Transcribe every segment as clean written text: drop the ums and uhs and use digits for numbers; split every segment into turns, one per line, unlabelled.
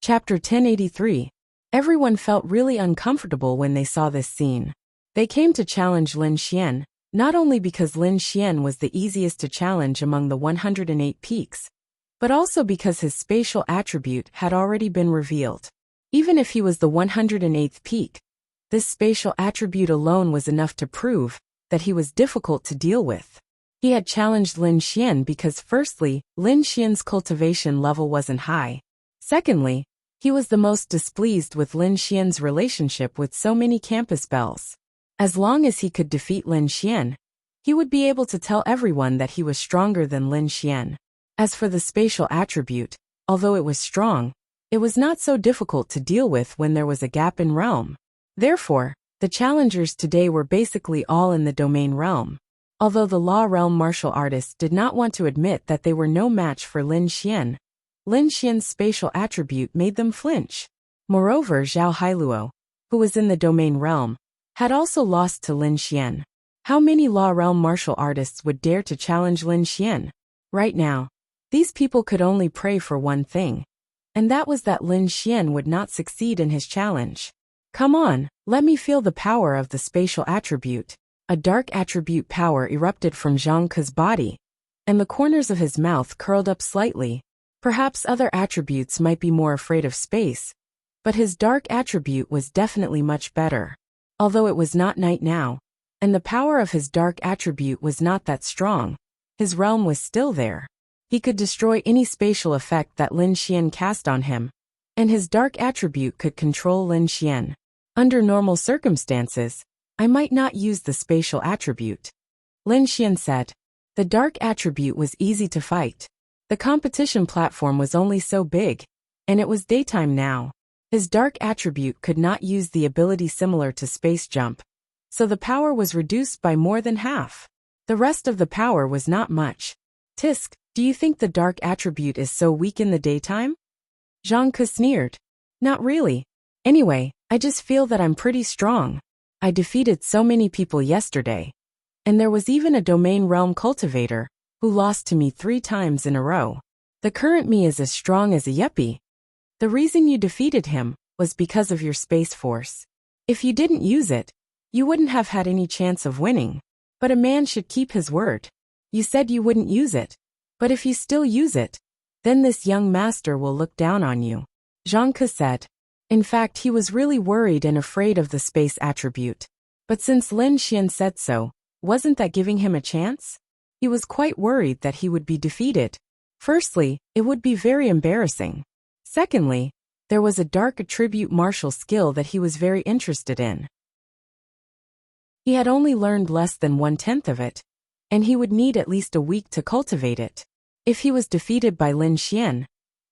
Chapter 1083. Everyone felt really uncomfortable when they saw this scene. They came to challenge Lin Xian, not only because Lin Xian was the easiest to challenge among the 108 peaks, but also because his spatial attribute had already been revealed. Even if he was the 108th peak, this spatial attribute alone was enough to prove that he was difficult to deal with. He had challenged Lin Xian because firstly, Lin Xian's cultivation level wasn't high. Secondly, he was the most displeased with Lin Xian's relationship with so many campus belles. As long as he could defeat Lin Xian, he would be able to tell everyone that he was stronger than Lin Xian. As for the spatial attribute, although it was strong, it was not so difficult to deal with when there was a gap in realm. Therefore, the challengers today were basically all in the domain realm. Although the law realm martial artists did not want to admit that they were no match for Lin Xian, Lin Xian's spatial attribute made them flinch. Moreover, Zhao Hailuo, who was in the domain realm, had also lost to Lin Xian. How many law realm martial artists would dare to challenge Lin Xian? Right now, these people could only pray for one thing, and that was that Lin Xian would not succeed in his challenge. Come on, let me feel the power of the spatial attribute. A dark attribute power erupted from Zhang Ke's body, and the corners of his mouth curled up slightly. Perhaps other attributes might be more afraid of space, but his dark attribute was definitely much better. Although it was not night now, and the power of his dark attribute was not that strong, his realm was still there. He could destroy any spatial effect that Lin Xian cast on him, and his dark attribute could control Lin Xian. Under normal circumstances, I might not use the spatial attribute. Lin Xian said. The dark attribute was easy to fight. The competition platform was only so big, and it was daytime now. His dark attribute could not use the ability similar to space jump, so the power was reduced by more than half. The rest of the power was not much. Tisk, do you think the dark attribute is so weak in the daytime? Zhang Ke sneered. Not really. Anyway, I just feel that I'm pretty strong. I defeated so many people yesterday. And there was even a domain realm cultivator who lost to me 3 times in a row. The current me is as strong as a yuppie. The reason you defeated him was because of your space force. If you didn't use it, you wouldn't have had any chance of winning. But a man should keep his word. You said you wouldn't use it. But if you still use it, then this young master will look down on you. Zhang Ke said. In fact, he was really worried and afraid of the space attribute. But since Lin Xian said so, wasn't that giving him a chance? He was quite worried that he would be defeated. Firstly, it would be very embarrassing. Secondly, there was a dark attribute martial skill that he was very interested in. He had only learned less than 1/10 of it, and he would need at least a week to cultivate it. If he was defeated by Lin Xian,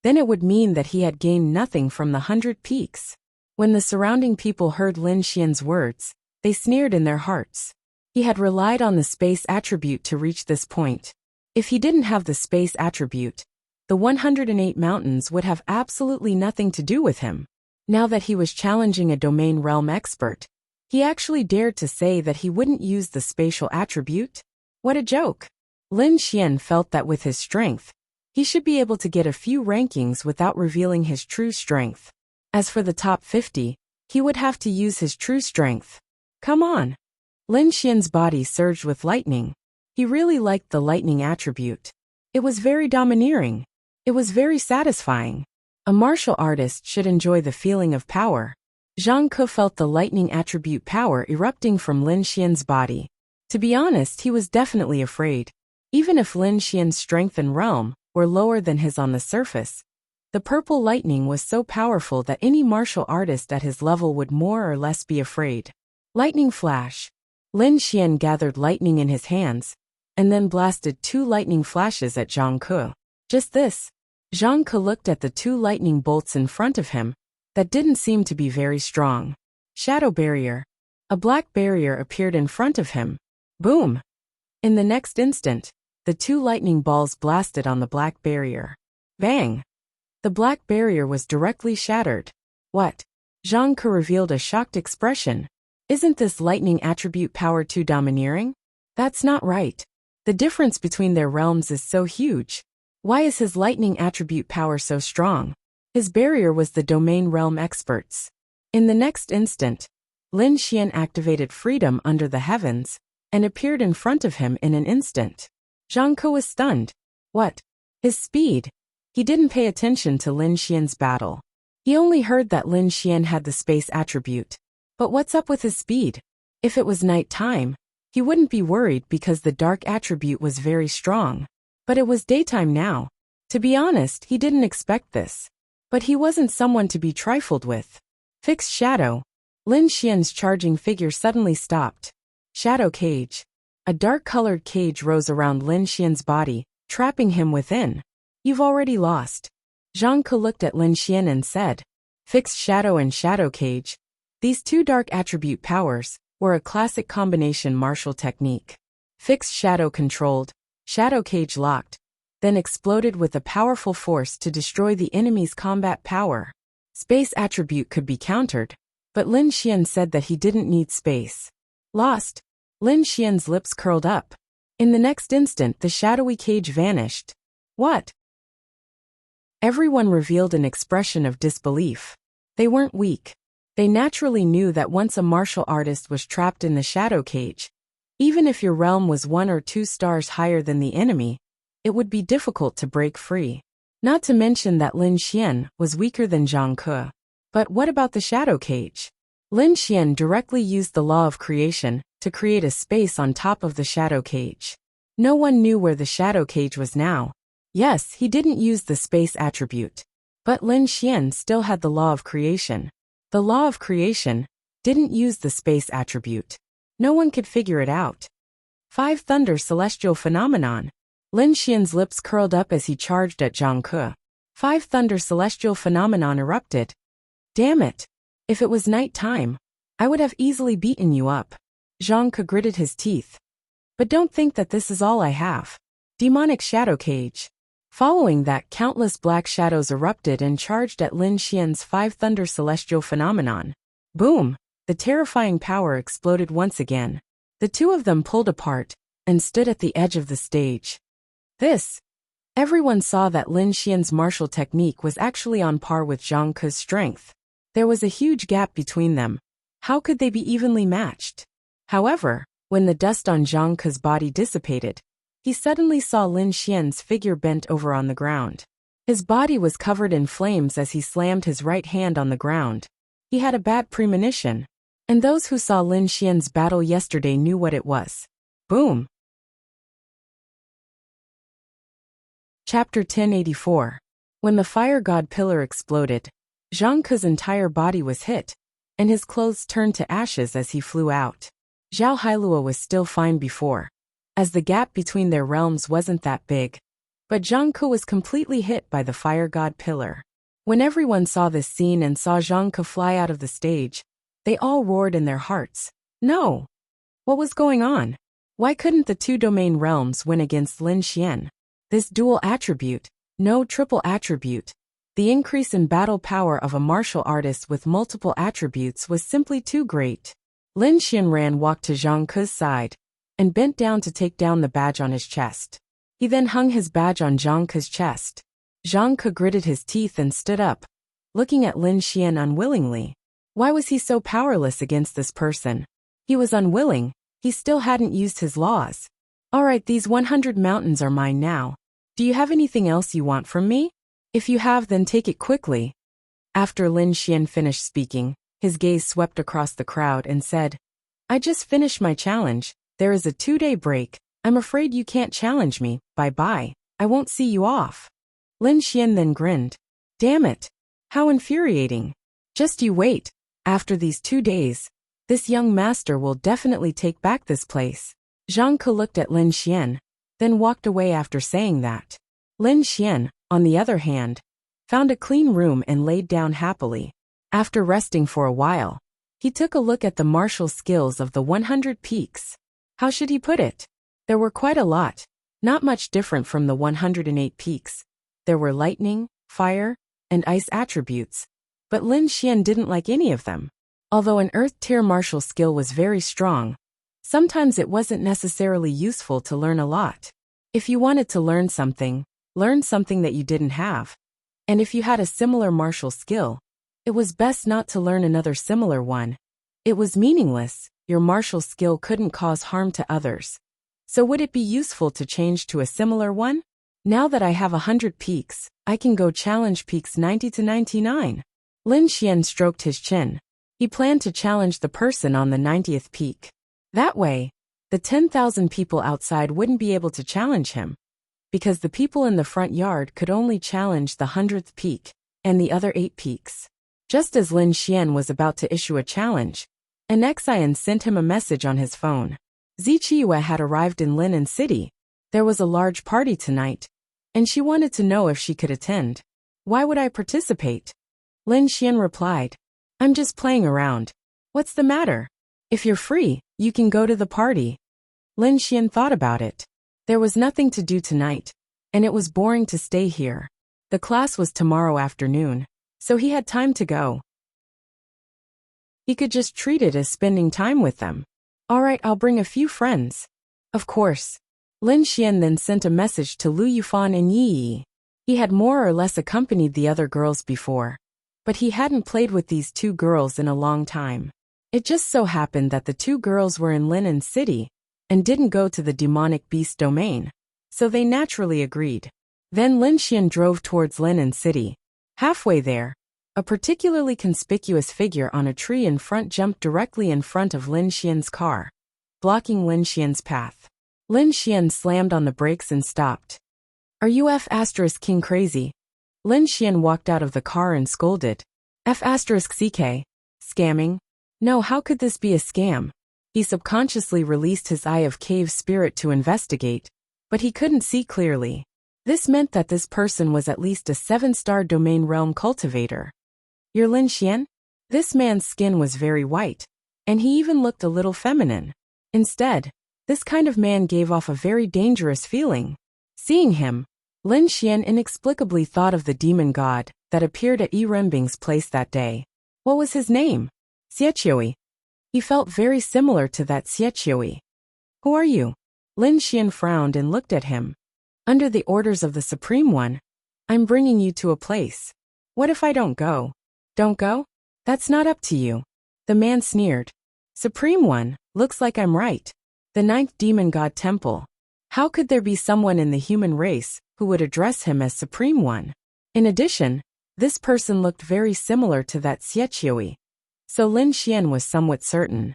then it would mean that he had gained nothing from the 100 peaks. When the surrounding people heard Lin Xian's words, they sneered in their hearts. He had relied on the space attribute to reach this point. If he didn't have the space attribute, the 108 mountains would have absolutely nothing to do with him. Now that he was challenging a domain realm expert, he actually dared to say that he wouldn't use the spatial attribute? What a joke! Lin Xian felt that with his strength, he should be able to get a few rankings without revealing his true strength. As for the top 50, he would have to use his true strength. Come on! Lin Xian's body surged with lightning. He really liked the lightning attribute. It was very domineering. It was very satisfying. A martial artist should enjoy the feeling of power. Zhang Ke felt the lightning attribute power erupting from Lin Xian's body. To be honest, he was definitely afraid. Even if Lin Xian's strength and realm were lower than his on the surface, the purple lightning was so powerful that any martial artist at his level would more or less be afraid. Lightning flash. Lin Xian gathered lightning in his hands, and then blasted 2 lightning flashes at Zhang Ke. Just this. Zhang Ke looked at the 2 lightning bolts in front of him that didn't seem to be very strong. Shadow barrier. A black barrier appeared in front of him. Boom! In the next instant, the 2 lightning balls blasted on the black barrier. Bang! The black barrier was directly shattered. What? Zhang Ke revealed a shocked expression. Isn't this lightning attribute power too domineering? That's not right. The difference between their realms is so huge. Why is his lightning attribute power so strong? His barrier was the domain realm experts. In the next instant, Lin Xian activated freedom under the heavens and appeared in front of him in an instant. Zhang Ke was stunned. What? His speed? He didn't pay attention to Lin Xian's battle. He only heard that Lin Xian had the space attribute. But what's up with his speed? If it was night time, he wouldn't be worried because the dark attribute was very strong. But it was daytime now. To be honest, he didn't expect this. But he wasn't someone to be trifled with. Fixed shadow. Lin Xian's charging figure suddenly stopped. Shadow cage. A dark-colored cage rose around Lin Xian's body, trapping him within. You've already lost. Zhang Ke looked at Lin Xian and said, Fixed shadow and shadow cage. These two dark attribute powers were a classic combination martial technique. Fixed shadow controlled, shadow cage locked, then exploded with a powerful force to destroy the enemy's combat power. Space attribute could be countered, but Lin Xian said that he didn't need space. Lost. Lin Xian's lips curled up. In the next instant, the shadowy cage vanished. What? Everyone revealed an expression of disbelief. They weren't weak. They naturally knew that once a martial artist was trapped in the shadow cage, even if your realm was 1 or 2 stars higher than the enemy, it would be difficult to break free. Not to mention that Lin Xian was weaker than Zhang Ke. But what about the shadow cage? Lin Xian directly used the law of creation to create a space on top of the shadow cage. No one knew where the shadow cage was now. Yes, he didn't use the space attribute. But Lin Xian still had the law of creation. The law of creation didn't use the space attribute. No one could figure it out. 5 Thunder Celestial Phenomenon. Lin Xian's lips curled up as he charged at Zhang Ke. 5 Thunder Celestial Phenomenon erupted. Damn it. If it was night time, I would have easily beaten you up. Zhang Ke gritted his teeth. But don't think that this is all I have. Demonic Shadow Cage. Following that, countless black shadows erupted and charged at Lin Xian's 5 Thunder Celestial Phenomenon. Boom! The terrifying power exploded once again. The two of them pulled apart and stood at the edge of the stage. Everyone saw that Lin Xian's martial technique was actually on par with Zhang Ke's strength. There was a huge gap between them. How could they be evenly matched? However, when the dust on Zhang Ke's body dissipated, he suddenly saw Lin Xian's figure bent over on the ground. His body was covered in flames as he slammed his right hand on the ground. He had a bad premonition. And those who saw Lin Xian's battle yesterday knew what it was. Boom! Chapter 1084. When the fire god pillar exploded, Zhang Ke's entire body was hit, and his clothes turned to ashes as he flew out. Zhao Hailua was still fine before, as the gap between their realms wasn't that big. But Zhang Ke was completely hit by the fire god pillar. When everyone saw this scene and saw Zhang Ke fly out of the stage, they all roared in their hearts. No! What was going on? Why couldn't the 2 domain realms win against Lin Xian? This dual attribute, no triple attribute. The increase in battle power of a martial artist with multiple attributes was simply too great. Lin Xian walked to Zhang Ke's side and bent down to take down the badge on his chest. He then hung his badge on Zhang Ke's chest. Zhang Ke gritted his teeth and stood up, looking at Lin Xian unwillingly. Why was he so powerless against this person? He was unwilling. He still hadn't used his laws. Alright, these 100 mountains are mine now. Do you have anything else you want from me? If you have, then take it quickly. After Lin Xian finished speaking, his gaze swept across the crowd and said, I just finished my challenge. There is a 2-day break. I'm afraid you can't challenge me. Bye-bye. I won't see you off. Lin Xian then grinned. Damn it. How infuriating. Just you wait. After these 2 days, this young master will definitely take back this place. Zhang Ke looked at Lin Xian, then walked away after saying that. Lin Xian, on the other hand, found a clean room and laid down happily. After resting for a while, he took a look at the martial skills of the 100 peaks. How should he put it? There were quite a lot, not much different from the 108 peaks. There were lightning, fire, and ice attributes, but Lin Xian didn't like any of them. Although an earth-tier martial skill was very strong, sometimes it wasn't necessarily useful to learn a lot. If you wanted to learn something that you didn't have, And if you had a similar martial skill, it was best not to learn another similar one. It was meaningless, your martial skill couldn't cause harm to others. So would it be useful to change to a similar one? Now that I have 100 peaks, I can go challenge peaks 90 to 99. Lin Xian stroked his chin. He planned to challenge the person on the 90th peak. That way, the 10,000 people outside wouldn't be able to challenge him, because the people in the front yard could only challenge the 100th peak and the other 8 peaks. Just as Lin Xian was about to issue a challenge, an Xian sent him a message on his phone. Zichiyue had arrived in Lin City. There was a large party tonight, and she wanted to know if she could attend. Why would I participate? Lin Xian replied, I'm just playing around. What's the matter? If you're free, you can go to the party. Lin Xian thought about it. There was nothing to do tonight, and it was boring to stay here. The class was tomorrow afternoon, so he had time to go. He could just treat it as spending time with them. All right, I'll bring a few friends. Of course. Lin Xian then sent a message to Lu Yufan and Yi Yi. He had more or less accompanied the other girls before, but he hadn't played with these 2 girls in a long time. It just so happened that the 2 girls were in Lin City and didn't go to the demonic beast domain, so they naturally agreed. Then Lin Xian drove towards Lin City. Halfway there, a particularly conspicuous figure on a tree in front jumped directly in front of Lin Xian's car, blocking Lin Xian's path. Lin Xian slammed on the brakes and stopped. Are you F***king crazy? Lin Xian walked out of the car and scolded. F***ck? Scamming? No, how could this be a scam? He subconsciously released his Eye of Cave spirit to investigate, but he couldn't see clearly. This meant that this person was at least a 7-star domain realm cultivator. You're Lin Xian? This man's skin was very white, and he even looked a little feminine. Instead, this kind of man gave off a very dangerous feeling. Seeing him, Lin Xian inexplicably thought of the demon god that appeared at Yi Renbing's place that day. What was his name? Xieqiui. He felt very similar to that Xieqiui. Who are you? Lin Xian frowned and looked at him. Under the orders of the Supreme One, I'm bringing you to a place. What if I don't go? Don't go? That's not up to you. The man sneered. Supreme One, looks like I'm right. The 9th demon god temple. How could there be someone in the human race who would address him as Supreme One? In addition, this person looked very similar to that Xieqiui. So Lin Xian was somewhat certain.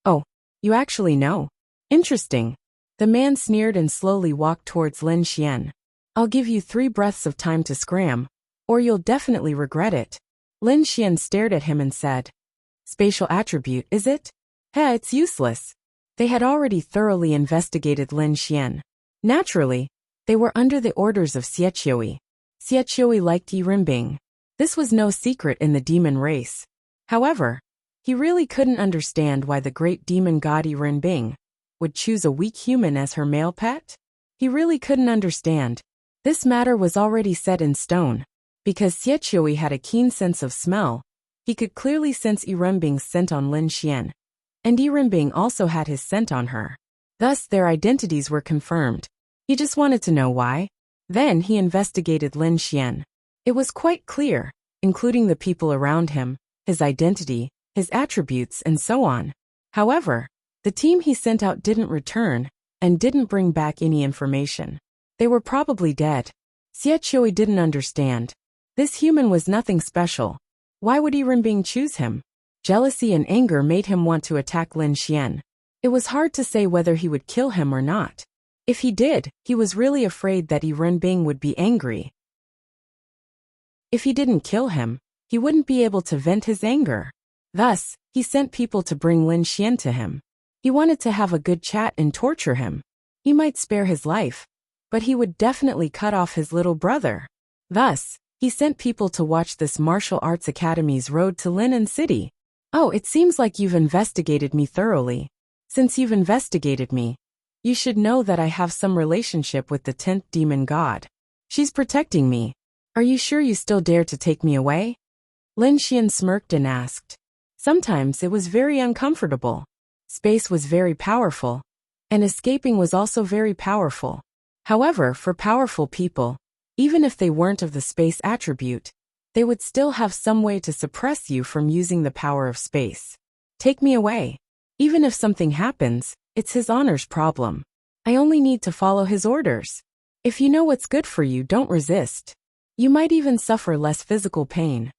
Oh, you actually know? Interesting. The man sneered and slowly walked towards Lin Xian. I'll give you 3 breaths of time to scram, or you'll definitely regret it. Lin Xian stared at him and said, Spatial attribute, is it? Heh, it's useless. They had already thoroughly investigated Lin Xian. Naturally, they were under the orders of Xieqiui. Xieqiui liked Yi Renbing. This was no secret in the demon race. However, he really couldn't understand why the great demon god Yi Renbing would choose a weak human as her male pet. He really couldn't understand. This matter was already set in stone. Because Xieqiui had a keen sense of smell, he could clearly sense Yi Renbing's scent on Lin Xian. And Yi Renbing also had his scent on her. Thus their identities were confirmed. He just wanted to know why. Then he investigated Lin Xian. It was quite clear, including the people around him, his identity, his attributes, and so on. However, the team he sent out didn't return, and didn't bring back any information. They were probably dead. Xieqiui didn't understand. This human was nothing special. Why would Yi Renbing choose him? Jealousy and anger made him want to attack Lin Xian. It was hard to say whether he would kill him or not. If he did, he was really afraid that Yi Renbing would be angry. If he didn't kill him, he wouldn't be able to vent his anger. Thus, he sent people to bring Lin Xian to him. He wanted to have a good chat and torture him. He might spare his life, but he would definitely cut off his little brother. Thus, he sent people to watch this martial arts academy's road to Lin City. Oh, it seems like you've investigated me thoroughly. Since you've investigated me, you should know that I have some relationship with the 10th demon god. She's protecting me. Are you sure you still dare to take me away? Lin Xian smirked and asked. Sometimes it was very uncomfortable. Space was very powerful, and escaping was also very powerful. However, for powerful people, Even if they weren't of the space attribute, they would still have some way to suppress you from using the power of space. Take me away. Even if something happens, it's his honor's problem. I only need to follow his orders. If you know what's good for you, don't resist. You might even suffer less physical pain.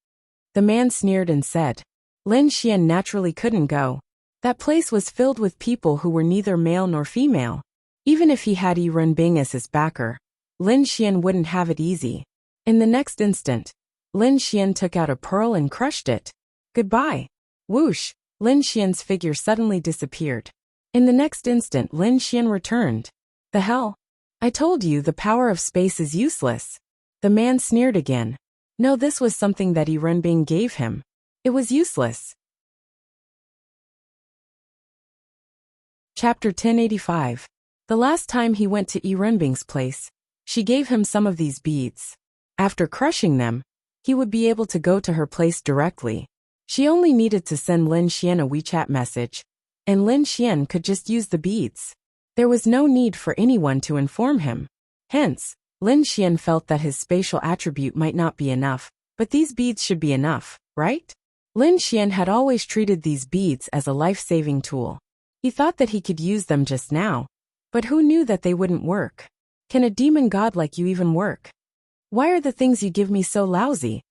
The man sneered and said. Lin Xian naturally couldn't go. That place was filled with people who were neither male nor female. Even if he had Yi Renbing as his backer, Lin Xian wouldn't have it easy. In the next instant, Lin Xian took out a pearl and crushed it. Goodbye. Whoosh, Lin Xian's figure suddenly disappeared. In the next instant, Lin Xian returned. The hell? I told you the power of space is useless. The man sneered again. No, this was something that Yi Renbing gave him. It was useless. Chapter 1085. The last time he went to Yi Renbing's place, she gave him some of these beads. After crushing them, he would be able to go to her place directly. She only needed to send Lin Xian a WeChat message, and Lin Xian could just use the beads. There was no need for anyone to inform him. Hence, Lin Xian felt that his spatial attribute might not be enough, but these beads should be enough, right? Lin Xian had always treated these beads as a life-saving tool. He thought that he could use them just now, but who knew that they wouldn't work? Can a demon god like you even work? Why are the things you give me so lousy?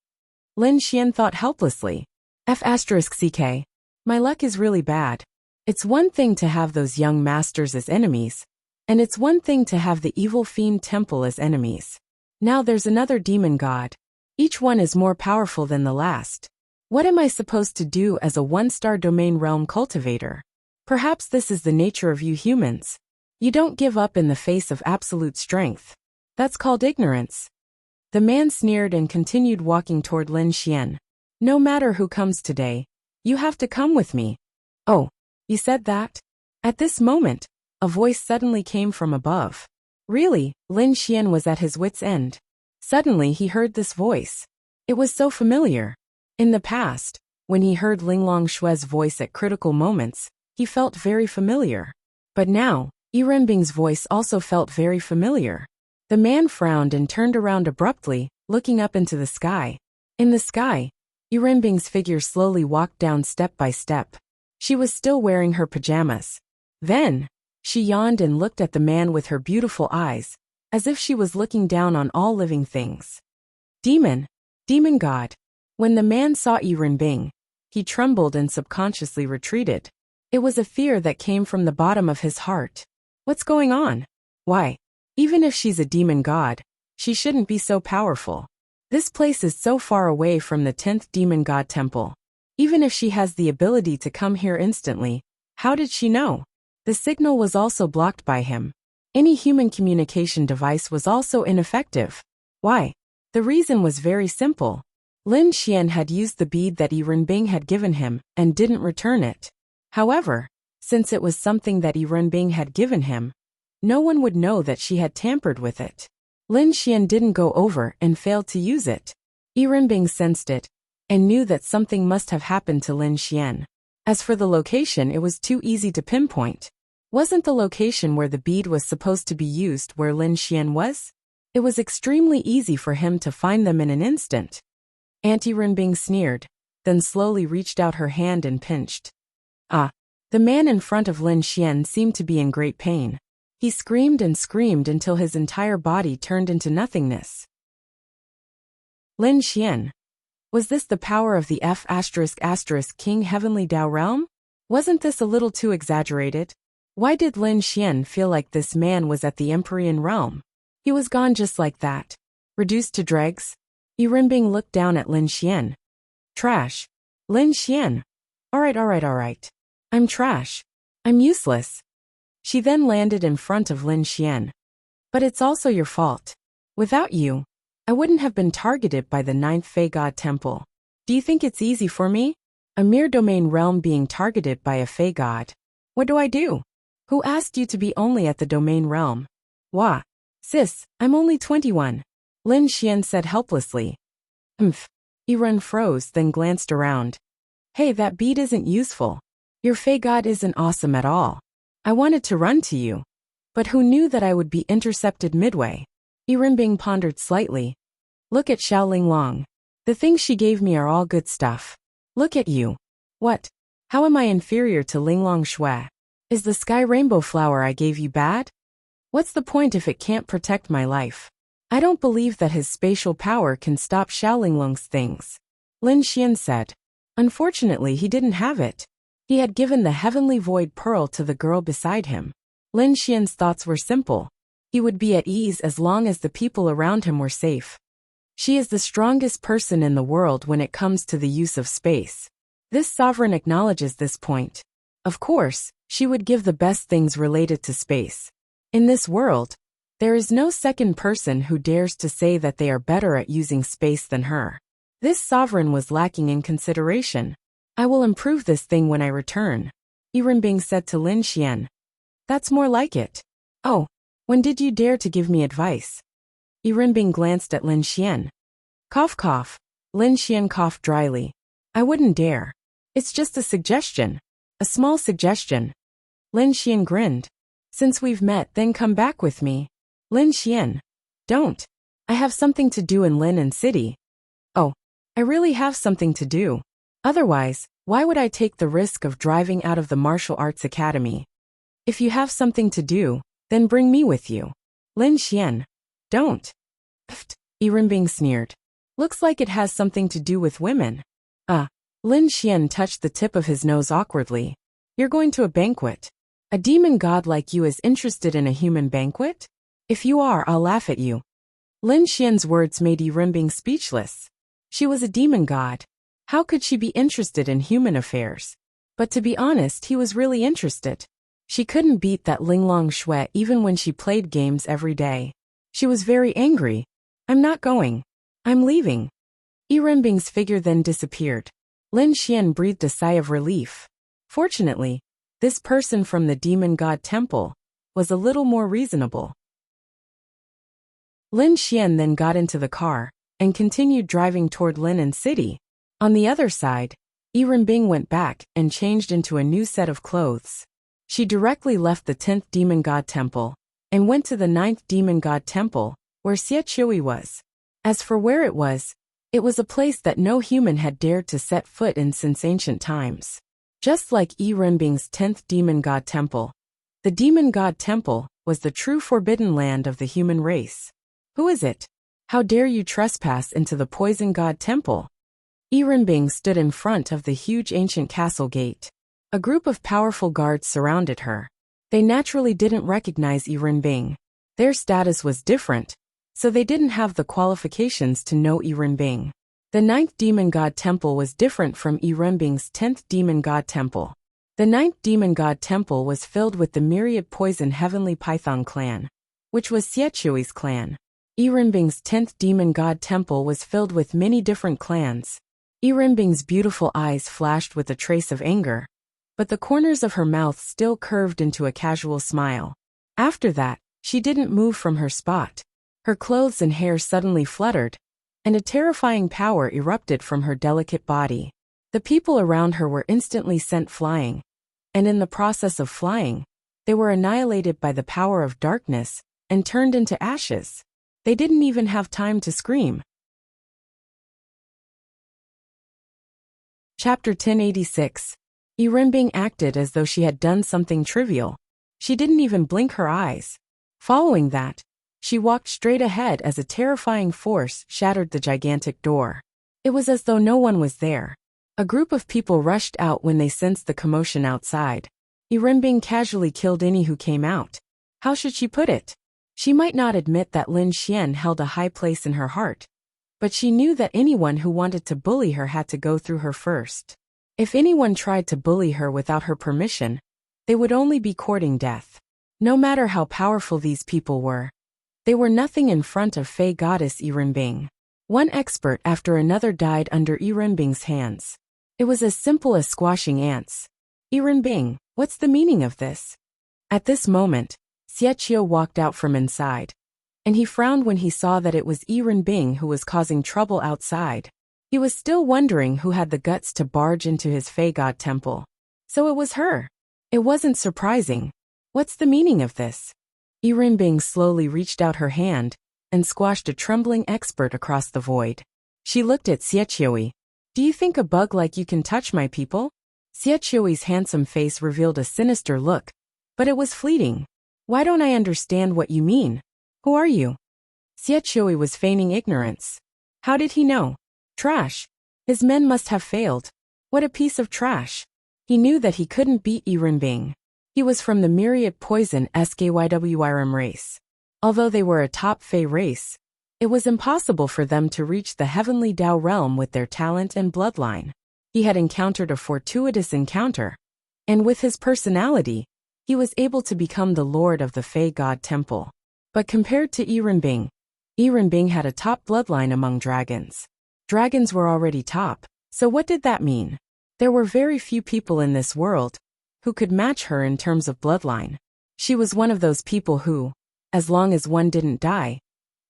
Lin Xian thought helplessly. F***ck. My luck is really bad. It's one thing to have those young masters as enemies, and it's one thing to have the evil fiend temple as enemies. Now there's another demon god. Each one is more powerful than the last. What am I supposed to do as a one-star domain realm cultivator? Perhaps this is the nature of you humans. You don't give up in the face of absolute strength. That's called ignorance. The man sneered and continued walking toward Lin Xian. No matter who comes today, you have to come with me. Oh, you said that? At this moment, a voice suddenly came from above. Really, Lin Xian was at his wit's end. Suddenly he heard this voice. It was so familiar. In the past, when he heard Linglong Shue's voice at critical moments, he felt very familiar. But now, Yi Renbing's voice also felt very familiar. The man frowned and turned around abruptly, looking up into the sky. In the sky, Yi Renbing's figure slowly walked down step by step. She was still wearing her pajamas. Then, she yawned and looked at the man with her beautiful eyes, as if she was looking down on all living things. Demon god. When the man saw Yi Renbing, he trembled and subconsciously retreated. It was a fear that came from the bottom of his heart. What's going on? Why? Even if she's a demon god, she shouldn't be so powerful. This place is so far away from the 10th demon god temple. Even if she has the ability to come here instantly, how did she know? The signal was also blocked by him. Any human communication device was also ineffective. Why? The reason was very simple. Lin Xian had used the bead that Yi Renbing had given him and didn't return it. However, since it was something that Yi Renbing had given him, no one would know that she had tampered with it. Lin Xian didn't go over and failed to use it. Yi Renbing sensed it and knew that something must have happened to Lin Xian. As for the location, it was too easy to pinpoint. Wasn't the location where the bead was supposed to be used where Lin Xian was? It was extremely easy for him to find them in an instant. Auntie Renbing sneered, then slowly reached out her hand and pinched. Ah! The man in front of Lin Xian seemed to be in great pain. He screamed and screamed until his entire body turned into nothingness. Lin Xian. Was this the power of the King Heavenly Dao realm? Wasn't this a little too exaggerated? Why did Lin Xian feel like this man was at the Empyrean realm? He was gone just like that. Reduced to dregs? Yi Renbing looked down at Lin Xian. Trash. Lin Xian. Alright. I'm trash. I'm useless. She then landed in front of Lin Xian. But it's also your fault. Without you, I wouldn't have been targeted by the 9th Fey God Temple. Do you think it's easy for me? A mere domain realm being targeted by a Fey God. What do I do? Who asked you to be only at the domain realm? Wah. Sis, I'm only 21. Lin Xian said helplessly. Yi Ren froze, then glanced around. Hey, that bead isn't useful. Your Fey God isn't awesome at all. I wanted to run to you. But who knew that I would be intercepted midway? Yirenbing pondered slightly. Look at Xiao Linglong. The things she gave me are all good stuff. Look at you. What? How am I inferior to Linglong Shui? Is the sky rainbow flower I gave you bad? What's the point if it can't protect my life? I don't believe that his spatial power can stop Xiao Linglong's things. Lin Xian said. Unfortunately, he didn't have it. He had given the heavenly void pearl to the girl beside him. Lin Xian's thoughts were simple. He would be at ease as long as the people around him were safe. She is the strongest person in the world when it comes to the use of space. This sovereign acknowledges this point. Of course, she would give the best things related to space. In this world, there is no second person who dares to say that they are better at using space than her. This sovereign was lacking in consideration. I will improve this thing when I return, Yirenbing said to Lin Xian. That's more like it. Oh, when did you dare to give me advice? Yirenbing glanced at Lin Xian. Cough cough. Lin Xian coughed dryly. I wouldn't dare. It's just a suggestion. A small suggestion. Lin Xian grinned. Since we've met, then come back with me. Lin Xian. Don't. I have something to do in Lin City. Oh, I really have something to do. Otherwise, why would I take the risk of driving out of the martial arts academy? If you have something to do, then bring me with you. Lin Xian. Don't. Pfft, Yirenbing sneered. Looks like it has something to do with women. Lin Xian touched the tip of his nose awkwardly. You're going to a banquet. A demon god like you is interested in a human banquet? If you are, I'll laugh at you. Lin Xian's words made Yirenbing speechless. She was a demon god. How could she be interested in human affairs? But to be honest, he was really interested. She couldn't beat that Linglong Shui even when she played games every day. She was very angry. I'm not going. I'm leaving. Yirenbing's figure then disappeared. Lin Xian breathed a sigh of relief. Fortunately, this person from the demon god temple was a little more reasonable. Lin Xian then got into the car and continued driving toward Lin City. On the other side, Yirenbing went back and changed into a new set of clothes. She directly left the 10th demon god temple and went to the 9th demon god temple, where Xie Chui was. As for where it was a place that no human had dared to set foot in since ancient times. Just like Yirenbing's 10th demon god temple, the demon god temple was the true forbidden land of the human race. Who is it? How dare you trespass into the poison god temple? Yirenbing stood in front of the huge ancient castle gate. A group of powerful guards surrounded her. They naturally didn't recognize Yirenbing. Their status was different, so they didn't have the qualifications to know Yirenbing. The 9th demon god temple was different from Yirenbing's 10th demon god temple. The 9th demon god temple was filled with the myriad poison heavenly python clan, which was Xie Chui's clan. Yirenbing's 10th demon god temple was filled with many different clans. Yirenbing's beautiful eyes flashed with a trace of anger, but the corners of her mouth still curved into a casual smile. After that, she didn't move from her spot. Her clothes and hair suddenly fluttered, and a terrifying power erupted from her delicate body. The people around her were instantly sent flying, and in the process of flying, they were annihilated by the power of darkness and turned into ashes. They didn't even have time to scream. Chapter 1086. Yirenbing acted as though she had done something trivial. She didn't even blink her eyes. Following that, she walked straight ahead as a terrifying force shattered the gigantic door. It was as though no one was there. A group of people rushed out when they sensed the commotion outside. Yirenbing casually killed any who came out. How should she put it? She might not admit that Lin Xian held a high place in her heart, but she knew that anyone who wanted to bully her had to go through her first. If anyone tried to bully her without her permission, they would only be courting death. No matter how powerful these people were, they were nothing in front of Fey goddess Yirenbing. One expert after another died under Yirenbing's hands. It was as simple as squashing ants. Yirenbing, what's the meaning of this? At this moment, Xie Qiu walked out from inside, and he frowned when he saw that it was Yirenbing who was causing trouble outside. He was still wondering who had the guts to barge into his Fey god temple. So it was her. It wasn't surprising. What's the meaning of this? Yirenbing slowly reached out her hand and squashed a trembling expert across the void. She looked at Xiaoqiui. Do you think a bug like you can touch my people? Xiaoqiui's handsome face revealed a sinister look, but it was fleeting. Why don't I understand what you mean? Who are you? Xiaoqiui was feigning ignorance. How did he know? Trash. His men must have failed. What a piece of trash. He knew that he couldn't beat Yirenbing. He was from the myriad poison Skywyrm race. Although they were a top Fey race, it was impossible for them to reach the heavenly Dao realm with their talent and bloodline. He had encountered a fortuitous encounter, and with his personality, he was able to become the lord of the Fey God Temple. But compared to Yirenbing had a top bloodline among dragons. Dragons were already top, so what did that mean? There were very few people in this world who could match her in terms of bloodline. She was one of those people who, as long as one didn't die,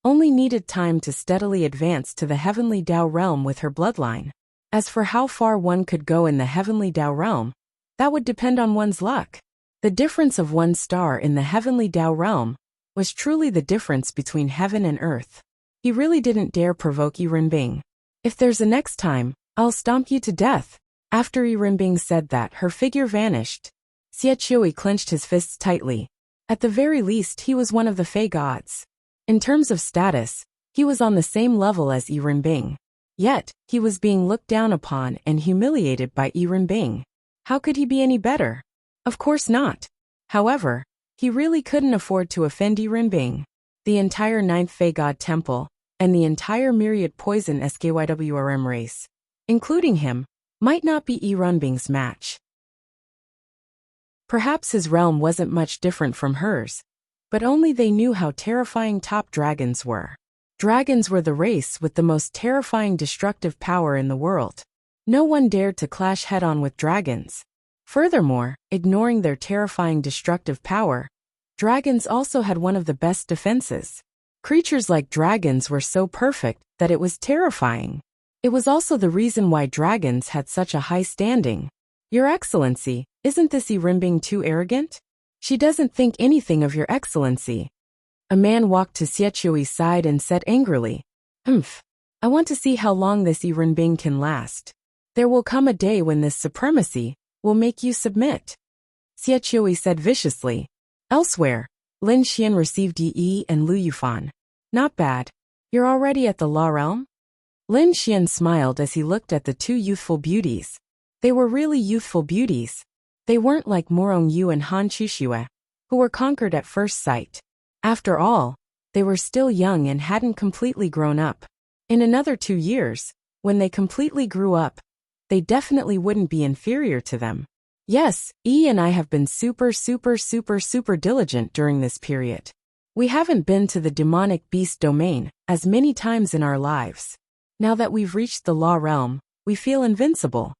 only needed time to steadily advance to the heavenly Dao realm with her bloodline. As for how far one could go in the heavenly Dao realm, that would depend on one's luck. The difference of one star in the heavenly Dao realm was truly the difference between heaven and earth. He really didn't dare provoke Yirenbing. If there's a next time, I'll stomp you to death. After Yirenbing said that, her figure vanished. Xiaoqiui clenched his fists tightly. At the very least, he was one of the Fey gods. In terms of status, he was on the same level as Yirenbing. Yet, he was being looked down upon and humiliated by Yirenbing. How could he be any better? Of course not. However, he really couldn't afford to offend Yirenbing. The entire 9th Fey God Temple, and the entire myriad poison Skywyrm race, including him, might not be Yirenbing's match. Perhaps his realm wasn't much different from hers, but only they knew how terrifying top dragons were. Dragons were the race with the most terrifying destructive power in the world. No one dared to clash head-on with dragons. Furthermore, ignoring their terrifying destructive power, dragons also had one of the best defenses. Creatures like dragons were so perfect that it was terrifying. It was also the reason why dragons had such a high standing. Your Excellency, isn't this Yirenbing too arrogant? She doesn't think anything of Your Excellency. A man walked to Xiaoqiui's side and said angrily, I want to see how long this Yirenbing can last. There will come a day when this supremacy will make you submit. Xiaoqiui said viciously. Elsewhere, Lin Xian received Yi and Lu Yufan. Not bad. You're already at the Law Realm? Lin Xian smiled as he looked at the two youthful beauties. They were really youthful beauties. They weren't like Morong Yu and Han Chuxue, who were conquered at first sight. After all, they were still young and hadn't completely grown up. In another 2 years, when they completely grew up, they definitely wouldn't be inferior to them. Yes, Yi and I have been super diligent during this period. We haven't been to the demonic beast domain as many times in our lives. Now that we've reached the Law Realm, we feel invincible.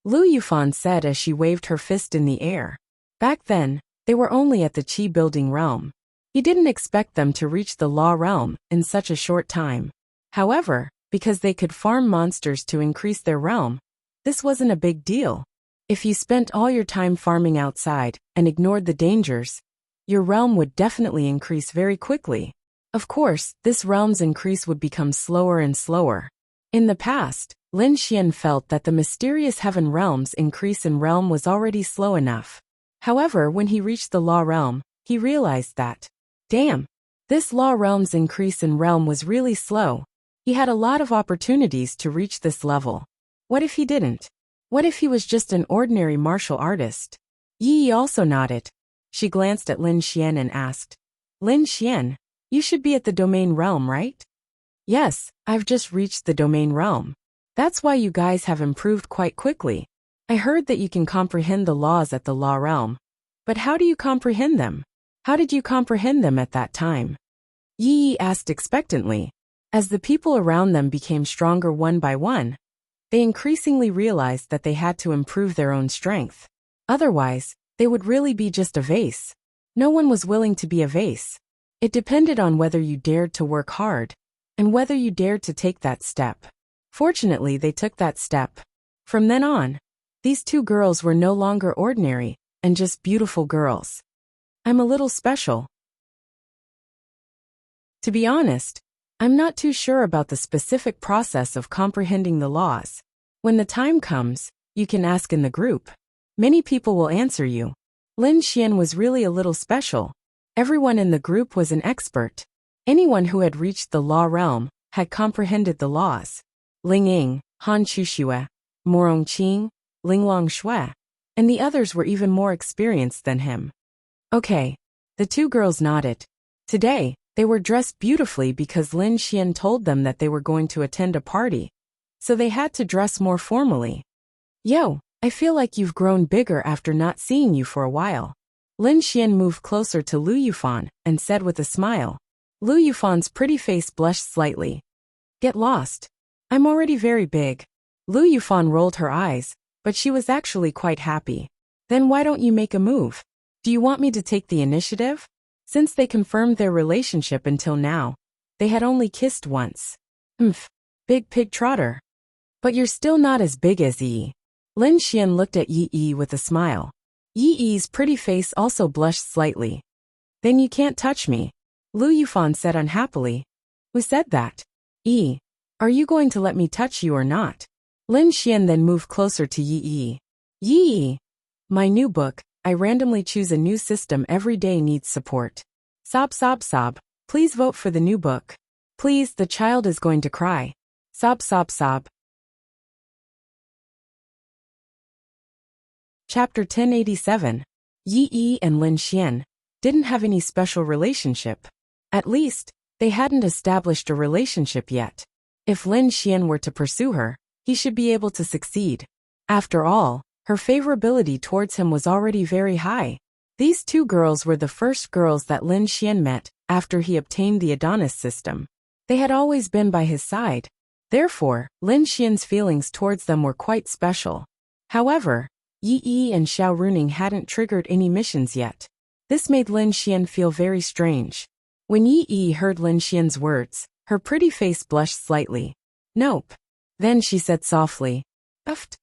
Lu Yufan said as she waved her fist in the air. Back then, they were only at the Qi building realm. He didn't expect them to reach the Law Realm in such a short time. However, because they could farm monsters to increase their realm, this wasn't a big deal. If you spent all your time farming outside and ignored the dangers, your realm would definitely increase very quickly. Of course, this realm's increase would become slower and slower. In the past, Lin Xian felt that the mysterious heaven realm's increase in realm was already slow enough. However, when he reached the Law Realm, he realized that, damn, this Law Realm's increase in realm was really slow. He had a lot of opportunities to reach this level. What if he didn't? What if he was just an ordinary martial artist? Yi also nodded. She glanced at Lin Xian and asked, Lin Xian, you should be at the domain realm, right? Yes, I've just reached the domain realm. That's why you guys have improved quite quickly. I heard that you can comprehend the laws at the Law Realm. But how do you comprehend them? How did you comprehend them at that time? Yi asked expectantly. As the people around them became stronger one by one, they increasingly realized that they had to improve their own strength. Otherwise, they would really be just a vase. No one was willing to be a vase. It depended on whether you dared to work hard, and whether you dared to take that step. Fortunately, they took that step. From then on, these two girls were no longer ordinary, and just beautiful girls. I'm a little special. To be honest, I'm not too sure about the specific process of comprehending the laws. When the time comes, you can ask in the group. Many people will answer you. Lin Xian was really a little special. Everyone in the group was an expert. Anyone who had reached the law realm had comprehended the laws. Ling Ying, Han Chuxue, Morong Qing, Ling Long Shui, and the others were even more experienced than him. Okay. The two girls nodded. Today, they were dressed beautifully because Lin Xian told them that they were going to attend a party, so they had to dress more formally. Yo, I feel like you've grown bigger after not seeing you for a while. Lin Xian moved closer to Lu Yufan and said with a smile. Lu Yufan's pretty face blushed slightly. Get lost. I'm already very big. Lu Yufan rolled her eyes, but she was actually quite happy. Then why don't you make a move? Do you want me to take the initiative? Since they confirmed their relationship until now, they had only kissed once. Big pig trotter. But you're still not as big as Yi. Lin Xian looked at Yi with a smile. Yi's pretty face also blushed slightly. Then you can't touch me, Lu Yufan said unhappily. Who said that? Yi. Are you going to let me touch you or not? Lin Xian then moved closer to Yi. Yi. My new book, I randomly choose a new system every day needs support. Sob sob sob, please vote for the new book. Please, the child is going to cry. Sob sob sob. Chapter 1087. Yi and Lin Xian didn't have any special relationship. At least, they hadn't established a relationship yet. If Lin Xian were to pursue her, he should be able to succeed. After all, her favorability towards him was already very high. These two girls were the first girls that Lin Xian met after he obtained the Adonis system. They had always been by his side. Therefore, Lin Xian's feelings towards them were quite special. However, Yi and Xiao Runing hadn't triggered any missions yet. This made Lin Xian feel very strange. When Yi heard Lin Xian's words, her pretty face blushed slightly. Nope. Then she said softly, Uft.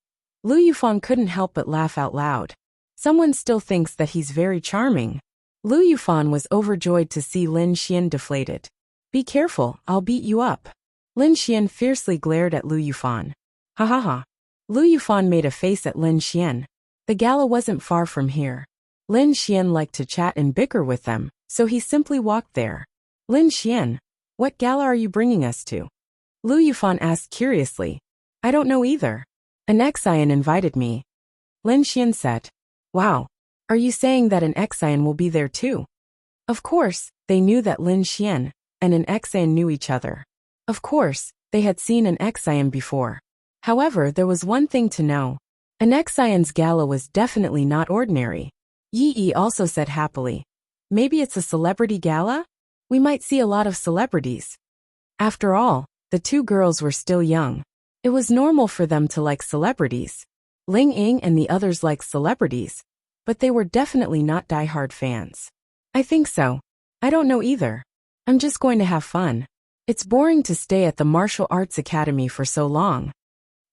Lu Yufan couldn't help but laugh out loud. Someone still thinks that he's very charming. Lu Yufan was overjoyed to see Lin Xian deflated. Be careful, I'll beat you up. Lin Xian fiercely glared at Lu Yufan. Ha ha ha. Lu Yufan made a face at Lin Xian. The gala wasn't far from here. Lin Xian liked to chat and bicker with them, so he simply walked there. Lin Xian, what gala are you bringing us to? Lu Yufan asked curiously. I don't know either. An Xian invited me. Lin Xian said. Wow. Are you saying that an Xian will be there too? Of course, they knew that Lin Xian and an Xian knew each other. Of course, they had seen an Xian before. However, there was one thing to know. An Xian's gala was definitely not ordinary. Yi also said happily. Maybe it's a celebrity gala? We might see a lot of celebrities. After all, the two girls were still young. It was normal for them to like celebrities. Ling Ying and the others liked celebrities, but they were definitely not die-hard fans. I think so. I don't know either. I'm just going to have fun. It's boring to stay at the martial arts academy for so long.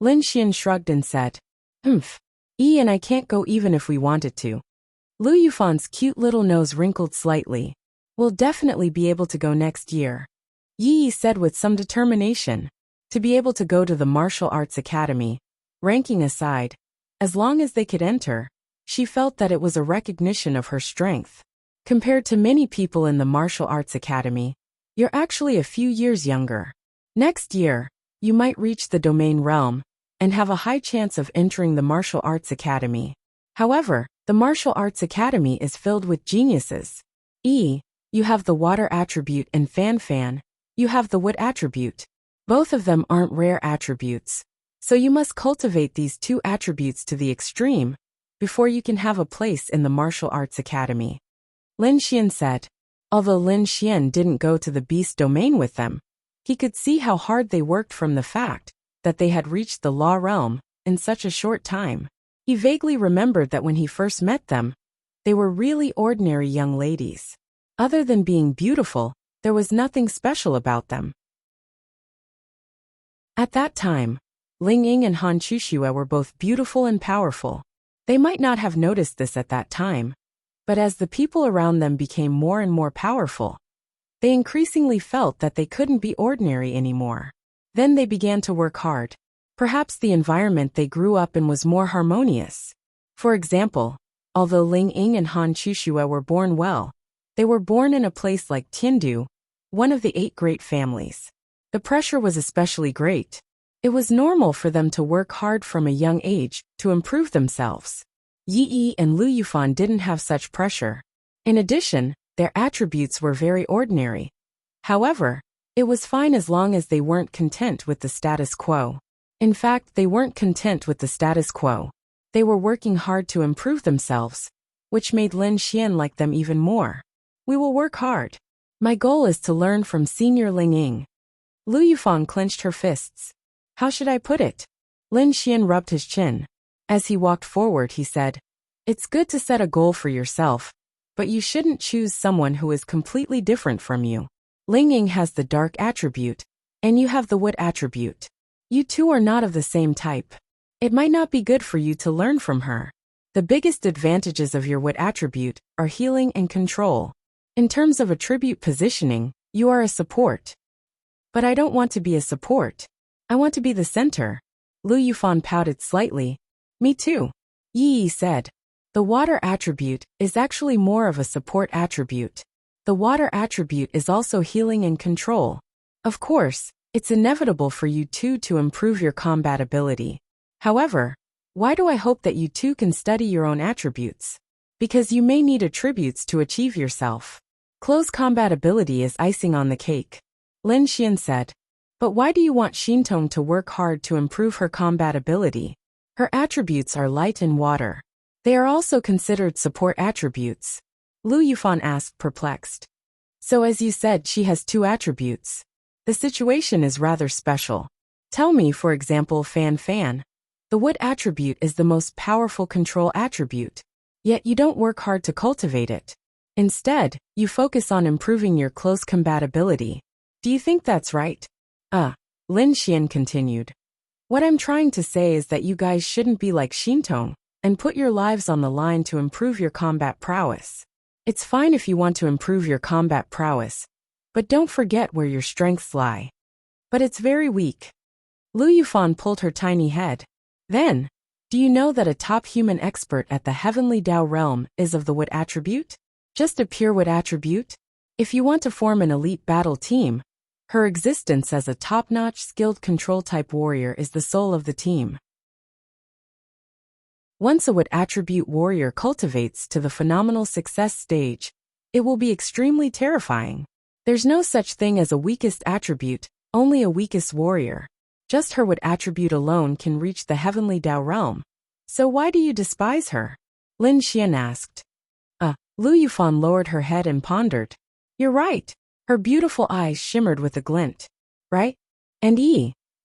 Lin Xian shrugged and said, Yi and I can't go even if we wanted to. Lu Yufan's cute little nose wrinkled slightly. We'll definitely be able to go next year. Yi said with some determination. To be able to go to the martial arts academy, ranking aside, as long as they could enter, she felt that it was a recognition of her strength. Compared to many people in the martial arts academy, you're actually a few years younger. Next year, you might reach the domain realm and have a high chance of entering the martial arts academy. However, the martial arts academy is filled with geniuses. You have the water attribute, and Fan, you have the wood attribute. Both of them aren't rare attributes, so you must cultivate these two attributes to the extreme before you can have a place in the martial arts academy. Lin Xian said. Although Lin Xian didn't go to the beast domain with them, he could see how hard they worked from the fact that they had reached the law realm in such a short time. He vaguely remembered that when he first met them, they were really ordinary young ladies. Other than being beautiful, there was nothing special about them. At that time, Ling Ying and Han Chuxue were both beautiful and powerful. They might not have noticed this at that time, but as the people around them became more and more powerful, They increasingly felt that they couldn't be ordinary anymore. Then they began to work hard. Perhaps the environment they grew up in was more harmonious. For example, although Ling Ying and Han Chushue were born well, they were born in a place like Tiandu, one of the 8 great families. The pressure was especially great. It was normal for them to work hard from a young age to improve themselves. Yi Yi and Lu Yufan didn't have such pressure. In addition, their attributes were very ordinary. However, it was fine as long as they weren't content with the status quo. In fact, they weren't content with the status quo. They were working hard to improve themselves, which made Lin Xian like them even more. We will work hard. My goal is to learn from Senior Ling Ying. Lu Yufan clenched her fists. How should I put it? Lin Xian rubbed his chin. As he walked forward, he said, "It's good to set a goal for yourself, but you shouldn't choose someone who is completely different from you. Ling Ying has the dark attribute, and you have the wood attribute. You two are not of the same type. It might not be good for you to learn from her. The biggest advantages of your wood attribute are healing and control. In terms of attribute positioning, you are a support." "But I don't want to be a support. I want to be the center." Lu Yufan pouted slightly. "Me too," Yi Yi said. "The water attribute is actually more of a support attribute. The water attribute is also healing and control. Of course, it's inevitable for you two to improve your combat ability. However, why do I hope that you two can study your own attributes? Because you may need attributes to achieve yourself. Close combat ability is icing on the cake," Lin Xian said. "But why do you want Xintong to work hard to improve her combat ability? Her attributes are light and water. They are also considered support attributes." Lu Yufan asked, perplexed. "So as you said, she has 2 attributes. The situation is rather special. Tell me, for example, Fan Fan. The wood attribute is the most powerful control attribute. Yet you don't work hard to cultivate it. Instead, you focus on improving your close combat ability. Do you think that's right?" Lin Xian continued. "What I'm trying to say is that you guys shouldn't be like Xintong and put your lives on the line to improve your combat prowess. It's fine if you want to improve your combat prowess, but don't forget where your strengths lie." "But it's very weak." Lu Yufan pulled her tiny head. "Then, do you know that a top human expert at the Heavenly Dao realm is of the wood attribute? Just a pure wood attribute? If you want to form an elite battle team, her existence as a top-notch skilled control-type warrior is the soul of the team. Once a wood attribute warrior cultivates to the phenomenal success stage, it will be extremely terrifying. There's no such thing as a weakest attribute, only a weakest warrior. Just her wood attribute alone can reach the Heavenly Dao realm. So why do you despise her?" Lin Xian asked. Lu Yufan lowered her head and pondered. "You're right." Her beautiful eyes shimmered with a glint. "Right? And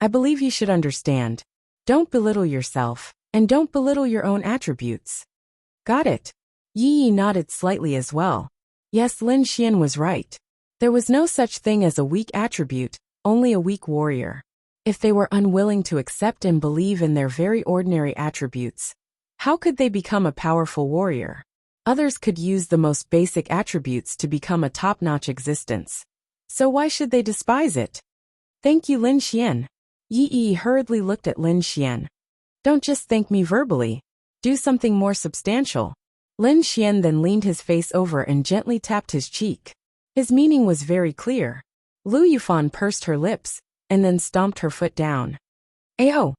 I believe you should understand. Don't belittle yourself, and don't belittle your own attributes." "Got it." Yi Yi nodded slightly as well. Yes, Lin Xian was right. There was no such thing as a weak attribute, only a weak warrior. If they were unwilling to accept and believe in their very ordinary attributes, how could they become a powerful warrior? Others could use the most basic attributes to become a top-notch existence. So why should they despise it? "Thank you, Lin Xian." Yi Yi hurriedly looked at Lin Xian. "Don't just thank me verbally. Do something more substantial." Lin Xian then leaned his face over and gently tapped his cheek. His meaning was very clear. Lu Yufan pursed her lips, and then stomped her foot down. Ayo!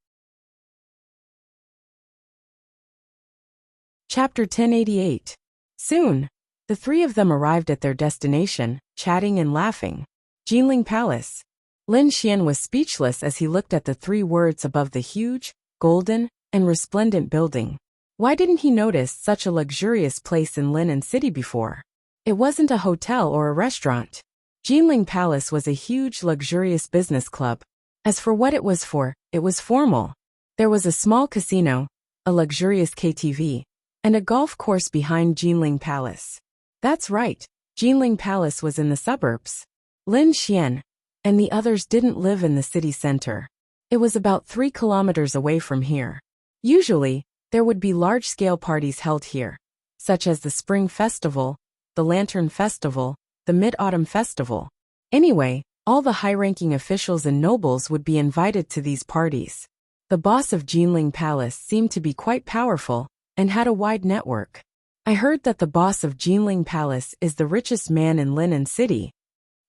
Chapter 1088. Soon, the 3 of them arrived at their destination, chatting and laughing. Jinling Palace. Lin Xian was speechless as he looked at the 3 words above the huge, golden, and resplendent building. Why didn't he notice such a luxurious place in Lin City before? It wasn't a hotel or a restaurant. Jinling Palace was a huge, luxurious business club. As for what it was formal. There was a small casino, a luxurious KTV, and a golf course behind Jinling Palace. That's right, Jinling Palace was in the suburbs. Lin Xian and the others didn't live in the city center. It was about 3 kilometers away from here. Usually, there would be large-scale parties held here, such as the Spring Festival, the Lantern Festival, the Mid-Autumn Festival. Anyway, all the high-ranking officials and nobles would be invited to these parties. The boss of Jinling Palace seemed to be quite powerful and had a wide network. I heard that the boss of Jinling Palace is the richest man in Linen City.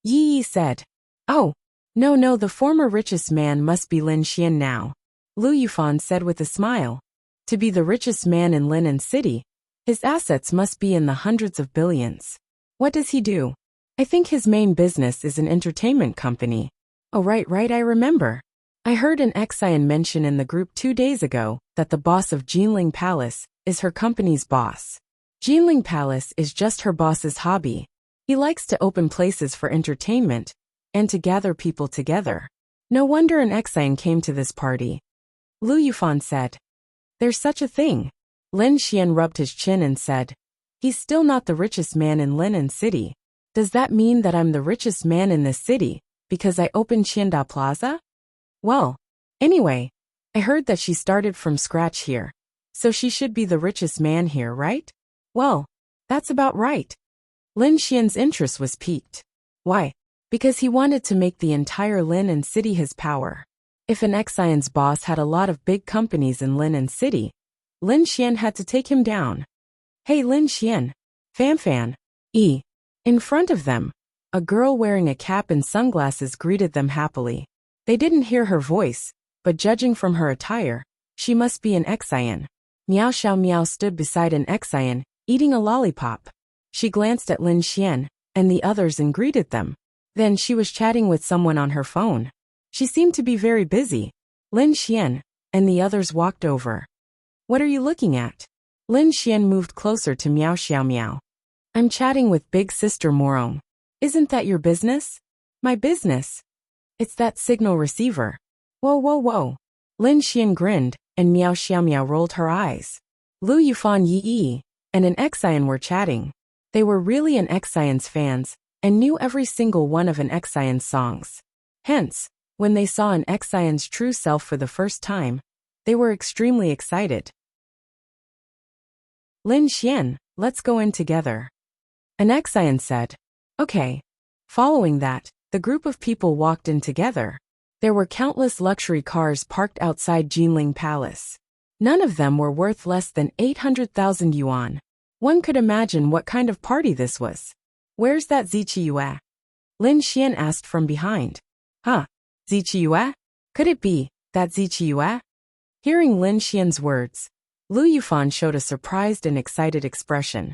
Yi Yi said. Oh, no, the former richest man must be Lin Xian now. Lu Yufan said with a smile. To be the richest man in Linen City, his assets must be in the hundreds of billions. What does he do? I think his main business is an entertainment company. Oh right, I remember. I heard an Xian mention in the group 2 days ago that the boss of Jinling Palace is her company's boss. Jinling Palace is just her boss's hobby. He likes to open places for entertainment and to gather people together. No wonder an Xian came to this party. Lu Yufan said. There's such a thing. Lin Xian rubbed his chin and said, he's still not the richest man in Linen City. Does that mean that I'm the richest man in this city because I opened Qianda Plaza? Well, anyway, I heard that she started from scratch here, so she should be the richest man here, right? Well, that's about right. Lin Xian's interest was piqued. Why? Because he wanted to make the entire Linen City his power. If an Xian's boss had a lot of big companies in Linen City, Lin Xian had to take him down. Hey Lin Xian, Fan. In front of them, a girl wearing a cap and sunglasses greeted them happily. They didn't hear her voice, but judging from her attire, she must be an Xian. Miao Xiao Miao stood beside an Xian, eating a lollipop. She glanced at Lin Xian and the others and greeted them. Then she was chatting with someone on her phone. She seemed to be very busy. Lin Xian and the others walked over. What are you looking at? Lin Xian moved closer to Miao Xiao Miao. I'm chatting with big sister Morong. Isn't that your business? My business? It's that signal receiver. Whoa. Lin Xian grinned, and Miao Xiao Miao rolled her eyes. Lu Yufan Yi Yi and an Xian were chatting. They were really an Xian's fans, and knew every single one of an Xian's songs. Hence, when they saw an Xian's true self for the first time, they were extremely excited. Lin Xian, let's go in together. An Xian said. Okay. Following that, the group of people walked in together. There were countless luxury cars parked outside Jinling Palace. None of them were worth less than 800,000 yuan. One could imagine what kind of party this was. Where's that Ziqi Yue? Lin Xian asked from behind. Huh? Ziqi Yue? Could it be that Ziqi Yue? Hearing Lin Xian's words, Lu Yufan showed a surprised and excited expression.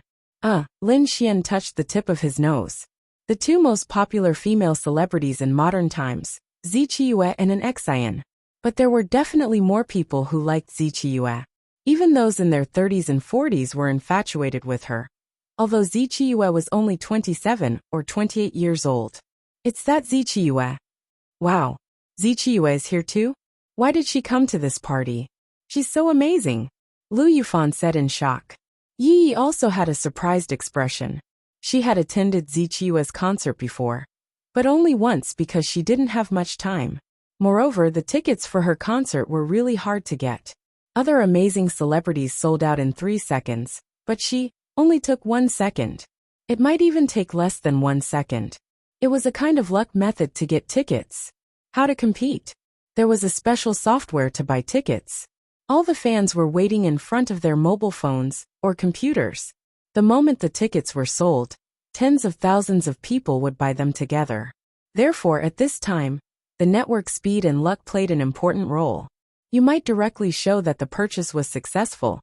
Lin Xian touched the tip of his nose. The two most popular female celebrities in modern times, Ziqi Yue and an Xian. But there were definitely more people who liked Ziqi Yue. Even those in their 30s and 40s were infatuated with her. Although Ziqi Yue was only 27 or 28 years old. It's that Ziqi Yue. Wow. Ziqi Yue is here too? Why did she come to this party? She's so amazing. Lu Yufan said in shock. Yi Yi also had a surprised expression. She had attended Ziqi Yue's concert before, but only once because she didn't have much time. Moreover, the tickets for her concert were really hard to get. Other amazing celebrities sold out in 3 seconds, but she only took 1 second. It might even take less than 1 second. It was a kind of luck method to get tickets. How to compete? There was a special software to buy tickets. All the fans were waiting in front of their mobile phones or computers. The moment the tickets were sold, tens of thousands of people would buy them together. Therefore, at this time, the network speed and luck played an important role. You might directly show that the purchase was successful,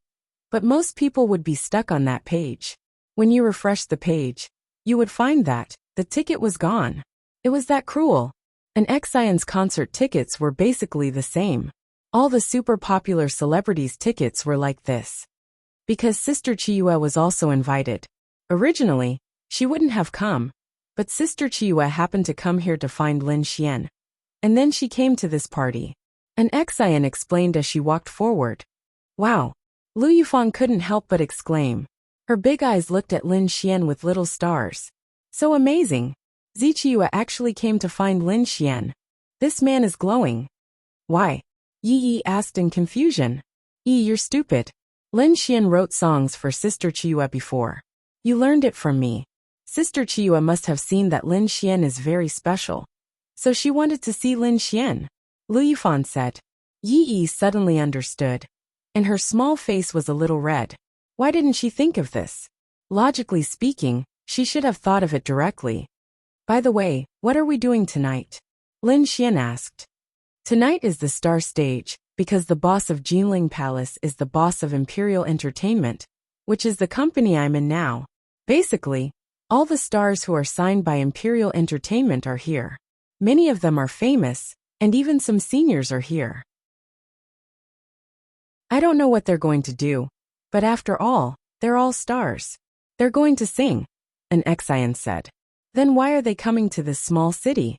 but most people would be stuck on that page. When you refresh the page, you would find that the ticket was gone. It was that cruel. An Xian's concert tickets were basically the same. All the super popular celebrities' tickets were like this. Because Sister Chiyue was also invited. Originally, she wouldn't have come, but Sister Chiyue happened to come here to find Lin Xian. And then she came to this party. An Xian explained as she walked forward. Wow! Lu Yufan couldn't help but exclaim. Her big eyes looked at Lin Xian with little stars. So amazing! Ziqi Yue actually came to find Lin Xian. This man is glowing. Why? Yi Yi asked in confusion. You're stupid. Lin Xian wrote songs for Sister Chiyue before. You learned it from me. Sister Chiyua must have seen that Lin Xian is very special. So she wanted to see Lin Xian, Lu Yifan said. Yi Yi suddenly understood. And her small face was a little red. Why didn't she think of this? Logically speaking, she should have thought of it directly. By the way, what are we doing tonight? Lin Xian asked. Tonight is the star stage, because the boss of Jinling Palace is the boss of Imperial Entertainment, which is the company I'm in now. Basically, all the stars who are signed by Imperial Entertainment are here. Many of them are famous, and even some seniors are here. I don't know what they're going to do, but after all, they're all stars. They're going to sing, an Exian said. Then why are they coming to this small city?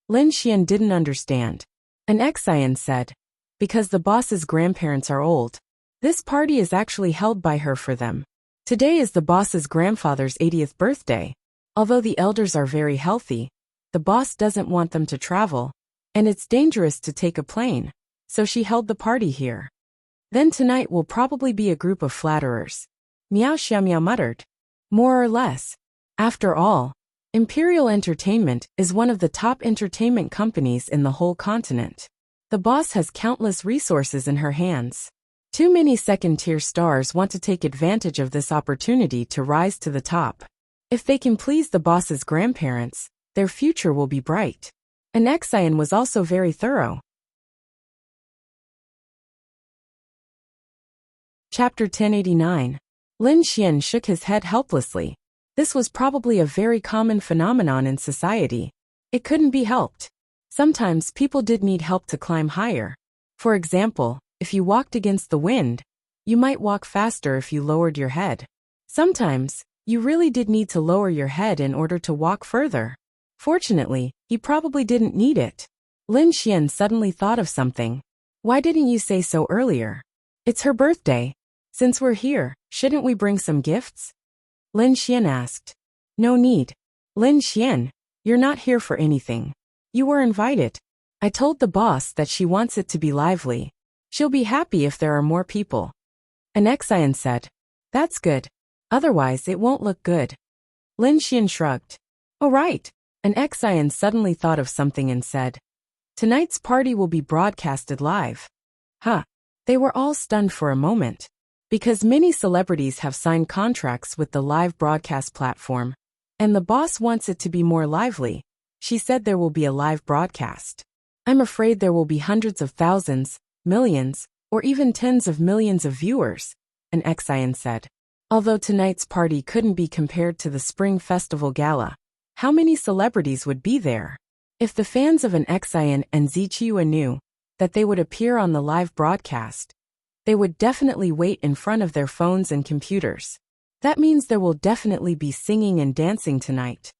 Lin Xian didn't understand. An Exian said, because the boss's grandparents are old. This party is actually held by her for them. Today is the boss's grandfather's 80th birthday. Although the elders are very healthy, the boss doesn't want them to travel, and it's dangerous to take a plane, so she held the party here. Then tonight will probably be a group of flatterers. Miao Xiaomiao muttered. More or less. After all, Imperial Entertainment is one of the top entertainment companies in the whole continent. The boss has countless resources in her hands. Too many second-tier stars want to take advantage of this opportunity to rise to the top. If they can please the boss's grandparents, their future will be bright. An Exian was also very thorough. Chapter 1089. Lin Xian shook his head helplessly. This was probably a very common phenomenon in society. It couldn't be helped. Sometimes people did need help to climb higher. For example, if you walked against the wind, you might walk faster if you lowered your head. Sometimes, you really did need to lower your head in order to walk further. Fortunately, he probably didn't need it. Lin Xian suddenly thought of something. Why didn't you say so earlier? It's her birthday. Since we're here, shouldn't we bring some gifts? Lin Xian asked. No need. Lin Xian, you're not here for anything. You were invited. I told the boss that she wants it to be lively. She'll be happy if there are more people. An Exian said. That's good. Otherwise it won't look good. Lin Xian shrugged. Oh right. An Exian suddenly thought of something and said. Tonight's party will be broadcasted live. Huh. They were all stunned for a moment. Because many celebrities have signed contracts with the live broadcast platform, and the boss wants it to be more lively, she said there will be a live broadcast. I'm afraid there will be hundreds of thousands, millions, or even tens of millions of viewers, an Exian said. Although tonight's party couldn't be compared to the Spring Festival Gala, how many celebrities would be there? If the fans of an Exian and Zichua knew that they would appear on the live broadcast, they would definitely wait in front of their phones and computers. That means there will definitely be singing and dancing tonight.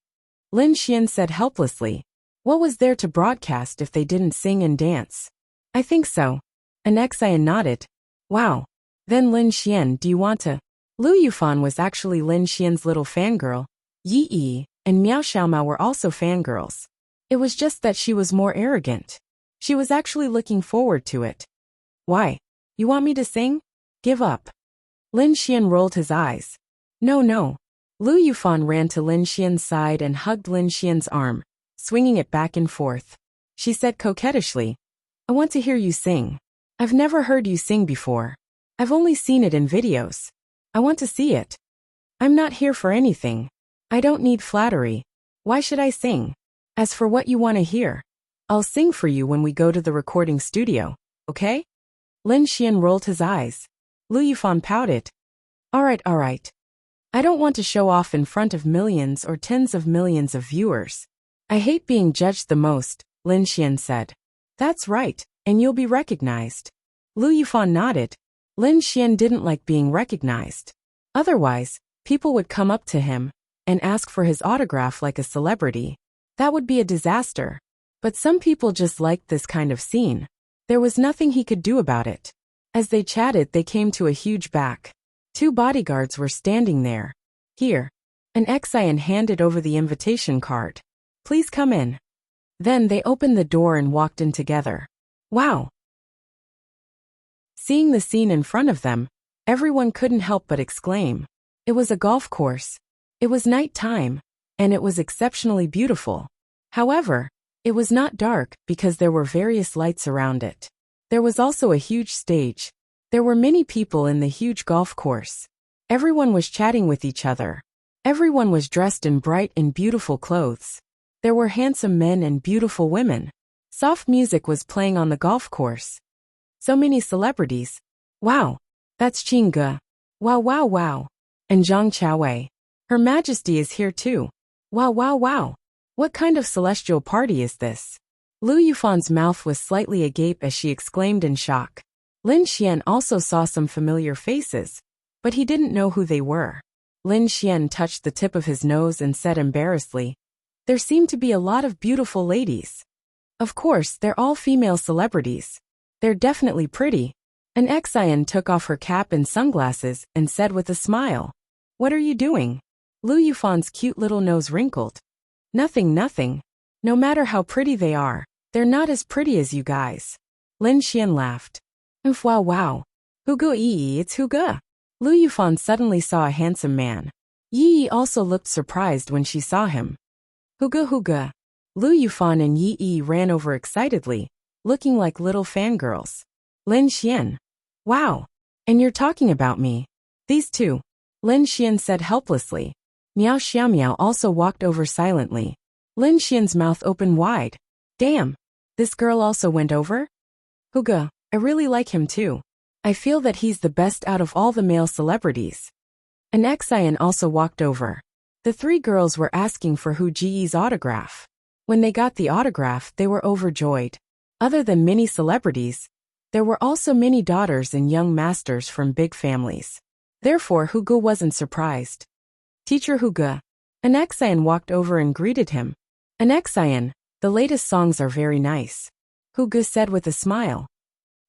Lin Xian said helplessly. What was there to broadcast if they didn't sing and dance? I think so. An Exian nodded. Wow. Then Lin Xian, do you want to? Lu Yufan was actually Lin Xian's little fangirl. Yi Yi and Miao Xiaomao were also fangirls. It was just that she was more arrogant. She was actually looking forward to it. Why? You want me to sing? Give up. Lin Xian rolled his eyes. No. Lu Yufan ran to Lin Xian's side and hugged Lin Xian's arm, swinging it back and forth. She said coquettishly, I want to hear you sing. I've never heard you sing before. I've only seen it in videos. I want to see it. I'm not here for anything. I don't need flattery. Why should I sing? As for what you want to hear, I'll sing for you when we go to the recording studio, okay? Lin Xian rolled his eyes. Lu Yufan pouted. All right. I don't want to show off in front of millions or tens of millions of viewers. I hate being judged the most, Lin Xian said. That's right, and you'll be recognized. Lu Yufan nodded. Lin Xian didn't like being recognized. Otherwise, people would come up to him and ask for his autograph like a celebrity. That would be a disaster. But some people just liked this kind of scene. There was nothing he could do about it. As they chatted, they came to a huge back. 2 bodyguards were standing there. Here. An Exian handed over the invitation card. Please come in. Then they opened the door and walked in together. Wow. Seeing the scene in front of them, everyone couldn't help but exclaim. It was a golf course. It was night time, and it was exceptionally beautiful. However, it was not dark because there were various lights around it. There was also a huge stage. There were many people in the huge golf course. Everyone was chatting with each other. Everyone was dressed in bright and beautiful clothes. There were handsome men and beautiful women. Soft music was playing on the golf course. So many celebrities. Wow. That's Qingge. Wow wow wow. And Zhang Chaowei. Her Majesty is here too. Wow wow wow. What kind of celestial party is this? Lu Yufan's mouth was slightly agape as she exclaimed in shock. Lin Xian also saw some familiar faces, but he didn't know who they were. Lin Xian touched the tip of his nose and said embarrassedly, "There seem to be a lot of beautiful ladies. Of course, they're all female celebrities. They're definitely pretty." An Xian took off her cap and sunglasses and said with a smile, "What are you doing?" Lu Yufan's cute little nose wrinkled. "Nothing, nothing. No matter how pretty they are, they're not as pretty as you guys." Lin Xian laughed. Wow wow. Huge Yi, it's Huge. Lu Yufan suddenly saw a handsome man. Yi Yi also looked surprised when she saw him. Huge Huge. Lu Yufan and Yi Yi ran over excitedly, looking like little fangirls. Lin Xian. Wow. And you're talking about me. These two. Lin Xian said helplessly. Miao Xiaomiao also walked over silently. Lin Xian's mouth opened wide. Damn. This girl also went over? Huge, I really like him too. I feel that he's the best out of all the male celebrities. An Xian also walked over. The three girls were asking for Hu Jiyi's autograph. When they got the autograph, they were overjoyed. Other than many celebrities, there were also many daughters and young masters from big families. Therefore, Huge wasn't surprised. Teacher Huge. An Xian walked over and greeted him. An Xian, the latest songs are very nice. Huge said with a smile.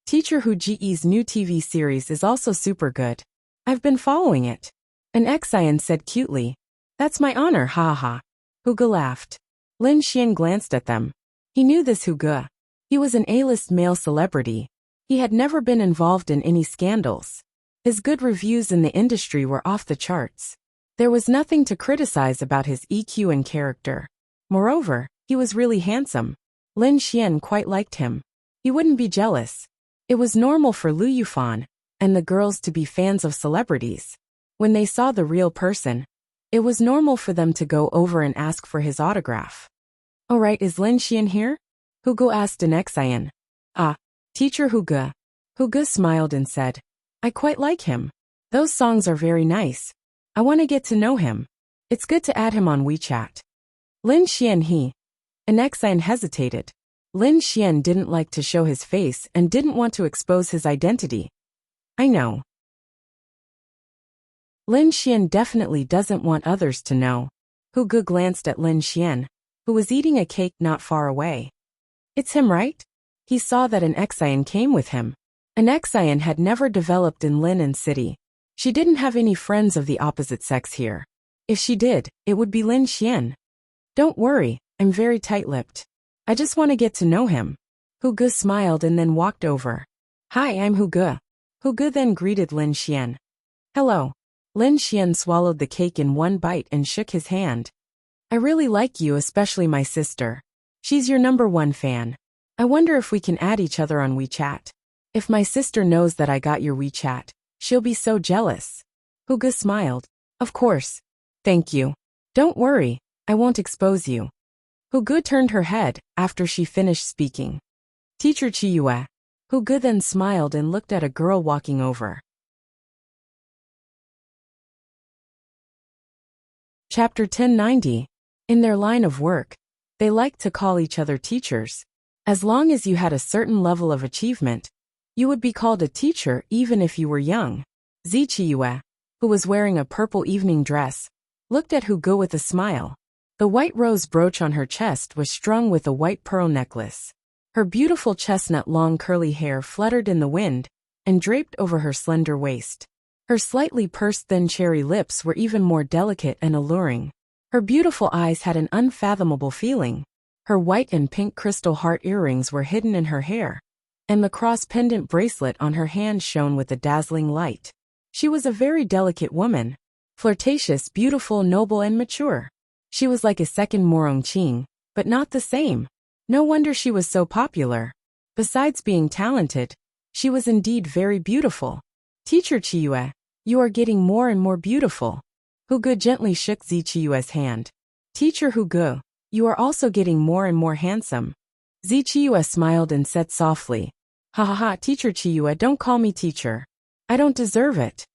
Teacher Hu Jiyi's new TV series is also super good. I've been following it. An Xian said cutely. That's my honor, ha ha. Huge laughed. Lin Xian glanced at them. He knew this Huge. He was an A-list male celebrity. He had never been involved in any scandals. His good reviews in the industry were off the charts. There was nothing to criticize about his EQ and character. Moreover, he was really handsome. Lin Xian quite liked him. He wouldn't be jealous. It was normal for Lu Yufan and the girls to be fans of celebrities. When they saw the real person, it was normal for them to go over and ask for his autograph. Alright, is Lin Xian here? Hugo asked an Xian. Ah, Teacher Huge. Huge smiled and said, I quite like him. Those songs are very nice. I want to get to know him. It's good to add him on WeChat. Lin Xian he. An Xian hesitated. Lin Xian didn't like to show his face and didn't want to expose his identity. I know. Lin Xian definitely doesn't want others to know. Huge glanced at Lin Xian, who was eating a cake not far away. It's him, right? He saw that an Xian came with him. An Xian had never developed in Lin City. She didn't have any friends of the opposite sex here. If she did, it would be Lin Xian. Don't worry, I'm very tight-lipped. I just want to get to know him. Huge smiled and then walked over. Hi, I'm Huge. Huge then greeted Lin Xian. Hello. Lin Xian swallowed the cake in one bite and shook his hand. I really like you, especially my sister. She's your #1 fan. I wonder if we can add each other on WeChat. If my sister knows that I got your WeChat, she'll be so jealous. Huge smiled. Of course. Thank you. Don't worry, I won't expose you. Huge turned her head after she finished speaking. Teacher Chiyue. Huge then smiled and looked at a girl walking over. Chapter 1090. In their line of work, they liked to call each other teachers. As long as you had a certain level of achievement, you would be called a teacher even if you were young. Zichiyue, who was wearing a purple evening dress, looked at Hugo with a smile. The white rose brooch on her chest was strung with a white pearl necklace. Her beautiful chestnut long curly hair fluttered in the wind and draped over her slender waist. Her slightly pursed thin cherry lips were even more delicate and alluring. Her beautiful eyes had an unfathomable feeling. Her white and pink crystal heart earrings were hidden in her hair, and the cross pendant bracelet on her hand shone with a dazzling light. She was a very delicate woman, flirtatious, beautiful, noble, and mature. She was like a second Morong Ching, but not the same. No wonder she was so popular. Besides being talented, she was indeed very beautiful. Teacher Chiyue, you are getting more and more beautiful. Huge gently shook Zi Chiyue's hand. Teacher Huge, you are also getting more and more handsome. Zi Chiyue smiled and said softly, ha ha ha, Teacher Chiyue, don't call me teacher. I don't deserve it.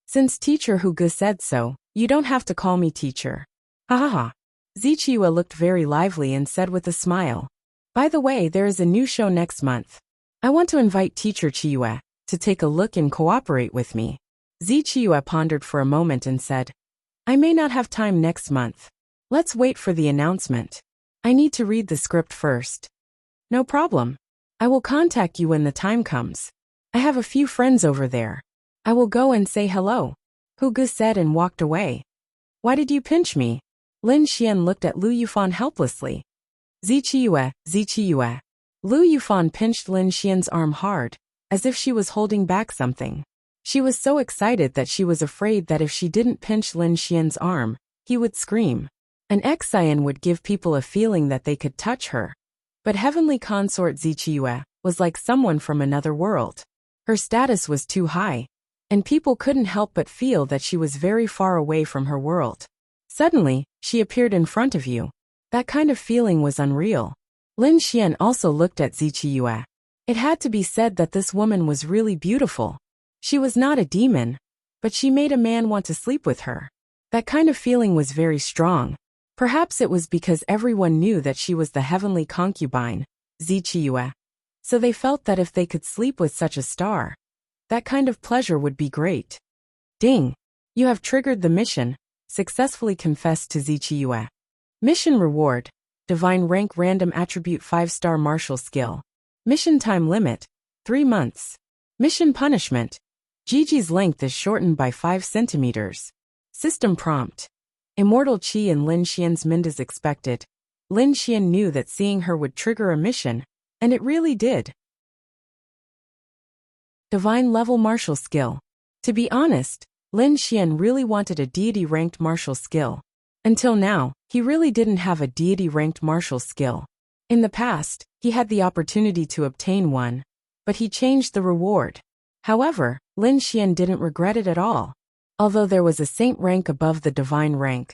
Since Teacher Huge said so, you don't have to call me teacher. Ha ha ha. Zi Chiyue looked very lively and said with a smile, by the way, there is a new show next month. I want to invite Teacher Chiyue to take a look and cooperate with me. Zi Chiyue pondered for a moment and said, I may not have time next month. Let's wait for the announcement. I need to read the script first. No problem. I will contact you when the time comes. I have a few friends over there. I will go and say hello. Huge said and walked away. Why did you pinch me? Lin Xian looked at Lu Yufan helplessly. Zi Chiyue. Lu Yufan pinched Lin Xian's arm hard, as if she was holding back something. She was so excited that she was afraid that if she didn't pinch Lin Xian's arm, he would scream. An Xian would give people a feeling that they could touch her. But heavenly consort Zi Chiyue was like someone from another world. Her status was too high, and people couldn't help but feel that she was very far away from her world. Suddenly, she appeared in front of you. That kind of feeling was unreal. Lin Xian also looked at Zi Chiyue. It had to be said that this woman was really beautiful. She was not a demon, but she made a man want to sleep with her. That kind of feeling was very strong. Perhaps it was because everyone knew that she was the heavenly concubine, Zi Chiyue. So they felt that if they could sleep with such a star, that kind of pleasure would be great. Ding! You have triggered the mission, successfully confessed to Zi Chiyue. Mission reward, Divine Rank Random Attribute 5-star Martial Skill. Mission time limit, 3 months. Mission punishment, Gigi's length is shortened by 5 centimeters. System prompt. Immortal Qi in Lin Xian's mind is expected. Lin Xian knew that seeing her would trigger a mission, and it really did. Divine Level Martial Skill. To be honest, Lin Xian really wanted a deity-ranked martial skill. Until now, he really didn't have a deity-ranked martial skill. In the past, he had the opportunity to obtain one, but he changed the reward. However, Lin Xian didn't regret it at all. Although there was a saint rank above the divine rank,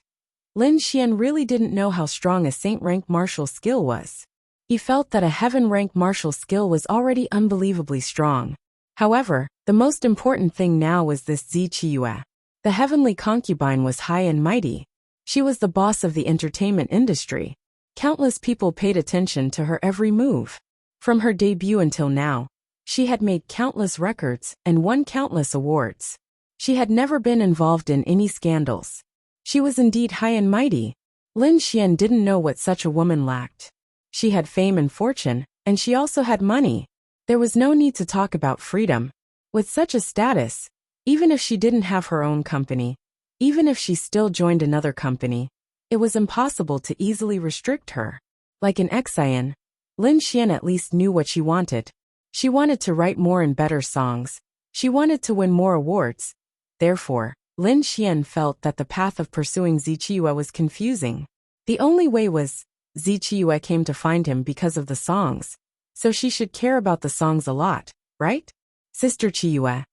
Lin Xian really didn't know how strong a saint rank martial skill was. He felt that a heaven rank martial skill was already unbelievably strong. However, the most important thing now was this Zi Chiyue. The heavenly concubine was high and mighty. She was the boss of the entertainment industry. Countless people paid attention to her every move. From her debut until now, she had made countless records and won countless awards. She had never been involved in any scandals. She was indeed high and mighty. Lin Xian didn't know what such a woman lacked. She had fame and fortune, and she also had money. There was no need to talk about freedom. With such a status, even if she didn't have her own company, even if she still joined another company, it was impossible to easily restrict her. Like an Xian, Lin Xian at least knew what she wanted. She wanted to write more and better songs. She wanted to win more awards. Therefore, Lin Xian felt that the path of pursuing Zi Chiyue was confusing. The only way was, Zi Chiyue came to find him because of the songs, so she should care about the songs a lot, right? Sister Chiyue.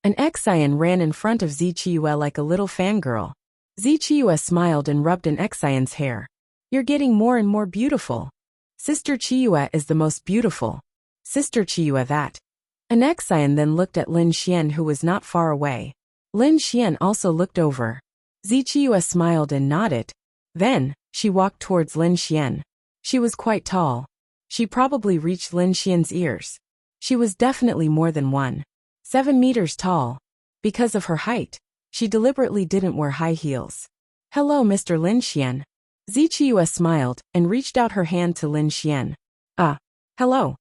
An Xian ran in front of Zi Chiyue like a little fangirl. Zi Chiyue smiled and rubbed an Xian's hair. You're getting more and more beautiful. Sister Chiyue is the most beautiful. Sister Chiyue that. An Xian then looked at Lin Xian who was not far away. Lin Xian also looked over. Zi Chiyue smiled and nodded. Then, she walked towards Lin Xian. She was quite tall. She probably reached Lin Xian's ears. She was definitely more than 7 meters tall. Because of her height, she deliberately didn't wear high heels. Hello, Mr. Lin Xian. Zi Chiyue smiled and reached out her hand to Lin Xian. Hello.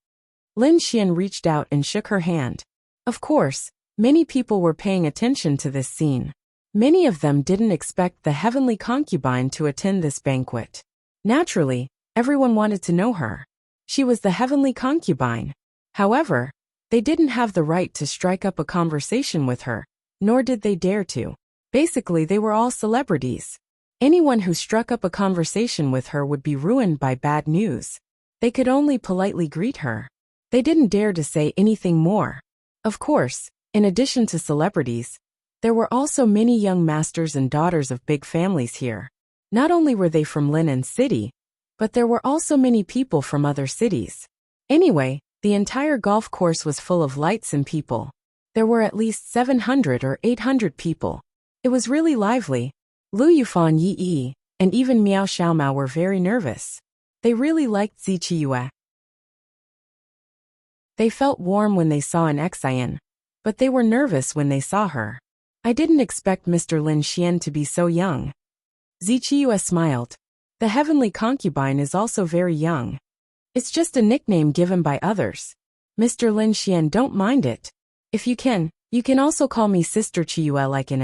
Lin Xian reached out and shook her hand. Of course, many people were paying attention to this scene. Many of them didn't expect the heavenly concubine to attend this banquet. Naturally, everyone wanted to know her. She was the heavenly concubine. However, they didn't have the right to strike up a conversation with her, nor did they dare to. Basically, they were all celebrities. Anyone who struck up a conversation with her would be ruined by bad news. They could only politely greet her. They didn't dare to say anything more. Of course, in addition to celebrities, there were also many young masters and daughters of big families here. Not only were they from Linen City, but there were also many people from other cities. Anyway, the entire golf course was full of lights and people. There were at least 700 or 800 people. It was really lively. Lu Yufan Yi and even Miao Xiaomao were very nervous. They really liked Zichiyue. They felt warm when they saw an Xian, but they were nervous when they saw her. I didn't expect Mr. Lin Xian to be so young. Zichiyue smiled. The heavenly concubine is also very young. It's just a nickname given by others. Mr. Lin Xian, don't mind it. If you can also call me Sister Chiyue like an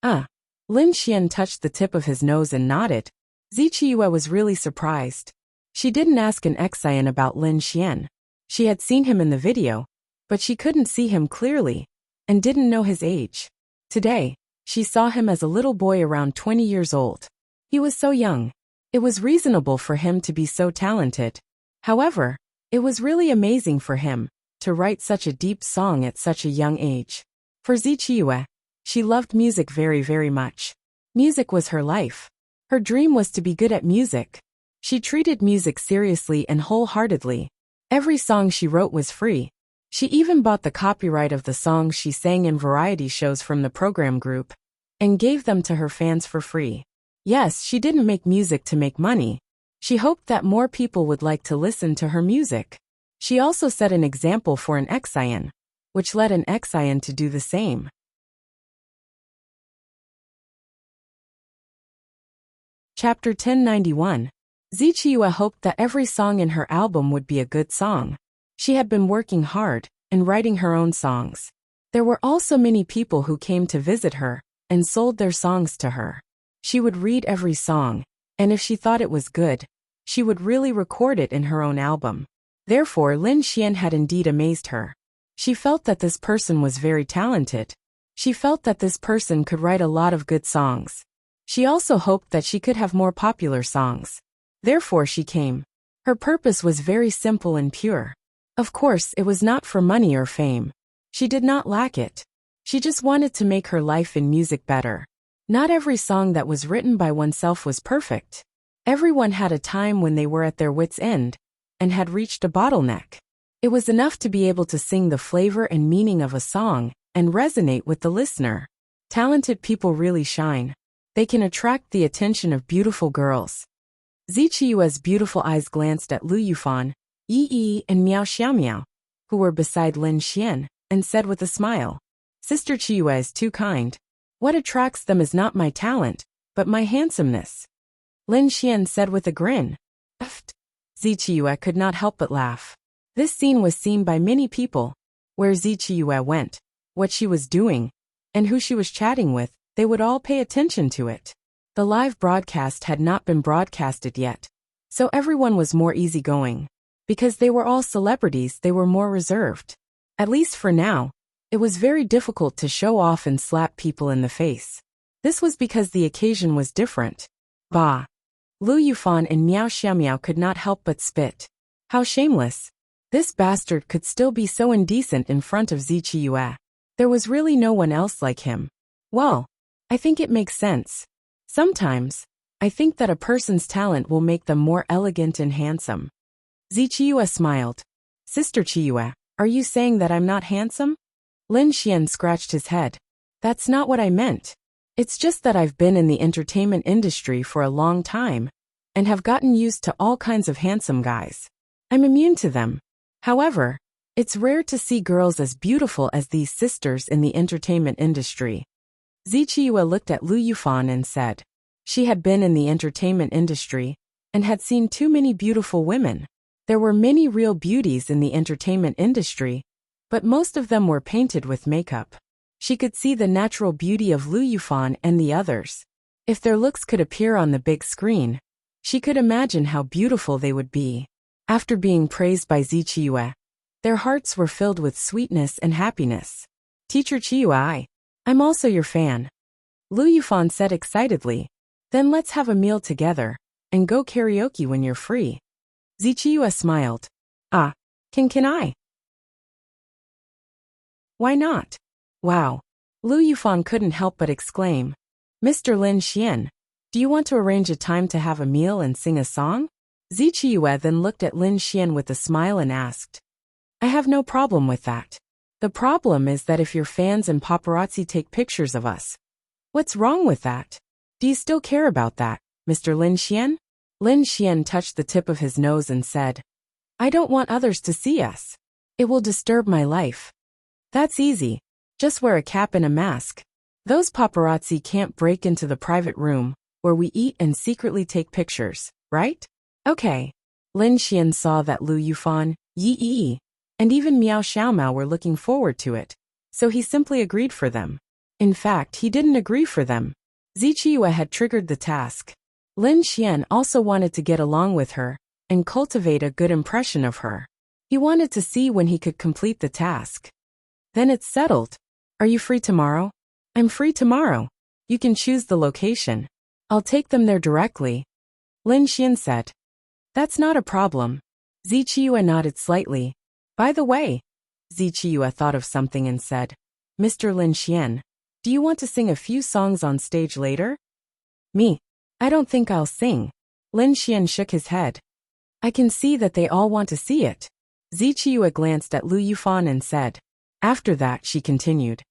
N. Lin Xian touched the tip of his nose and nodded. Zichiyue was really surprised. She didn't ask an Xian about Lin Xian. She had seen him in the video, but she couldn't see him clearly, and didn't know his age. Today, she saw him as a little boy around 20 years old. He was so young. It was reasonable for him to be so talented. However, it was really amazing for him to write such a deep song at such a young age. For Zichiyue, she loved music very, very much. Music was her life. Her dream was to be good at music. She treated music seriously and wholeheartedly. Every song she wrote was free. She even bought the copyright of the songs she sang in variety shows from the program group, and gave them to her fans for free. Yes, she didn't make music to make money. She hoped that more people would like to listen to her music. She also set an example for an Xian, which led an Xian to do the same. Chapter 1091. Zichiyue hoped that every song in her album would be a good song. She had been working hard and writing her own songs. There were also many people who came to visit her and sold their songs to her. She would read every song, and if she thought it was good, she would really record it in her own album. Therefore, Lin Xian had indeed amazed her. She felt that this person was very talented. She felt that this person could write a lot of good songs. She also hoped that she could have more popular songs. Therefore she came. Her purpose was very simple and pure. Of course, it was not for money or fame. She did not lack it. She just wanted to make her life in music better. Not every song that was written by oneself was perfect. Everyone had a time when they were at their wits' end, and had reached a bottleneck. It was enough to be able to sing the flavor and meaning of a song, and resonate with the listener. Talented people really shine. They can attract the attention of beautiful girls. Zichiyue's beautiful eyes glanced at Lu Yufan, Yi and Miao Xiaomiao, who were beside Lin Xian, and said with a smile, "Sister Chiyue is too kind. What attracts them is not my talent, but my handsomeness." Lin Xian said with a grin. Zichiyue could not help but laugh. This scene was seen by many people. Where Zichiyue went, what she was doing, and who she was chatting with, they would all pay attention to it. The live broadcast had not been broadcasted yet, so everyone was more easygoing. Because they were all celebrities, they were more reserved. At least for now, it was very difficult to show off and slap people in the face. This was because the occasion was different. Bah! Lu Yufan and Miao Xiaomiao could not help but spit. How shameless! This bastard could still be so indecent in front of Zichiyue. There was really no one else like him. Well, I think it makes sense. Sometimes, I think that a person's talent will make them more elegant and handsome. Zichiyue smiled. Sister Chiyue, are you saying that I'm not handsome? Lin Xian scratched his head. That's not what I meant. It's just that I've been in the entertainment industry for a long time, and have gotten used to all kinds of handsome guys. I'm immune to them. However, it's rare to see girls as beautiful as these sisters in the entertainment industry. Zichiyue looked at Lu Yufan and said, she had been in the entertainment industry, and had seen too many beautiful women. There were many real beauties in the entertainment industry, but most of them were painted with makeup. She could see the natural beauty of Lu Yufan and the others. If their looks could appear on the big screen, she could imagine how beautiful they would be. After being praised by Zichiyue, their hearts were filled with sweetness and happiness. Teacher Chiyue, I'm also your fan. Lu Yufan said excitedly. Then let's have a meal together and go karaoke when you're free. Zichiyue smiled. Ah, can I? Why not? Wow. Lu Yufan couldn't help but exclaim. Mr. Lin Xian, do you want to arrange a time to have a meal and sing a song? Zichiyue then looked at Lin Xian with a smile and asked. I have no problem with that. The problem is that if your fans and paparazzi take pictures of us. What's wrong with that? Do you still care about that, Mr. Lin Xian? Lin Xian touched the tip of his nose and said, I don't want others to see us. It will disturb my life. That's easy. Just wear a cap and a mask. Those paparazzi can't break into the private room where we eat and secretly take pictures, right? Okay. Lin Xian saw that Lu Yufan, Yi Yi, and even Miao Xiaomao were looking forward to it, so he simply agreed for them. In fact, he didn't agree for them. Zichiyue had triggered the task. Lin Xian also wanted to get along with her and cultivate a good impression of her. He wanted to see when he could complete the task. Then it's settled. Are you free tomorrow? I'm free tomorrow. You can choose the location. I'll take them there directly. Lin Xian said. That's not a problem. Zichiyue nodded slightly. By the way, Zichiyue thought of something and said, Mr. Lin Xian, do you want to sing a few songs on stage later? Me? I don't think I'll sing. Lin Xian shook his head. I can see that they all want to see it. Zichiyue glanced at Lu Yufan and said. After that, she continued.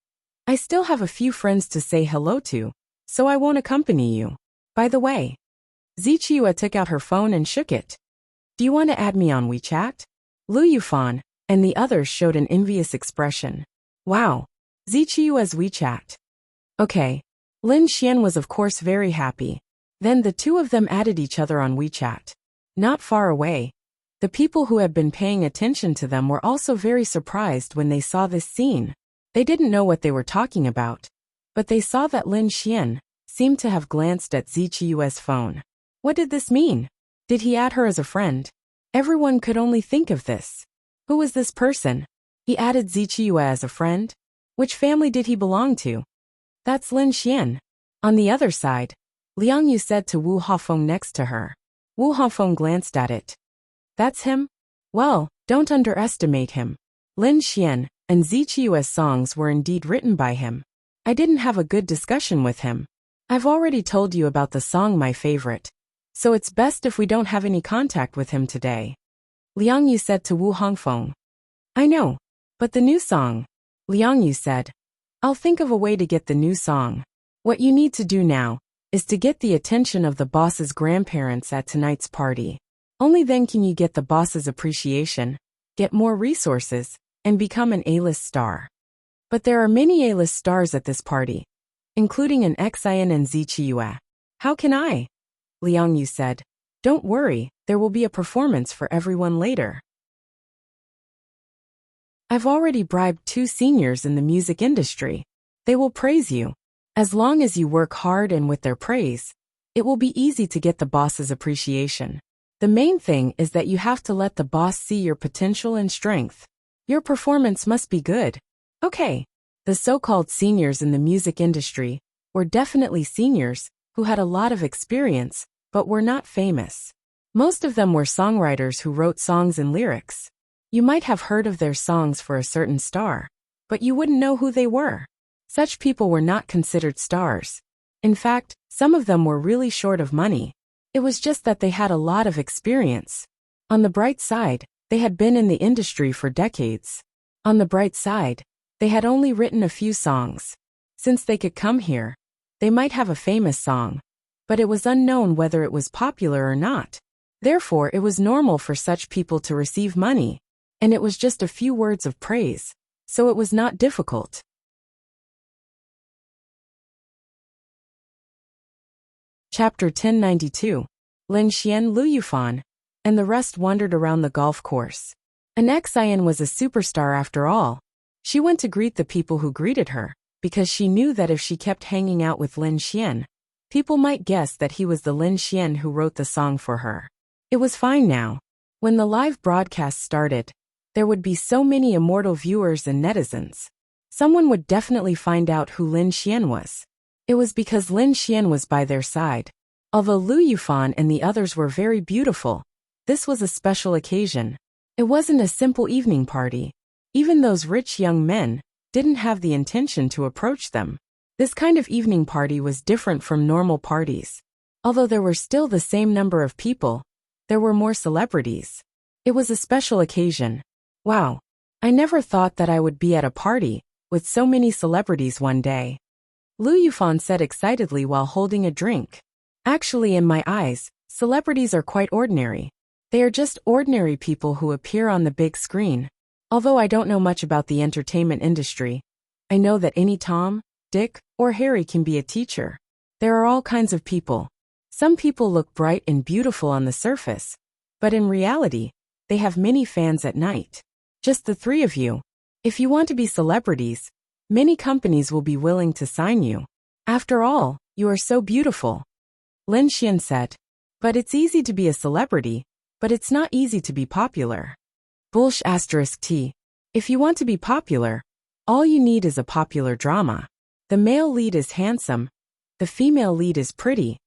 I still have a few friends to say hello to, so I won't accompany you. By the way, Zichiyue took out her phone and shook it. Do you want to add me on WeChat? Lu Yufan and the others showed an envious expression. Wow. Zichiyue's WeChat. Okay. Lin Xian was of course very happy. Then the two of them added each other on WeChat. Not far away, the people who had been paying attention to them were also very surprised when they saw this scene. They didn't know what they were talking about, but they saw that Lin Xian seemed to have glanced at Zichiyue's phone. What did this mean? Did he add her as a friend? Everyone could only think of this. Who was this person? He added Zichiyue as a friend? Which family did he belong to? That's Lin Xian. On the other side, Liang Yu said to Wu Hafeng next to her. Wu Hafeng glanced at it. That's him? Well, don't underestimate him. Lin Xian and Zichiyue's songs were indeed written by him. I didn't have a good discussion with him. I've already told you about the song My Favorite, so it's best if we don't have any contact with him today. Liang Yu said to Wu Hongfeng. I know, but the new song. Liang Yu said. I'll think of a way to get the new song. What you need to do now is to get the attention of the boss's grandparents at tonight's party. Only then can you get the boss's appreciation, get more resources, and become an A-list star. But there are many A-list stars at this party, including an Xian and Zichiyue. How can I? Liang Yu said. Don't worry, there will be a performance for everyone later. I've already bribed 2 seniors in the music industry. They will praise you. As long as you work hard and with their praise, it will be easy to get the boss's appreciation. The main thing is that you have to let the boss see your potential and strength. Your performance must be good. Okay. The so-called seniors in the music industry were definitely seniors who had a lot of experience, but were not famous. Most of them were songwriters who wrote songs and lyrics. You might have heard of their songs for a certain star, but you wouldn't know who they were. Such people were not considered stars. In fact, some of them were really short of money. It was just that they had a lot of experience. On the bright side, they had been in the industry for decades. On the bright side, they had only written a few songs. Since they could come here, they might have a famous song, but it was unknown whether it was popular or not. Therefore, it was normal for such people to receive money, and it was just a few words of praise, so it was not difficult. Chapter 1092. Lin Xian, Lu Yufan, and the rest wandered around the golf course. An Xian was a superstar after all. She went to greet the people who greeted her, because she knew that if she kept hanging out with Lin Xian, people might guess that he was the Lin Xian who wrote the song for her. It was fine now. When the live broadcast started, there would be so many immortal viewers and netizens. Someone would definitely find out who Lin Xian was. It was because Lin Xian was by their side. Although Lu Yufan and the others were very beautiful, this was a special occasion. It wasn't a simple evening party. Even those rich young men didn't have the intention to approach them. This kind of evening party was different from normal parties. Although there were still the same number of people, there were more celebrities. It was a special occasion. Wow. I never thought that I would be at a party with so many celebrities one day. Lu Yufan said excitedly while holding a drink. Actually, in my eyes, celebrities are quite ordinary. They are just ordinary people who appear on the big screen. Although I don't know much about the entertainment industry, I know that any Tom, Dick, or Harry can be a teacher. There are all kinds of people. Some people look bright and beautiful on the surface, but in reality, they have many fans at night. Just the three of you. If you want to be celebrities, many companies will be willing to sign you. After all, you are so beautiful. Lin Xian said. But it's easy to be a celebrity, but it's not easy to be popular. Bullsh *T. If you want to be popular, all you need is a popular drama. The male lead is handsome, the female lead is pretty,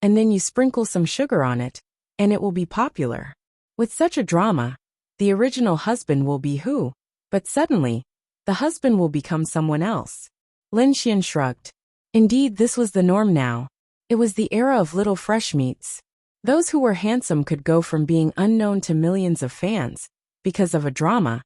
and then you sprinkle some sugar on it, and it will be popular. With such a drama, the original husband will be who? But suddenly, the husband will become someone else. Lin Xian shrugged. Indeed, this was the norm now. It was the era of little fresh meats. Those who were handsome could go from being unknown to millions of fans, because of a drama,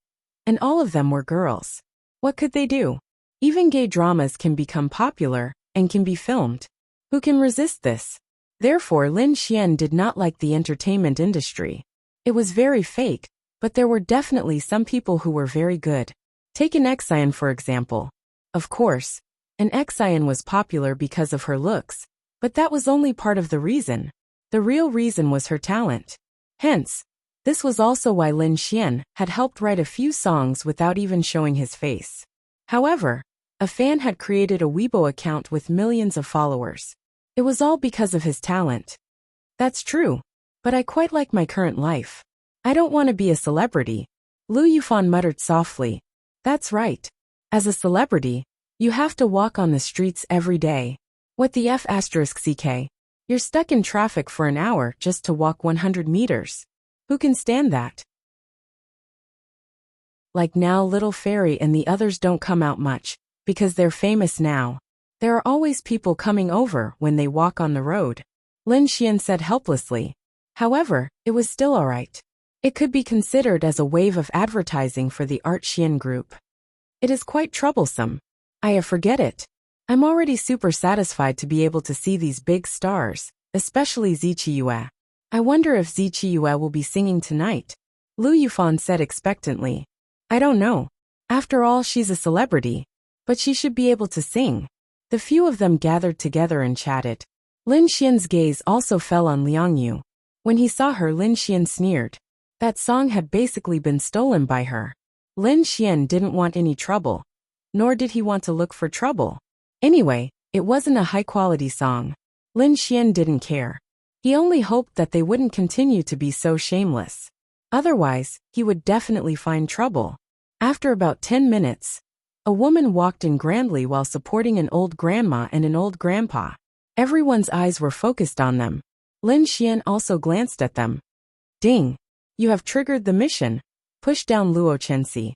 and all of them were girls. What could they do? Even gay dramas can become popular, and can be filmed. Who can resist this? Therefore, Lin Xian did not like the entertainment industry. It was very fake, but there were definitely some people who were very good. Take an Xian for example. Of course, an Xian was popular because of her looks, but that was only part of the reason. The real reason was her talent. Hence, this was also why Lin Xian had helped write a few songs without even showing his face. However, a fan had created a Weibo account with millions of followers. It was all because of his talent. That's true, but I quite like my current life. I don't want to be a celebrity. Lu Yufan muttered softly. That's right. As a celebrity, you have to walk on the streets every day. What the F***ck? You're stuck in traffic for an hour just to walk 100 meters. Who can stand that? Like now, Little Fairy and the others don't come out much, because they're famous now. There are always people coming over when they walk on the road. Lin Xian said helplessly. However, it was still alright. It could be considered as a wave of advertising for the Art Xian group. It is quite troublesome. I forget it. I'm already super satisfied to be able to see these big stars, especially Ziqiyue. I wonder if Ziqiyue will be singing tonight. Lu Yufan said expectantly. I don't know. After all, she's a celebrity. But she should be able to sing. The few of them gathered together and chatted. Lin Xian's gaze also fell on Liang Yu. When he saw her, Lin Xian sneered. That song had basically been stolen by her. Lin Xian didn't want any trouble. Nor did he want to look for trouble. Anyway, it wasn't a high-quality song. Lin Xian didn't care. He only hoped that they wouldn't continue to be so shameless. Otherwise, he would definitely find trouble. After about 10 minutes, a woman walked in grandly while supporting an old grandma and an old grandpa. Everyone's eyes were focused on them. Lin Xian also glanced at them. Ding! You have triggered the mission. Push down Luo Chenxi.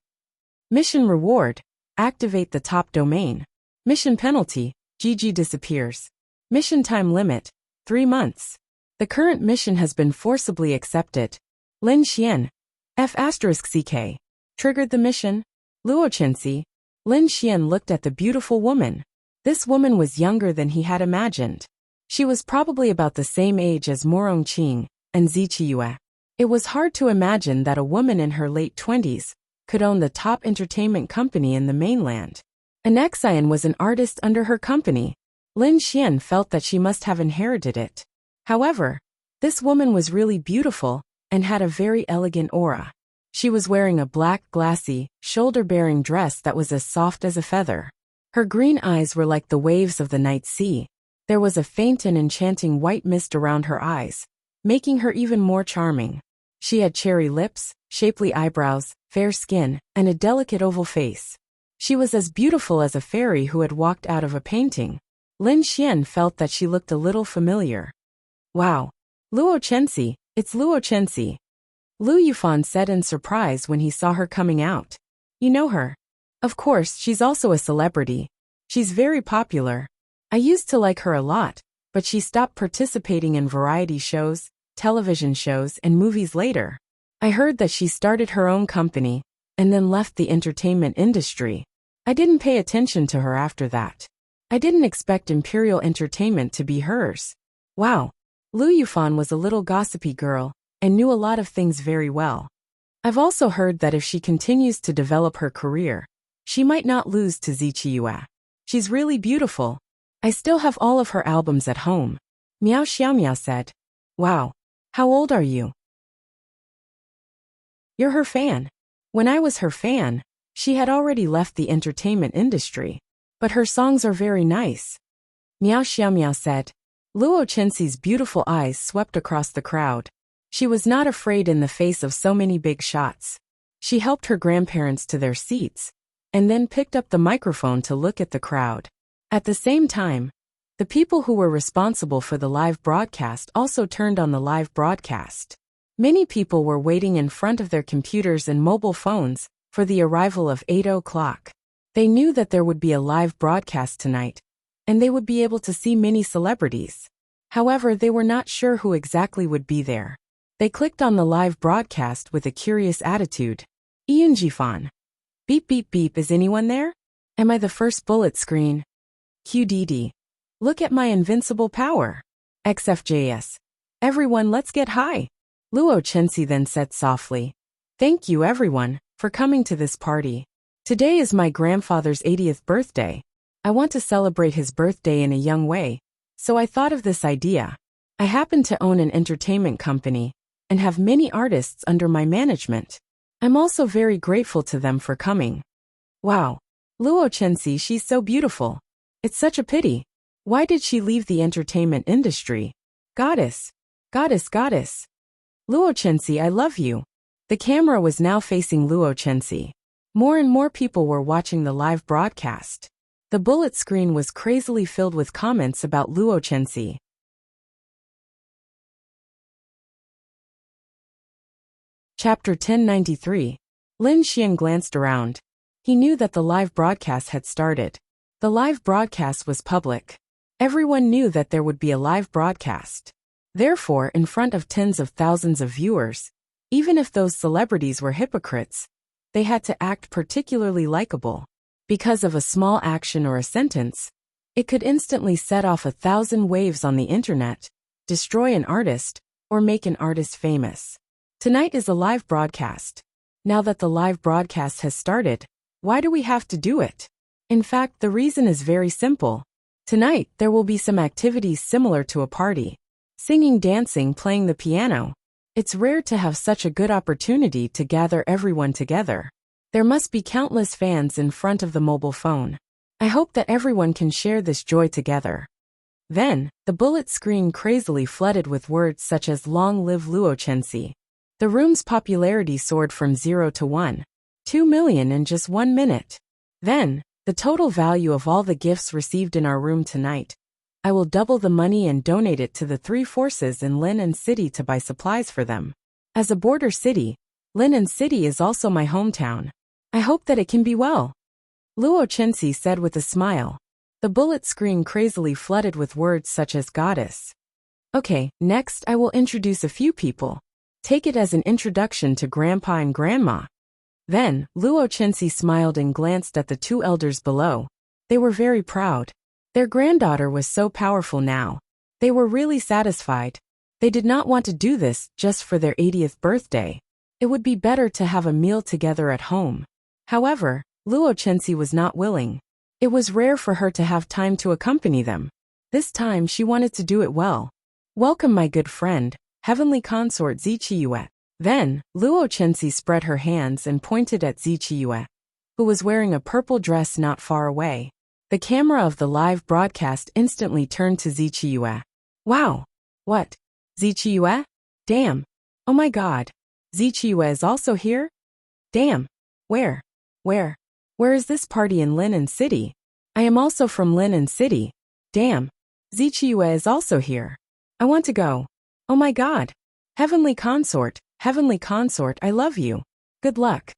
Mission reward. Activate the top domain. Mission penalty. GG disappears. Mission time limit. 3 months. The current mission has been forcibly accepted. Lin Xian. F***ck. Triggered the mission. Luo Chenxi. Lin Xian looked at the beautiful woman. This woman was younger than he had imagined. She was probably about the same age as Morong Qing and Ziqiyue. It was hard to imagine that a woman in her late 20s could own the top entertainment company in the mainland. An Xian was an artist under her company. Lin Xian felt that she must have inherited it. However, this woman was really beautiful and had a very elegant aura. She was wearing a black, glassy, shoulder-bearing dress that was as soft as a feather. Her green eyes were like the waves of the night sea. There was a faint and enchanting white mist around her eyes, making her even more charming. She had cherry lips, shapely eyebrows, fair skin, and a delicate oval face. She was as beautiful as a fairy who had walked out of a painting. Lin Xian felt that she looked a little familiar. Wow. Luo Chenxi, it's Luo Chenxi. Lu Yufan said in surprise when he saw her coming out. You know her? Of course, she's also a celebrity. She's very popular. I used to like her a lot, but she stopped participating in variety shows, television shows, and movies later. I heard that she started her own company, and then left the entertainment industry. I didn't pay attention to her after that. I didn't expect Imperial Entertainment to be hers. Wow. Lu Yufan was a little gossipy girl, and knew a lot of things very well. I've also heard that if she continues to develop her career, she might not lose to Ziqiyue. She's really beautiful. I still have all of her albums at home. Miao Xiaomiao said. Wow. How old are you? You're her fan. When I was her fan, she had already left the entertainment industry. But her songs are very nice. Miao Xiaomiao said. Luo Chenxi's beautiful eyes swept across the crowd. She was not afraid in the face of so many big shots. She helped her grandparents to their seats, and then picked up the microphone to look at the crowd. At the same time, the people who were responsible for the live broadcast also turned on the live broadcast. Many people were waiting in front of their computers and mobile phones for the arrival of 8 o'clock. They knew that there would be a live broadcast tonight, and they would be able to see many celebrities. However, they were not sure who exactly would be there. They clicked on the live broadcast with a curious attitude. Yunjifan. Beep beep beep, is anyone there? Am I the first bullet screen? QDD. Look at my invincible power. XFJS. Everyone, let's get high. Luo Chenxi then said softly. Thank you everyone for coming to this party. Today is my grandfather's 80th birthday. I want to celebrate his birthday in a young way, so I thought of this idea. I happen to own an entertainment company and have many artists under my management. I'm also very grateful to them for coming. Wow. Luo Chenxi, she's so beautiful. It's such a pity. Why did she leave the entertainment industry? Goddess. Goddess, goddess. Luo Chenxi, I love you. The camera was now facing Luo Chenxi. More and more people were watching the live broadcast. The bullet screen was crazily filled with comments about Luo Chenxi. Chapter 1093. Lin Xian glanced around. He knew that the live broadcast had started. The live broadcast was public. Everyone knew that there would be a live broadcast. Therefore, in front of tens of thousands of viewers, even if those celebrities were hypocrites, they had to act particularly likable. Because of a small action or a sentence, it could instantly set off 1,000 waves on the internet, destroy an artist, or make an artist famous. Tonight is a live broadcast. Now that the live broadcast has started, why do we have to do it? In fact, the reason is very simple. Tonight, there will be some activities similar to a party. Singing, dancing, playing the piano. It's rare to have such a good opportunity to gather everyone together. There must be countless fans in front of the mobile phone. I hope that everyone can share this joy together. Then, the bullet screen crazily flooded with words such as Long live Luo Chenxi. The room's popularity soared from 0 to 1. 2 million in just 1 minute. Then, the total value of all the gifts received in our room tonight. I will double the money and donate it to the 3 forces in Lin'an City to buy supplies for them. As a border city, Lin'an City is also my hometown. I hope that it can be well. Luo Chenxi said with a smile. The bullet screen crazily flooded with words such as goddess. Okay, next I will introduce a few people. Take it as an introduction to Grandpa and Grandma. Then, Luo Chenxi smiled and glanced at the 2 elders below. They were very proud. Their granddaughter was so powerful now. They were really satisfied. They did not want to do this just for their 80th birthday. It would be better to have a meal together at home. However, Luo Chenxi was not willing. It was rare for her to have time to accompany them. This time she wanted to do it well. Welcome my good friend, heavenly consort Ziqiyue. Then, Luo Chenxi spread her hands and pointed at Ziqiyue, who was wearing a purple dress not far away. The camera of the live broadcast instantly turned to Ziqiyue. Wow! What? Ziqiyue? Damn! Oh my god! Ziqiyue is also here? Damn! Where? Where is this party in Lin'an City? I am also from Lin'an City. Damn! Ziqiyue is also here. I want to go. Oh my God. Heavenly consort, I love you. Good luck.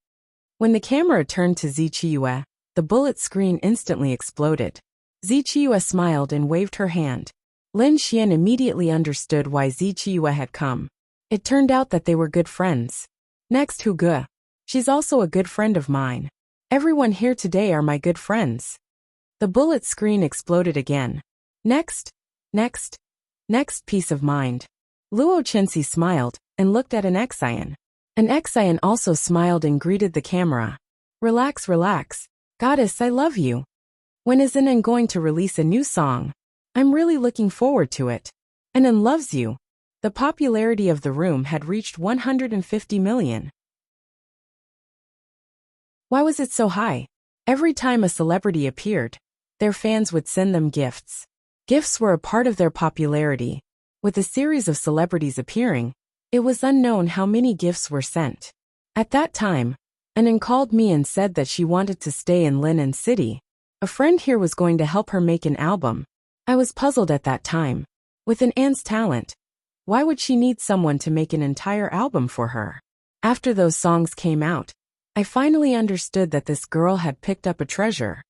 When the camera turned to Zichiyue, the bullet screen instantly exploded. Zichiyue smiled and waved her hand. Lin Xian immediately understood why Zichiyue had come. It turned out that they were good friends. Next, Huge. She's also a good friend of mine. Everyone here today are my good friends. The bullet screen exploded again. Next peace of mind. Luo Chenxi smiled and looked at an Exian. An Exian also smiled and greeted the camera. Relax. Goddess, I love you. When is Anan going to release a new song? I'm really looking forward to it. Anan loves you. The popularity of the room had reached 150 million. Why was it so high? Every time a celebrity appeared, their fans would send them gifts. Gifts were a part of their popularity. With a series of celebrities appearing, it was unknown how many gifts were sent. At that time, Anan called me and said that she wanted to stay in Linan City. A friend here was going to help her make an album. I was puzzled at that time. With An's talent, why would she need someone to make an entire album for her? After those songs came out, I finally understood that this girl had picked up a treasure.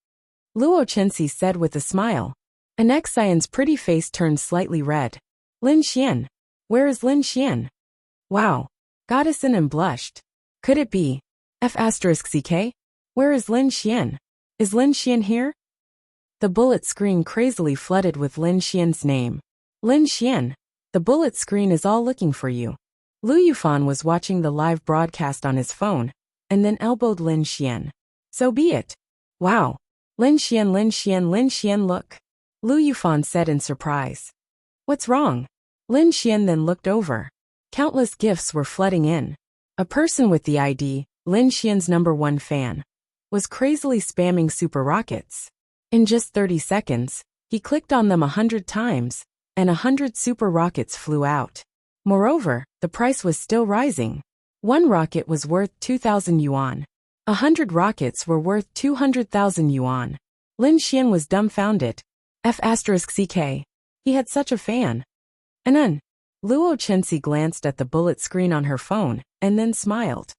Luo Chenxi said with a smile. An Exian's pretty face turned slightly red. Lin Xian. Where is Lin Xian? Wow. Goddess Anan blushed. Could it be? F***CK? Where is Lin Xian? Is Lin Xian here? The bullet screen crazily flooded with Lin Xian's name. Lin Xian. The bullet screen is all looking for you. Lu Yufan was watching the live broadcast on his phone, and then elbowed Lin Xian. So be it. Wow. Lin Xian, look. Lu Yufan said in surprise. What's wrong? Lin Xian then looked over. Countless gifts were flooding in. A person with the ID, Lin Xian's #1 fan, was crazily spamming super rockets. In just 30 seconds, he clicked on them 100 times, and 100 super rockets flew out. Moreover, the price was still rising. One rocket was worth 2,000 yuan. 100 rockets were worth 200,000 yuan. Lin Xian was dumbfounded. F***CK. He had such a fan. Anan. Luo Chenxi glanced at the bullet screen on her phone, and then smiled.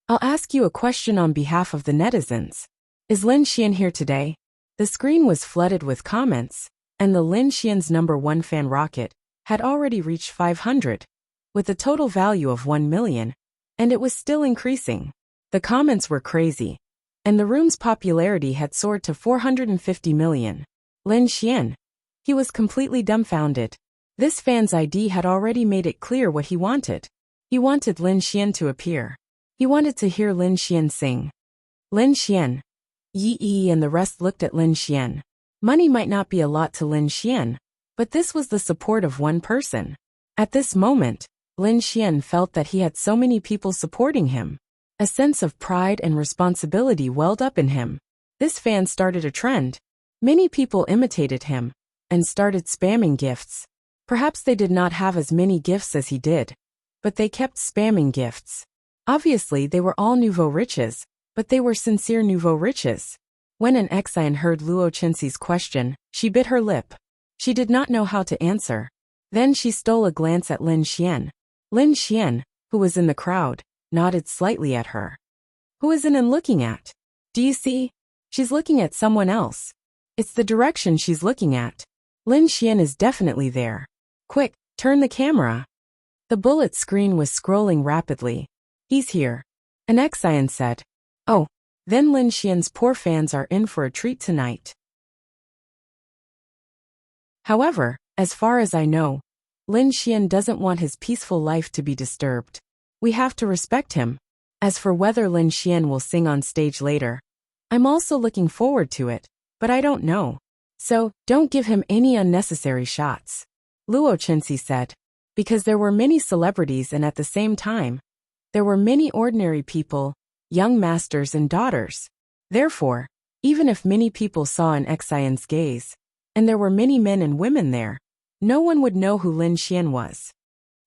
I'll ask you a question on behalf of the netizens. Is Lin Xian here today? The screen was flooded with comments, and the Lin Xian's #1 fan rocket had already reached 500, with a total value of 1 million, and it was still increasing. The comments were crazy, and the room's popularity had soared to 450 million. Lin Xian. He was completely dumbfounded. This fan's ID had already made it clear what he wanted. He wanted Lin Xian to appear. He wanted to hear Lin Xian sing. Lin Xian. Yi and the rest looked at Lin Xian. Money might not be a lot to Lin Xian, but this was the support of one person. At this moment, Lin Xian felt that he had so many people supporting him. A sense of pride and responsibility welled up in him. This fan started a trend. Many people imitated him and started spamming gifts. Perhaps they did not have as many gifts as he did, but they kept spamming gifts. Obviously, they were all nouveau riches, but they were sincere nouveau riches. When an Exian heard Luo Chenxi's question, she bit her lip. She did not know how to answer. Then she stole a glance at Lin Xian. Lin Xian, who was in the crowd, nodded slightly at her. Who is Anan looking at? Do you see? She's looking at someone else. It's the direction she's looking at. Lin Xian is definitely there. Quick, turn the camera. The bullet screen was scrolling rapidly. He's here. An Exian said. Oh, then Lin Xian's poor fans are in for a treat tonight. However, as far as I know, Lin Xian doesn't want his peaceful life to be disturbed. We have to respect him. As for whether Lin Xian will sing on stage later, I'm also looking forward to it, but I don't know. So, don't give him any unnecessary shots. Luo Chenxi said. Because there were many celebrities and at the same time, there were many ordinary people, young masters and daughters. Therefore, even if many people saw an Exian's gaze, and there were many men and women there, no one would know who Lin Xian was.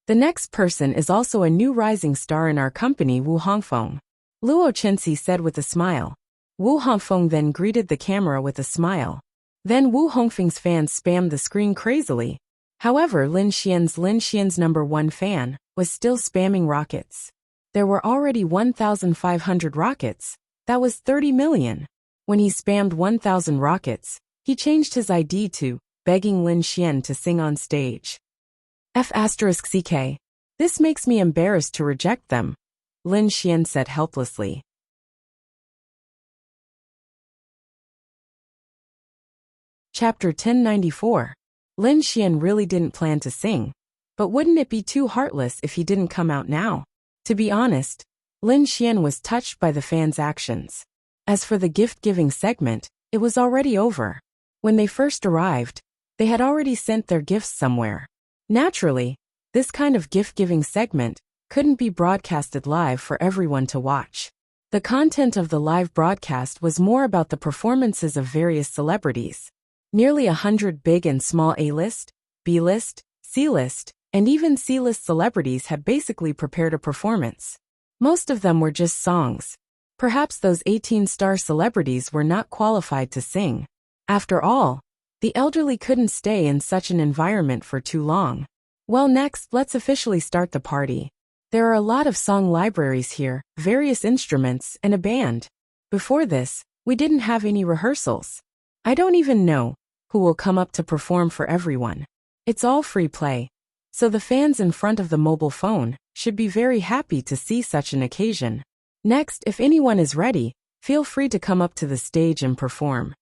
The next person is also a new rising star in our company, Wu Hongfeng. Luo Chenxi said with a smile. Wu Hongfeng then greeted the camera with a smile. Then Wu Hongfeng's fans spammed the screen crazily. However, Lin Xian's number one fan was still spamming rockets. There were already 1,500 rockets. That was 30 million. When he spammed 1,000 rockets, he changed his ID to begging Lin Xian to sing on stage. F***ck. This makes me embarrassed to reject them, Lin Xian said helplessly. Chapter 1094. Lin Xian really didn't plan to sing, but wouldn't it be too heartless if he didn't come out now? To be honest, Lin Xian was touched by the fans' actions. As for the gift-giving segment, it was already over. When they first arrived, they had already sent their gifts somewhere. Naturally, this kind of gift-giving segment couldn't be broadcasted live for everyone to watch. The content of the live broadcast was more about the performances of various celebrities. Nearly 100 big and small A-list, B-list, C-list, and even C-list celebrities had basically prepared a performance. Most of them were just songs. Perhaps those 18-star celebrities were not qualified to sing. After all, the elderly couldn't stay in such an environment for too long. Well, next, let's officially start the party. There are a lot of song libraries here, various instruments, and a band. Before this, we didn't have any rehearsals. I don't even know who will come up to perform for everyone. It's all free play. So the fans in front of the mobile phone should be very happy to see such an occasion. Next, if anyone is ready, feel free to come up to the stage and perform.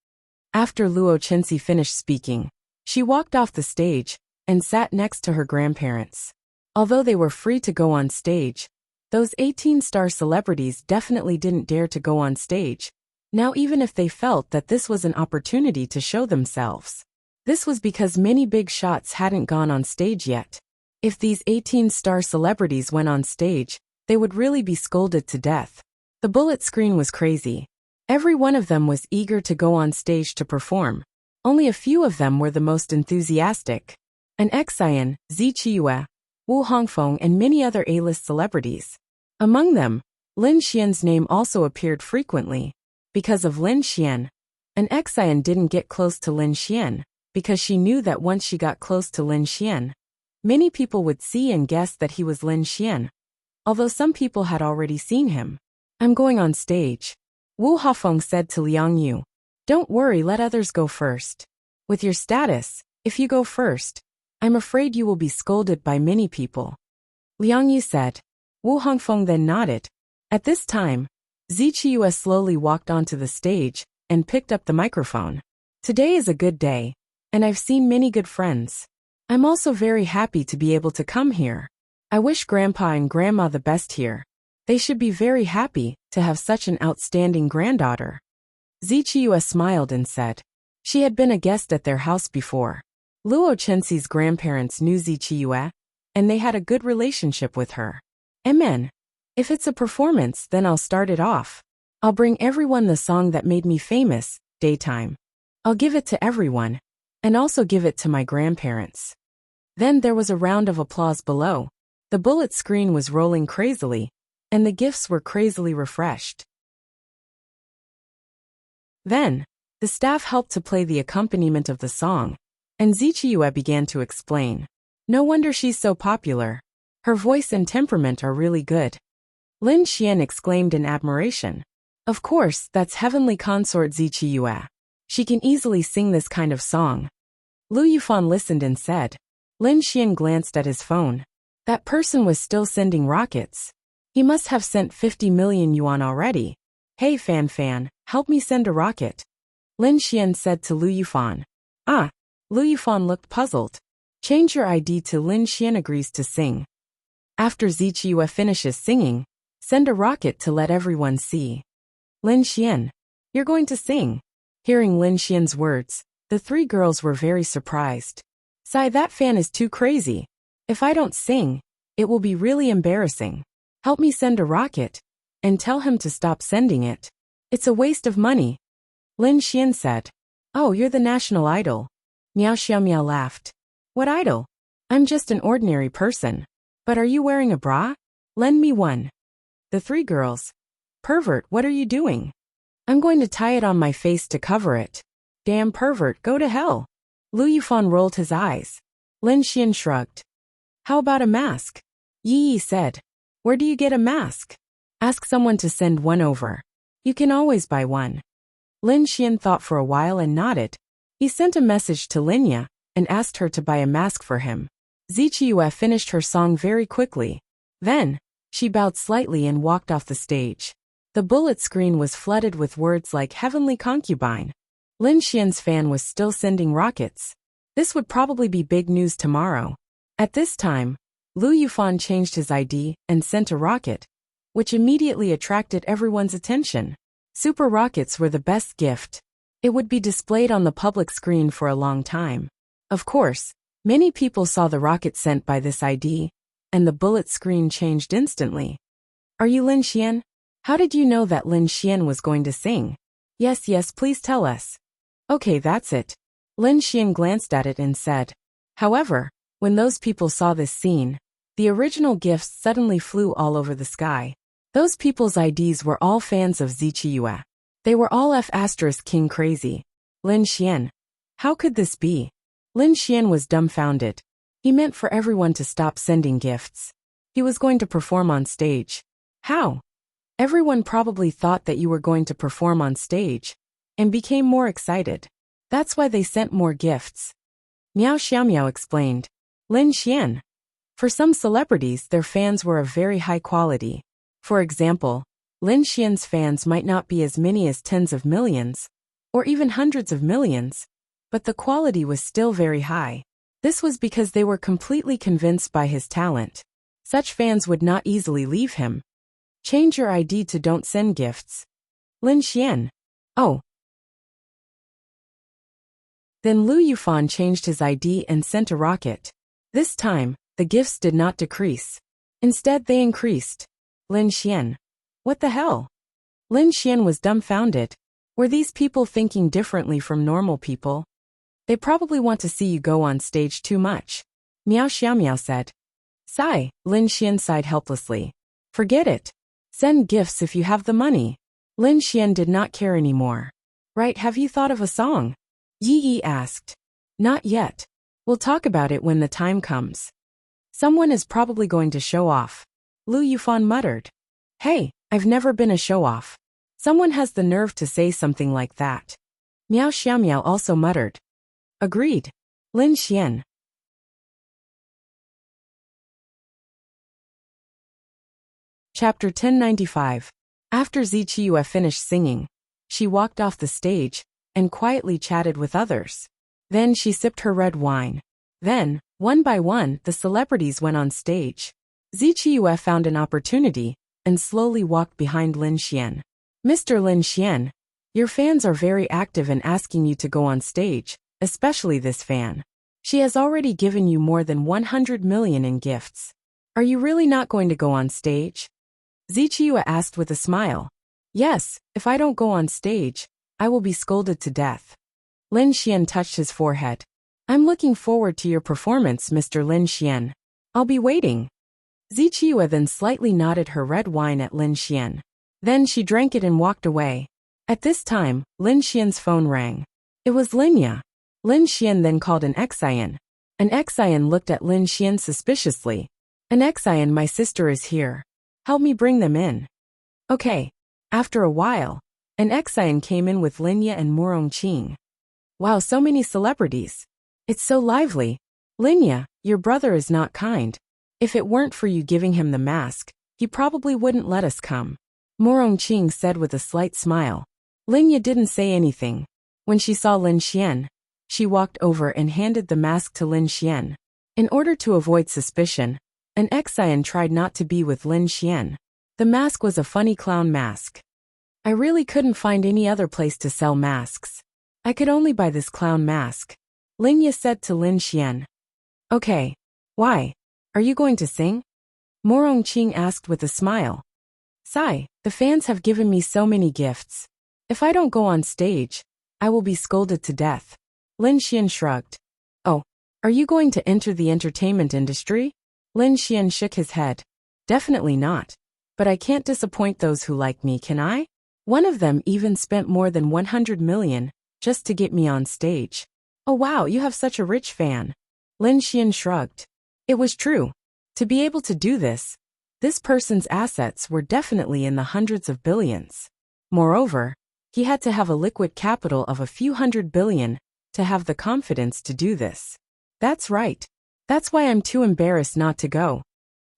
After Luo Chenxi finished speaking, she walked off the stage and sat next to her grandparents. Although they were free to go on stage, those 18-star celebrities definitely didn't dare to go on stage. Now, even if they felt that this was an opportunity to show themselves. This was because many big shots hadn't gone on stage yet. If these 18-star celebrities went on stage, they would really be scolded to death. The bullet screen was crazy. Every one of them was eager to go on stage to perform. Only a few of them were the most enthusiastic. An Xian, Zichiyue, Wu Hongfeng, and many other A-list celebrities. Among them, Lin Xian's name also appeared frequently. Because of Lin Xian, an Xian didn't get close to Lin Xian, because she knew that once she got close to Lin Xian, many people would see and guess that he was Lin Xian, although some people had already seen him. I'm going on stage, Wu Hongfeng said to Liang Yu. Don't worry, let others go first. With your status, if you go first, I'm afraid you will be scolded by many people. Liang Yu said. Wu Hongfeng then nodded. At this time, Zichiyue slowly walked onto the stage and picked up the microphone. Today is a good day, and I've seen many good friends. I'm also very happy to be able to come here. I wish Grandpa and Grandma the best here. They should be very happy to have such an outstanding granddaughter. Zichiyue smiled and said. She had been a guest at their house before. Luo Chenxi's grandparents knew Zichiyue, and they had a good relationship with her. Amen. If it's a performance, then I'll start it off. I'll bring everyone the song that made me famous, Daytime. I'll give it to everyone, and also give it to my grandparents. Then there was a round of applause below. The bullet screen was rolling crazily, and the gifts were crazily refreshed. Then, the staff helped to play the accompaniment of the song, and Zichiyue began to explain. No wonder she's so popular. Her voice and temperament are really good. Lin Xian exclaimed in admiration. Of course, that's heavenly consort Zichiyue. She can easily sing this kind of song. Lu Yufan listened and said. Lin Xian glanced at his phone. That person was still sending rockets. He must have sent 50 million yuan already. Hey Fan, help me send a rocket. Lin Xian said to Lu Yufan. Ah. Lu Yufan looked puzzled. Change your ID to Lin Xian agrees to sing. After Zichiyue finishes singing, send a rocket to let everyone see. Lin Xian, you're going to sing. Hearing Lin Xian's words, the three girls were very surprised. Sigh, that fan is too crazy. If I don't sing, it will be really embarrassing. Help me send a rocket, and tell him to stop sending it. It's a waste of money. Lin Xian said. Oh, you're the national idol. Miao Xiaomiao laughed. What idol? I'm just an ordinary person. But are you wearing a bra? Lend me one. The three girls. Pervert, what are you doing? I'm going to tie it on my face to cover it. Damn pervert, go to hell. Lu Yufan rolled his eyes. Lin Xian shrugged. How about a mask? Yi Yi said. Where do you get a mask? Ask someone to send one over. You can always buy one. Lin Xian thought for a while and nodded. He sent a message to Linya and asked her to buy a mask for him. Zichiyue finished her song very quickly. Then, she bowed slightly and walked off the stage. The bullet screen was flooded with words like heavenly concubine. Lin Xian's fan was still sending rockets. This would probably be big news tomorrow. At this time, Lu Yufan changed his ID and sent a rocket, which immediately attracted everyone's attention. Super rockets were the best gift. It would be displayed on the public screen for a long time. Of course, many people saw the rocket sent by this ID, and the bullet screen changed instantly. Are you Lin Xian? How did you know that Lin Xian was going to sing? Yes, please tell us. Okay, that's it. Lin Xian glanced at it and said. However, when those people saw this scene, the original gifts suddenly flew all over the sky. Those people's IDs were all fans of Zichiyue. They were all F***king crazy. Lin Xian. How could this be? Lin Xian was dumbfounded. He meant for everyone to stop sending gifts. He was going to perform on stage. How? Everyone probably thought that you were going to perform on stage, and became more excited. That's why they sent more gifts. Miao Xiaomiao explained. Lin Xian. For some celebrities, their fans were of very high quality. For example, Lin Xian's fans might not be as many as tens of millions, or even hundreds of millions, but the quality was still very high. This was because they were completely convinced by his talent. Such fans would not easily leave him. Change your ID to don't send gifts. Lin Xian. Oh. Then Lu Yufan changed his ID and sent a rocket. This time, the gifts did not decrease. Instead, they increased. Lin Xian. What the hell? Lin Xian was dumbfounded. Were these people thinking differently from normal people? They probably want to see you go on stage too much. Miao Xiaomiao said. Sigh, Lin Xian sighed helplessly. Forget it. Send gifts if you have the money. Lin Xian did not care anymore. Right, have you thought of a song? Yi Yi asked. Not yet. We'll talk about it when the time comes. Someone is probably going to show off. Lu Yufan muttered. Hey, I've never been a show-off. Someone has the nerve to say something like that. Miao Xiaomiao also muttered. Agreed. Lin Xian. Chapter 1095. After Zichiyue finished singing, she walked off the stage and quietly chatted with others. Then she sipped her red wine. Then, one by one, the celebrities went on stage. Zichiyue found an opportunity and slowly walked behind Lin Xian. Mr. Lin Xian, your fans are very active and asking you to go on stage, especially this fan. She has already given you more than 100 million in gifts. Are you really not going to go on stage? Zichiyue asked with a smile. Yes, if I don't go on stage, I will be scolded to death. Lin Xian touched his forehead. I'm looking forward to your performance, Mr. Lin Xian. I'll be waiting. Zichiyue then slightly nodded her red wine at Lin Xian. Then she drank it and walked away. At this time, Lin Xian's phone rang. It was Linya. Lin Xian then called an Xian. An Xian looked at Lin Xian suspiciously. An Xian, my sister is here. Help me bring them in. Okay. After a while, an Xian came in with Linya and Murongqing. Wow, so many celebrities. It's so lively. Linya, your brother is not kind. If it weren't for you giving him the mask, he probably wouldn't let us come. Murongqing said with a slight smile. Linya didn't say anything. When she saw Lin Xian, she walked over and handed the mask to Lin Xian. In order to avoid suspicion, an Xian tried not to be with Lin Xian. The mask was a funny clown mask. I really couldn't find any other place to sell masks. I could only buy this clown mask. Linya said to Lin Xian. Okay. Why? Are you going to sing? Murongqing asked with a smile. Sigh, the fans have given me so many gifts. If I don't go on stage, I will be scolded to death. Lin Xian shrugged. Oh, are you going to enter the entertainment industry? Lin Xian shook his head. Definitely not. But I can't disappoint those who like me, can I? One of them even spent more than 100 million just to get me on stage. Oh wow, you have such a rich fan. Lin Xian shrugged. It was true. To be able to do this person's assets were definitely in the hundreds of billions. Moreover, he had to have a liquid capital of a few $100 billion to have the confidence to do this. That's right. That's why I'm too embarrassed not to go.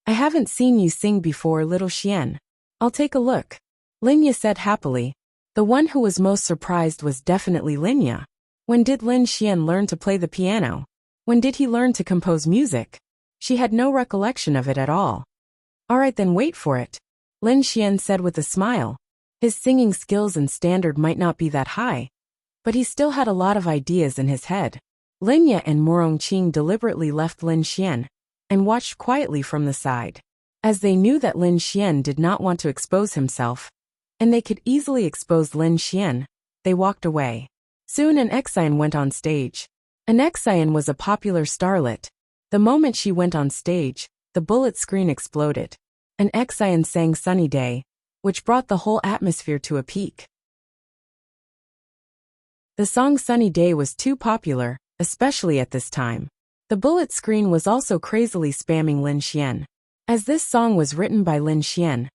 I haven't seen you sing before, little Xian. I'll take a look. Linya said happily. The one who was most surprised was definitely Linya. When did Lin Xian learn to play the piano? When did he learn to compose music? She had no recollection of it at all. All right, then wait for it, Lin Xian said with a smile. His singing skills and standard might not be that high, but he still had a lot of ideas in his head. Linya and Morongqing deliberately left Lin Xian and watched quietly from the side. As they knew that Lin Xian did not want to expose himself, and they could easily expose Lin Xian, they walked away. Soon an Exian went on stage. An Exian was a popular starlet. The moment she went on stage, the bullet screen exploded. An Exian sang Sunny Day, which brought the whole atmosphere to a peak. The song Sunny Day was too popular, especially at this time. The bullet screen was also crazily spamming Lin Xian. As this song was written by Lin Xian,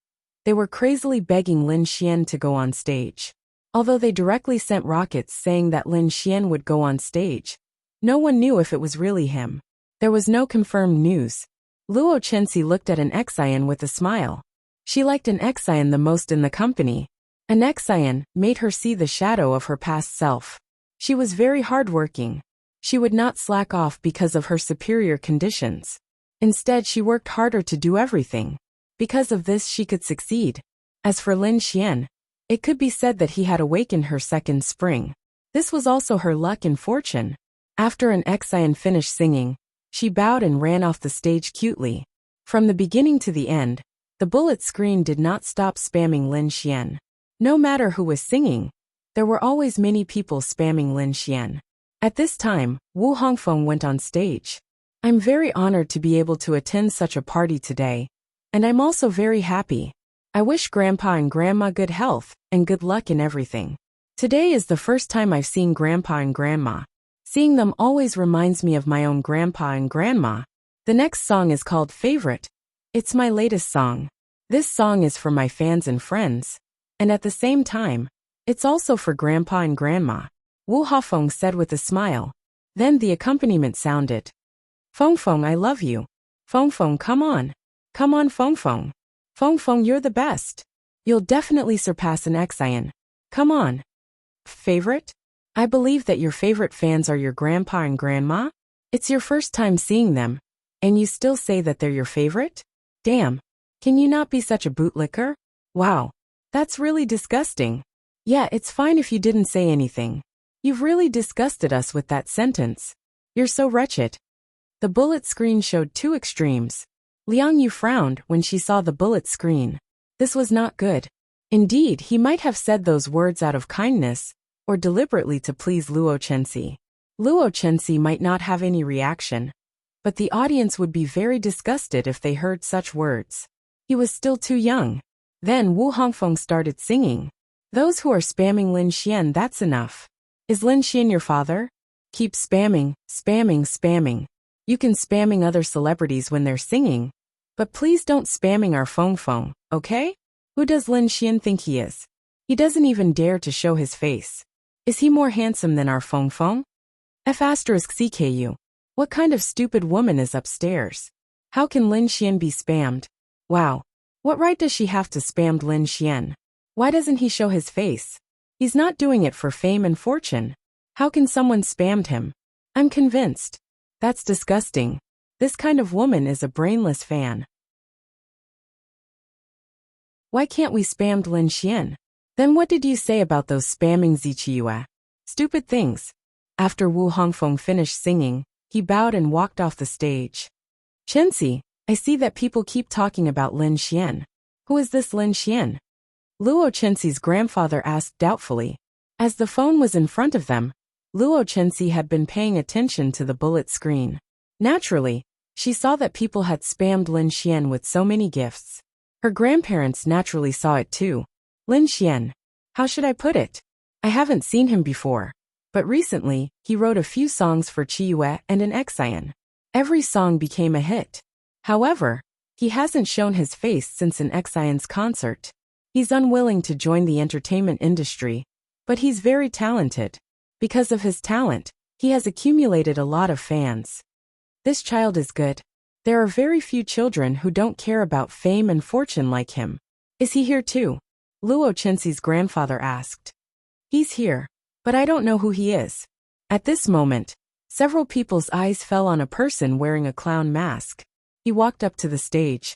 they were crazily begging Lin Xian to go on stage. Although they directly sent rockets saying that Lin Xian would go on stage, no one knew if it was really him. There was no confirmed news. Luo Chenxi looked at an Exian with a smile. She liked an Exian the most in the company. An Exian made her see the shadow of her past self. She was very hardworking. She would not slack off because of her superior conditions. Instead, she worked harder to do everything. Because of this, she could succeed. As for Lin Xian, it could be said that he had awakened her second spring. This was also her luck and fortune. After an Exian finished singing, she bowed and ran off the stage cutely. From the beginning to the end, the bullet screen did not stop spamming Lin Xian. No matter who was singing, there were always many people spamming Lin Xian. At this time, Wu Hongfeng went on stage. I'm very honored to be able to attend such a party today, and I'm also very happy. I wish Grandpa and Grandma good health and good luck in everything. Today is the first time I've seen Grandpa and Grandma. Seeing them always reminds me of my own Grandpa and Grandma. The next song is called Favorite. It's my latest song. This song is for my fans and friends, and at the same time, it's also for Grandpa and Grandma, Wu Hafeng said with a smile. Then the accompaniment sounded. Feng Feng, I love you. Feng Feng, come on. Come on, Feng Feng. Feng Feng, you're the best. You'll definitely surpass an Exian. Come on. Favorite? I believe that your favorite fans are your Grandpa and Grandma? It's your first time seeing them, and you still say that they're your favorite? Damn. Can you not be such a bootlicker? Wow. That's really disgusting. Yeah, it's fine if you didn't say anything. You've really disgusted us with that sentence. You're so wretched. The bullet screen showed two extremes. Liang Yu frowned when she saw the bullet screen. This was not good. Indeed, he might have said those words out of kindness, or deliberately to please Luo Chenxi. Luo Chenxi might not have any reaction, but the audience would be very disgusted if they heard such words. He was still too young. Then Wu Hongfeng started singing. Those who are spamming Lin Xian, that's enough. Is Lin Xian your father? Keep spamming, spamming, spamming. You can spamming other celebrities when they're singing, but please don't spamming our Feng Feng, okay? Who does Lin Xian think he is? He doesn't even dare to show his face. Is he more handsome than our Feng Feng? F***CKU. What kind of stupid woman is upstairs? How can Lin Xian be spammed? Wow. What right does she have to spam Lin Xian? Why doesn't he show his face? He's not doing it for fame and fortune. How can someone spammed him? I'm convinced. That's disgusting. This kind of woman is a brainless fan. Why can't we spam Lin Xian? Then what did you say about those spamming Zichiyue? Stupid things. After Wu Hongfeng finished singing, he bowed and walked off the stage. Chenxi, I see that people keep talking about Lin Xian. Who is this Lin Xian? Luo Chenxi's grandfather asked doubtfully. As the phone was in front of them, Luo Chenxi had been paying attention to the bullet screen. Naturally, she saw that people had spammed Lin Xian with so many gifts. Her grandparents naturally saw it too. Lin Xian. How should I put it? I haven't seen him before. But recently, he wrote a few songs for Chiyue and an Exian. Every song became a hit. However, he hasn't shown his face since an EXIAN's concert. He's unwilling to join the entertainment industry, but he's very talented. Because of his talent, he has accumulated a lot of fans. This child is good. There are very few children who don't care about fame and fortune like him. Is he here too? Luo Chenxi's grandfather asked. He's here, but I don't know who he is. At this moment, several people's eyes fell on a person wearing a clown mask. He walked up to the stage.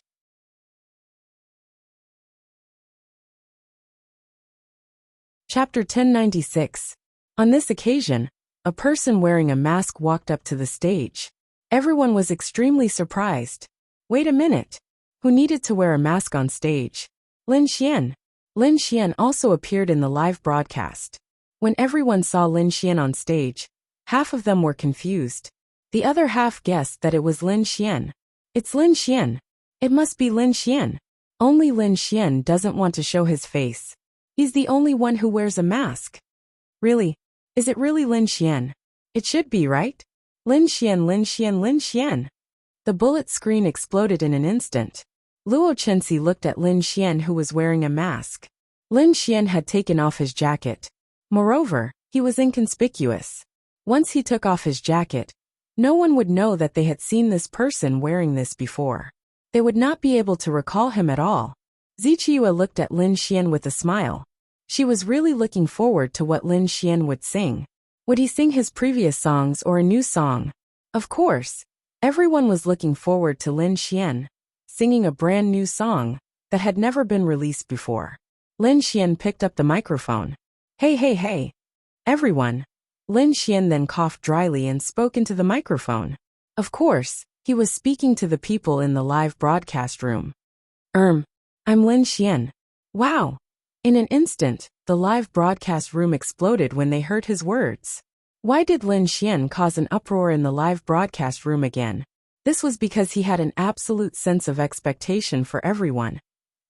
Chapter 1096. On this occasion, a person wearing a mask walked up to the stage. Everyone was extremely surprised. Wait a minute. Who needed to wear a mask on stage? Lin Xian. Lin Xian also appeared in the live broadcast. When everyone saw Lin Xian on stage, half of them were confused. The other half guessed that it was Lin Xian. It's Lin Xian. It must be Lin Xian. Only Lin Xian doesn't want to show his face. He's the only one who wears a mask. Really? Is it really Lin Xian? It should be, right? Lin Xian, Lin Xian, Lin Xian. The bullet screen exploded in an instant. Luo Chenxi looked at Lin Xian, who was wearing a mask. Lin Xian had taken off his jacket. Moreover, he was inconspicuous. Once he took off his jacket, no one would know that they had seen this person wearing this before. They would not be able to recall him at all. Zichiyue looked at Lin Xian with a smile. She was really looking forward to what Lin Xian would sing. Would he sing his previous songs or a new song? Of course, everyone was looking forward to Lin Xian singing a brand new song that had never been released before. Lin Xian picked up the microphone. Hey, hey, hey. Everyone. Lin Xian then coughed dryly and spoke into the microphone. Of course, he was speaking to the people in the live broadcast room. I'm Lin Xian. Wow. In an instant, the live broadcast room exploded when they heard his words. Why did Lin Xian cause an uproar in the live broadcast room again? This was because he had an absolute sense of expectation for everyone.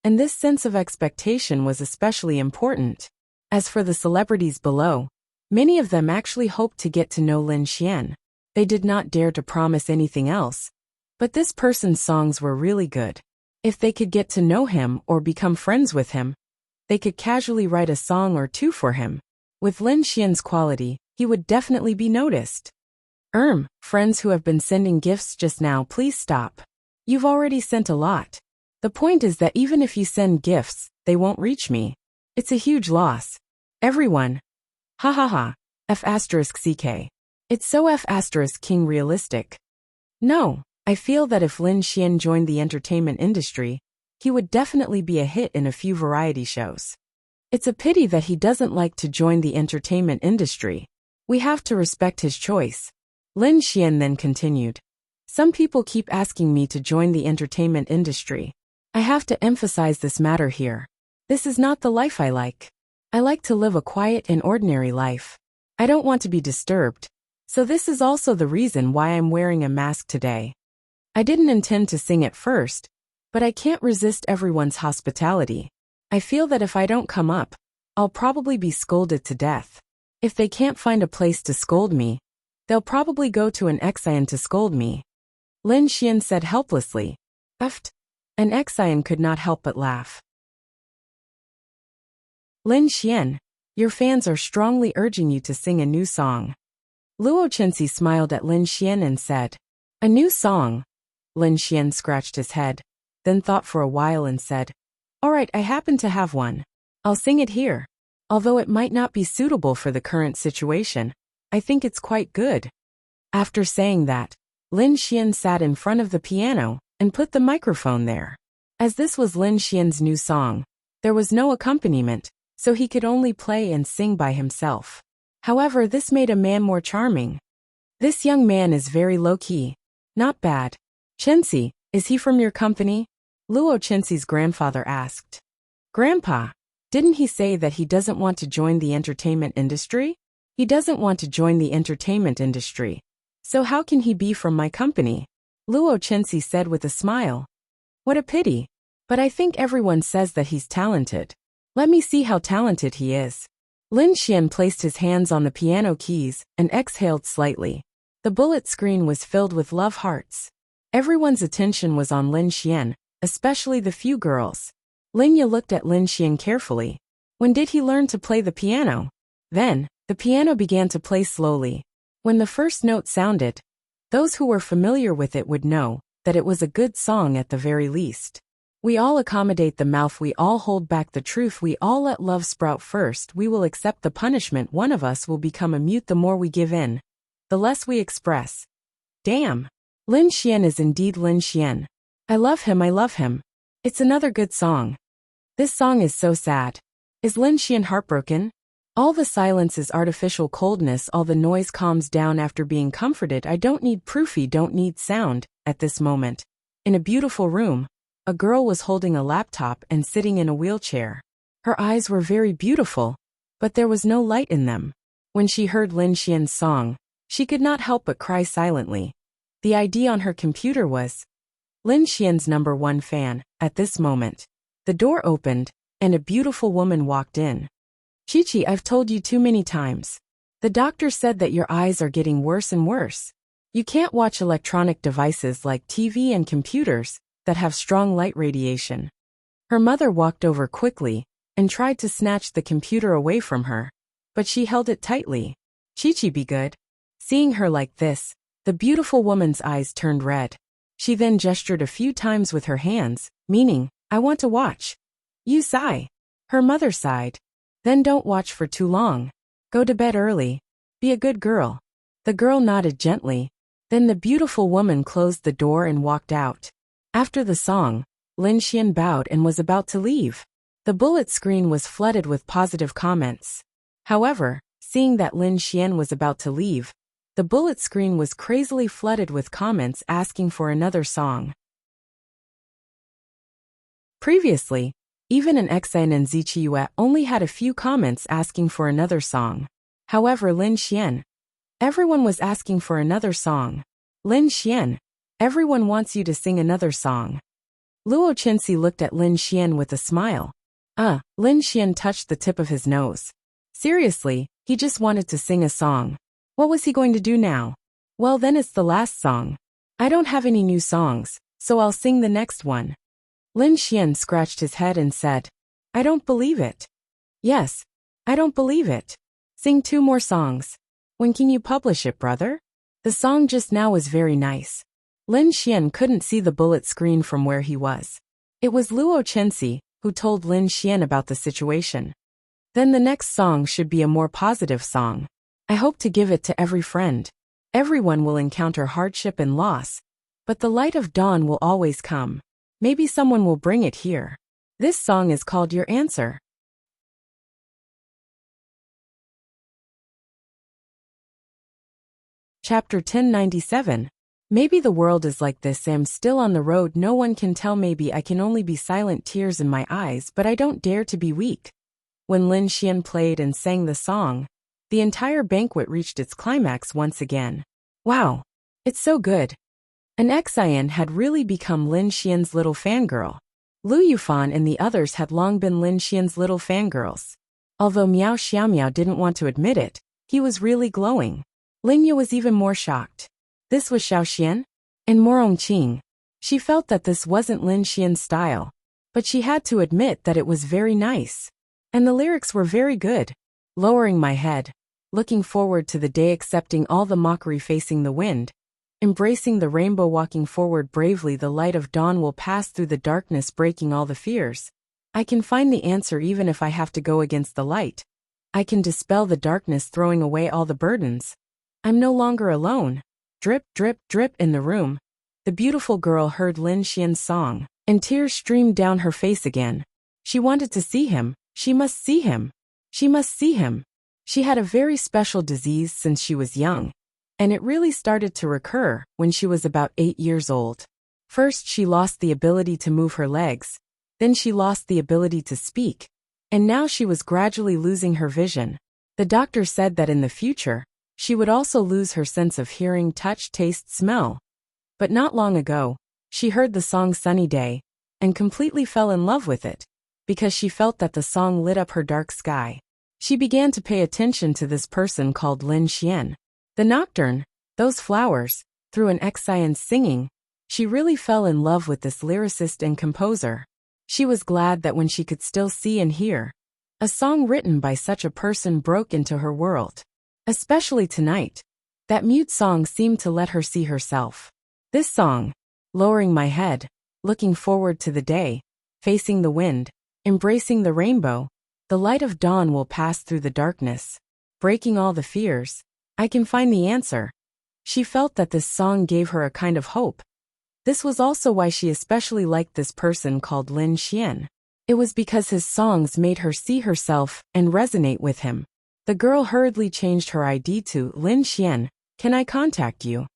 And this sense of expectation was especially important. As for the celebrities below, many of them actually hoped to get to know Lin Xian. They did not dare to promise anything else. But this person's songs were really good. If they could get to know him or become friends with him, they could casually write a song or two for him. With Lin Xian's quality, he would definitely be noticed. Friends who have been sending gifts just now, please stop. You've already sent a lot. The point is that even if you send gifts, they won't reach me. It's a huge loss. Everyone. Ha ha ha. F*CK. It's so F*King realistic. No, I feel that if Lin Xian joined the entertainment industry, he would definitely be a hit in a few variety shows. It's a pity that he doesn't like to join the entertainment industry. We have to respect his choice. Lin Xian then continued. Some people keep asking me to join the entertainment industry. I have to emphasize this matter here. This is not the life I like. I like to live a quiet and ordinary life. I don't want to be disturbed. So this is also the reason why I'm wearing a mask today. I didn't intend to sing at first, but I can't resist everyone's hospitality. I feel that if I don't come up, I'll probably be scolded to death. If they can't find a place to scold me, they'll probably go to an EXIAN to scold me. Lin Xian said helplessly. An EXIAN could not help but laugh. Lin Xian, your fans are strongly urging you to sing a new song. Luo Chenxi smiled at Lin Xian and said, a new song? Lin Xian scratched his head, then thought for a while and said, all right, I happen to have one. I'll sing it here. Although it might not be suitable for the current situation, I think it's quite good. After saying that, Lin Xian sat in front of the piano and put the microphone there. As this was Lin Xian's new song, there was no accompaniment, so he could only play and sing by himself. However, this made a man more charming. This young man is very low-key. Not bad. Chenxi, is he from your company? Luo Chenxi's grandfather asked. Grandpa, didn't he say that he doesn't want to join the entertainment industry? He doesn't want to join the entertainment industry. So how can he be from my company? Luo Chenxi said with a smile. What a pity. But I think everyone says that he's talented. Let me see how talented he is. Lin Xian placed his hands on the piano keys and exhaled slightly. The bullet screen was filled with love hearts. Everyone's attention was on Lin Xian, especially the few girls. Linya looked at Lin Xian carefully. When did he learn to play the piano? Then, the piano began to play slowly. When the first note sounded, those who were familiar with it would know that it was a good song at the very least. We all accommodate the mouth, we all hold back the truth, we all let love sprout first, we will accept the punishment, one of us will become a mute, the more we give in, the less we express. Damn! Lin Xian is indeed Lin Xian. I love him, I love him. It's another good song. This song is so sad. Is Lin Xian heartbroken? All the silence is artificial coldness, all the noise calms down after being comforted. I don't need proofy, don't need sound. At this moment, in a beautiful room, a girl was holding a laptop and sitting in a wheelchair. Her eyes were very beautiful, but there was no light in them. When she heard Lin Xian's song, she could not help but cry silently. The ID on her computer was Lin Xian's #1 fan. At this moment, the door opened, and a beautiful woman walked in. Chi-Chi, I've told you too many times. The doctor said that your eyes are getting worse and worse. You can't watch electronic devices like TV and computers that have strong light radiation. Her mother walked over quickly and tried to snatch the computer away from her, but she held it tightly. Chi-Chi, be good. Seeing her like this, the beautiful woman's eyes turned red. She then gestured a few times with her hands, meaning, I want to watch. You sigh. Her mother sighed. Then don't watch for too long. Go to bed early. Be a good girl. The girl nodded gently. Then the beautiful woman closed the door and walked out. After the song, Lin Xian bowed and was about to leave. The bullet screen was flooded with positive comments. However, seeing that Lin Xian was about to leave, the bullet screen was crazily flooded with comments asking for another song. Previously, even an Xan and Zichiyue only had a few comments asking for another song. However, Lin Xian, everyone was asking for another song. Lin Xian, everyone wants you to sing another song. Luo Chenxi looked at Lin Xian with a smile. Lin Xian touched the tip of his nose. Seriously, he just wanted to sing a song. What was he going to do now? Well, then it's the last song. I don't have any new songs, so I'll sing the next one. Lin Xian scratched his head and said, I don't believe it. Yes, I don't believe it. Sing 2 more songs. When can you publish it, brother? The song just now was very nice. Lin Xian couldn't see the bullet screen from where he was. It was Luo Chenxi who told Lin Xian about the situation. Then the next song should be a more positive song. I hope to give it to every friend. Everyone will encounter hardship and loss, but the light of dawn will always come. Maybe someone will bring it here. This song is called Your Answer. Chapter 1097. Maybe the world is like this. I'm still on the road, no one can tell, maybe I can only be silent, tears in my eyes, but I don't dare to be weak. When Lin Xian played and sang the song, the entire banquet reached its climax once again. Wow! It's so good. An Xian had really become Lin Xian's little fangirl. Lu Yufan and the others had long been Lin Xian's little fangirls. Although Miao Xiaomiao didn't want to admit it, he was really glowing. Lin Yu was even more shocked. This was Xiao Xian? And Morong Qing. She felt that this wasn't Lin Xian's style, but she had to admit that it was very nice. And the lyrics were very good. Lowering my head, looking forward to the day, accepting all the mockery, facing the wind, embracing the rainbow, walking forward bravely, the light of dawn will pass through the darkness, breaking all the fears. I can find the answer even if I have to go against the light. I can dispel the darkness, throwing away all the burdens. I'm no longer alone. Drip, drip, drip in the room. The beautiful girl heard Lin Xian's song, and tears streamed down her face again. She wanted to see him. She must see him. She must see him. She had a very special disease since she was young, and it really started to recur when she was about 8 years old. First, she lost the ability to move her legs, then she lost the ability to speak, and now she was gradually losing her vision. The doctor said that in the future, she would also lose her sense of hearing, touch, taste, smell. But not long ago, she heard the song Sunny Day, and completely fell in love with it, because she felt that the song lit up her dark sky. She began to pay attention to this person called Lin Xian. The nocturne, those flowers, through an Xian's singing, she really fell in love with this lyricist and composer. She was glad that when she could still see and hear, a song written by such a person broke into her world. Especially tonight, that mute song seemed to let her see herself. This song, lowering my head, looking forward to the day, facing the wind, embracing the rainbow, the light of dawn will pass through the darkness, breaking all the fears, I can find the answer. She felt that this song gave her a kind of hope. This was also why she especially liked this person called Lin Xian. It was because his songs made her see herself and resonate with him. The girl hurriedly changed her ID to Lin Xian, can I contact you?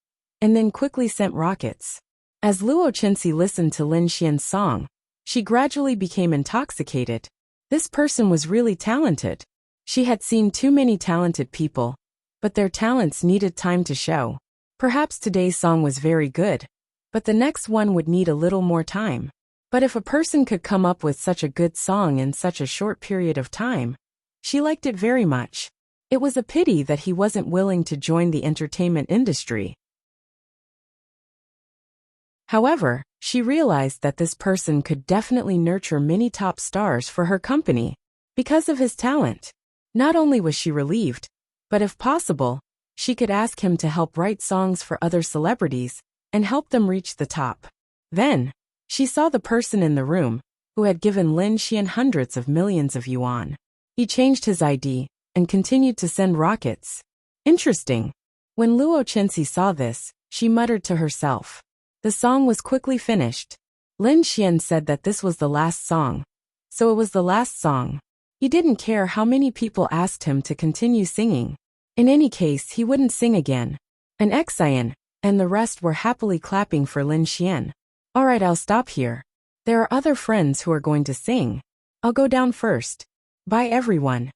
And then quickly sent rockets. As Luo Chenxi listened to Lin Xian's song, she gradually became intoxicated. This person was really talented. She had seen too many talented people, but their talents needed time to show. Perhaps today's song was very good, but the next one would need a little more time. But if a person could come up with such a good song in such a short period of time, she liked it very much. It was a pity that he wasn't willing to join the entertainment industry. However, she realized that this person could definitely nurture many top stars for her company because of his talent. Not only was she relieved, but if possible, she could ask him to help write songs for other celebrities and help them reach the top. Then, she saw the person in the room who had given Lin Xian hundreds of millions of yuan. He changed his ID and continued to send rockets. Interesting. When Luo Chenxi saw this, she muttered to herself. The song was quickly finished. Lin Xian said that this was the last song. So it was the last song. He didn't care how many people asked him to continue singing. In any case, he wouldn't sing again. An Xian and the rest were happily clapping for Lin Xian. Alright, I'll stop here. There are other friends who are going to sing. I'll go down first. Bye everyone.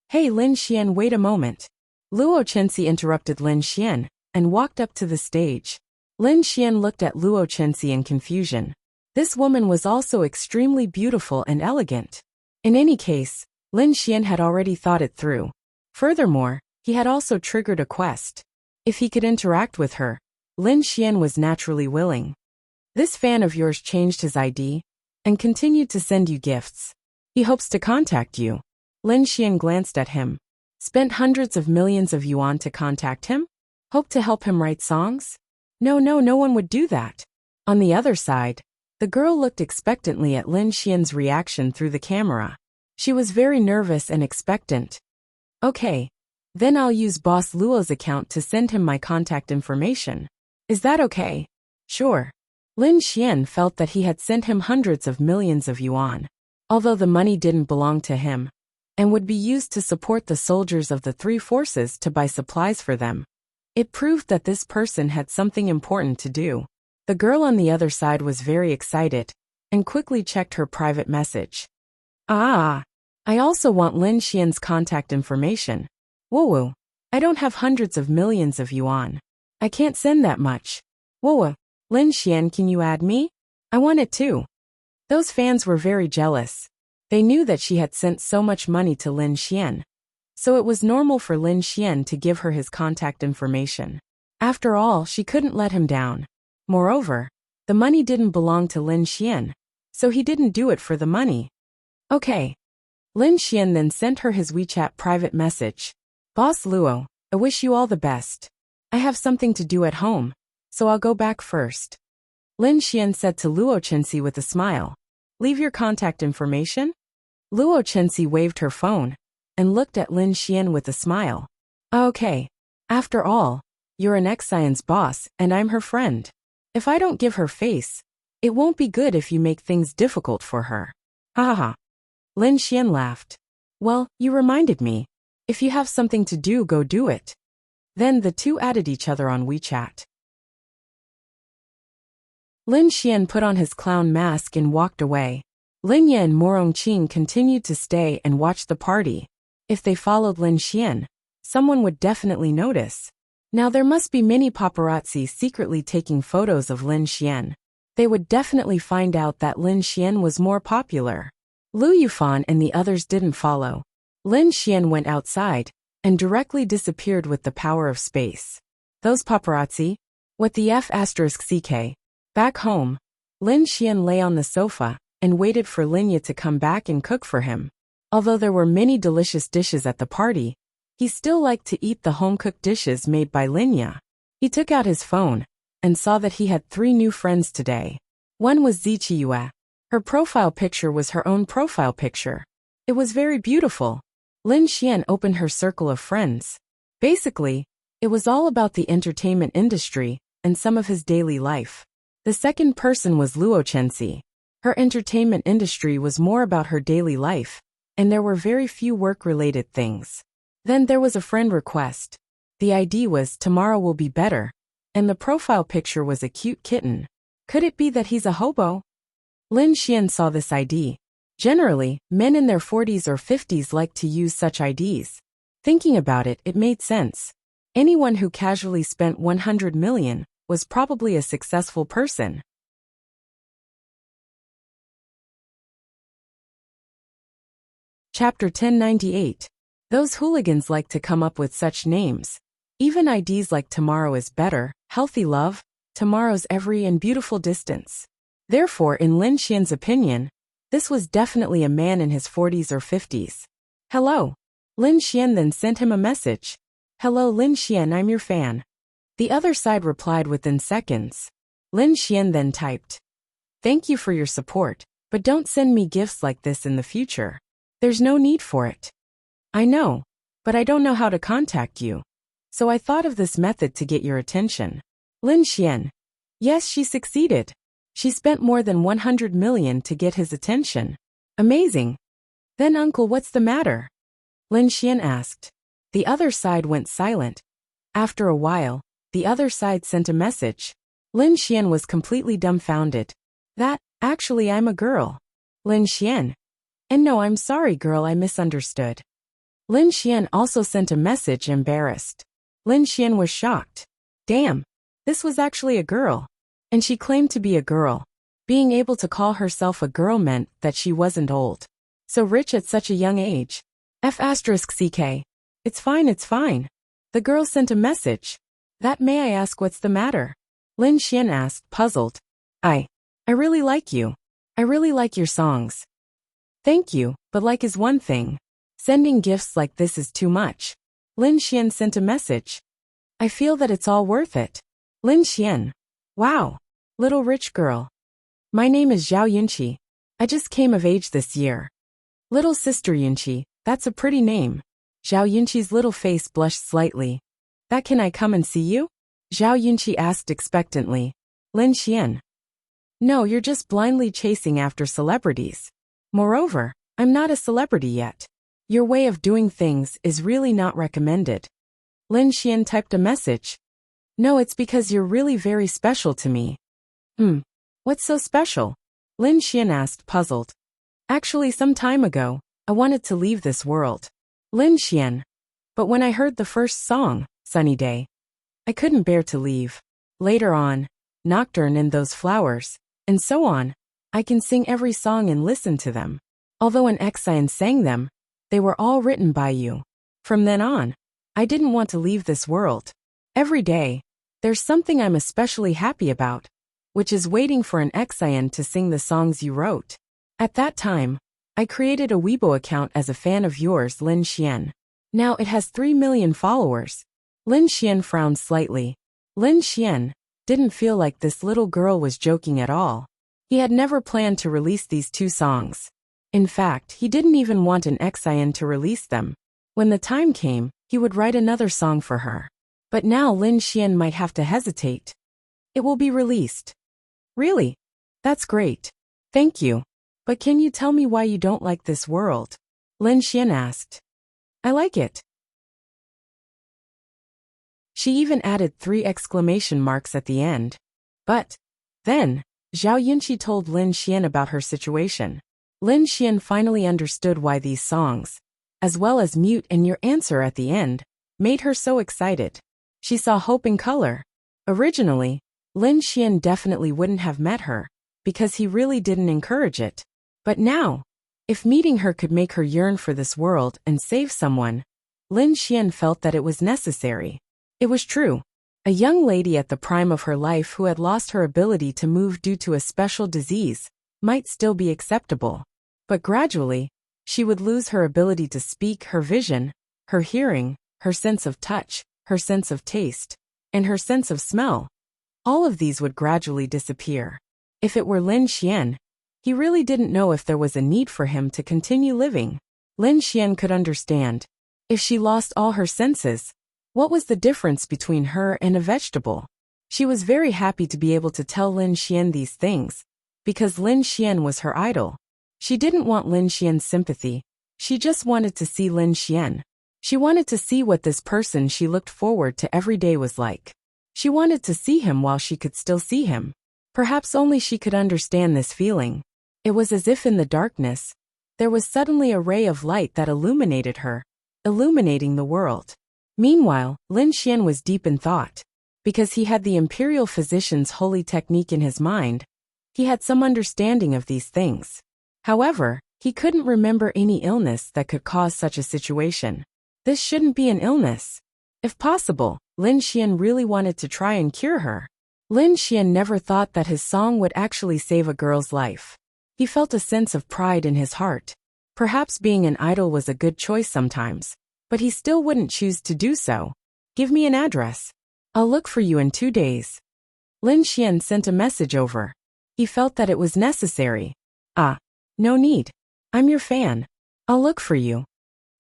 Hey Lin Xian, wait a moment. Luo Chenxi interrupted Lin Xian and walked up to the stage. Lin Xian looked at Luo Chenxi in confusion. This woman was also extremely beautiful and elegant. In any case, Lin Xian had already thought it through. Furthermore, he had also triggered a quest. If he could interact with her, Lin Xian was naturally willing. This fan of yours changed his ID and continued to send you gifts. He hopes to contact you. Lin Xian glanced at him. Spent hundreds of millions of yuan to contact him? Hope to help him write songs? No one would do that. On the other side, the girl looked expectantly at Lin Xian's reaction through the camera. She was very nervous and expectant. Okay. Then I'll use Boss Luo's account to send him my contact information. Is that okay? Sure. Lin Xian felt that he had sent him hundreds of millions of yuan, although the money didn't belong to him, and would be used to support the soldiers of the three forces to buy supplies for them. It proved that this person had something important to do. The girl on the other side was very excited, and quickly checked her private message. I also want Lin Xian's contact information. Woo, I don't have hundreds of millions of yuan. I can't send that much. Woo, Lin Xian, can you add me? I want it too. Those fans were very jealous. They knew that she had sent so much money to Lin Xian, so it was normal for Lin Xian to give her his contact information. After all, she couldn't let him down. Moreover, the money didn't belong to Lin Xian, so he didn't do it for the money. Okay. Lin Xian then sent her his WeChat private message. Boss Luo, I wish you all the best. I have something to do at home, so I'll go back first. Lin Xian said to Luo Chenxi with a smile. Leave your contact information? Luo Chenxi waved her phone and looked at Lin Xian with a smile. Okay. After all, you're an Xian's boss and I'm her friend. If I don't give her face, it won't be good if you make things difficult for her. Ha ha ha. Lin Xian laughed. Well, you reminded me. If you have something to do, go do it. Then the two added each other on WeChat. Lin Xian put on his clown mask and walked away. Lin Ye and Morongqing continued to stay and watch the party. If they followed Lin Xian, someone would definitely notice. Now there must be many paparazzi secretly taking photos of Lin Xian. They would definitely find out that Lin Xian was more popular. Lu Yufan and the others didn't follow. Lin Xian went outside and directly disappeared with the power of space. Those paparazzi? What the F***ck? Back home, Lin Xian lay on the sofa and waited for Linya to come back and cook for him. Although there were many delicious dishes at the party, he still liked to eat the home-cooked dishes made by Linya. He took out his phone and saw that he had 3 new friends today. One was Zichiyue. Her profile picture was her own profile picture. It was very beautiful. Lin Xian opened her circle of friends. Basically, it was all about the entertainment industry and some of his daily life. The second person was Luo Chenxi. Her entertainment industry was more about her daily life, and there were very few work-related things. Then there was a friend request. The ID was "Tomorrow will be better," and the profile picture was a cute kitten. Could it be that he's a hobo? Lin Xian saw this ID. Generally, men in their 40s or 50s like to use such IDs. Thinking about it, it made sense. Anyone who casually spent 100 million was probably a successful person. Chapter 1098. Those hooligans like to come up with such names. Even IDs like "Tomorrow is better," "Healthy love," "Tomorrow's every and beautiful distance." Therefore, in Lin Xian's opinion, this was definitely a man in his 40s or 50s. Hello. Lin Xian then sent him a message. Hello Lin Xian, I'm your fan. The other side replied within seconds. Lin Xian then typed, thank you for your support, but don't send me gifts like this in the future. There's no need for it. I know, but I don't know how to contact you. So I thought of this method to get your attention. Lin Xian. Yes, she succeeded. She spent more than 100 million to get his attention. Amazing. Then uncle, what's the matter? Lin Xian asked. The other side went silent. After a while, the other side sent a message. Lin Xian was completely dumbfounded. Actually I'm a girl. Lin Xian. And no, I'm sorry girl, I misunderstood. Lin Xian also sent a message, embarrassed. Lin Xian was shocked. Damn, this was actually a girl. And she claimed to be a girl. Being able to call herself a girl meant that she wasn't old. So rich at such a young age. F***ck. It's fine. The girl sent a message. May I ask what's the matter? Lin Xian asked, puzzled. I really like you. I really like your songs. Thank you, but like is one thing. Sending gifts like this is too much. Lin Xian sent a message. I feel that it's all worth it. Lin Xian. Wow. Little rich girl. My name is Zhao Yunqi. I just came of age this year. Little sister Yunqi, that's a pretty name. Zhao Yunqi's little face blushed slightly. Can I come and see you? Zhao Yunqi asked expectantly. Lin Xian. No, you're just blindly chasing after celebrities. Moreover, I'm not a celebrity yet. Your way of doing things is really not recommended. Lin Xian typed a message. No, it's because you're really very special to me. What's so special? Lin Xian asked, puzzled. Actually, some time ago, I wanted to leave this world. Lin Xian. But when I heard the first song, Sunny Day, I couldn't bear to leave. Later on, Nocturne and Those Flowers, and so on, I can sing every song and listen to them. Although an Xian sang them, they were all written by you. From then on, I didn't want to leave this world. Every day, there's something I'm especially happy about, which is waiting for an Xian to sing the songs you wrote. At that time, I created a Weibo account as a fan of yours, Lin Xian. Now it has 3 million followers. Lin Xian frowned slightly. Lin Xian didn't feel like this little girl was joking at all. He had never planned to release these 2 songs. In fact, he didn't even want an Xian to release them. When the time came, he would write another song for her. But now Lin Xian might have to hesitate. It will be released. Really? That's great. Thank you. But can you tell me why you don't like this world? Lin Xian asked. I like it. She even added 3 exclamation marks at the end. But then, Zhao Yunqi told Lin Xian about her situation. Lin Xian finally understood why these songs, as well as Mute and Your Answer at the end, made her so excited. She saw hope in color. Originally, Lin Xian definitely wouldn't have met her, because he really didn't encourage it. But now, if meeting her could make her yearn for this world and save someone, Lin Xian felt that it was necessary. It was true. A young lady at the prime of her life who had lost her ability to move due to a special disease might still be acceptable. But gradually, she would lose her ability to speak, her vision, her hearing, her sense of touch, her sense of taste, and her sense of smell. All of these would gradually disappear. If it were Lin Xian, he really didn't know if there was a need for him to continue living. Lin Xian could understand. If she lost all her senses, what was the difference between her and a vegetable? She was very happy to be able to tell Lin Xian these things, because Lin Xian was her idol. She didn't want Lin Xian's sympathy. She just wanted to see Lin Xian. She wanted to see what this person she looked forward to every day was like. She wanted to see him while she could still see him. Perhaps only she could understand this feeling. It was as if in the darkness, there was suddenly a ray of light that illuminated her, illuminating the world. Meanwhile, Lin Xian was deep in thought. Because he had the imperial physician's holy technique in his mind, he had some understanding of these things. However, he couldn't remember any illness that could cause such a situation. This shouldn't be an illness. If possible, Lin Xian really wanted to try and cure her. Lin Xian never thought that his song would actually save a girl's life. He felt a sense of pride in his heart. Perhaps being an idol was a good choice sometimes, but he still wouldn't choose to do so. Give me an address. I'll look for you in 2 days. Lin Xian sent a message over. He felt that it was necessary. No need. I'm your fan. I'll look for you.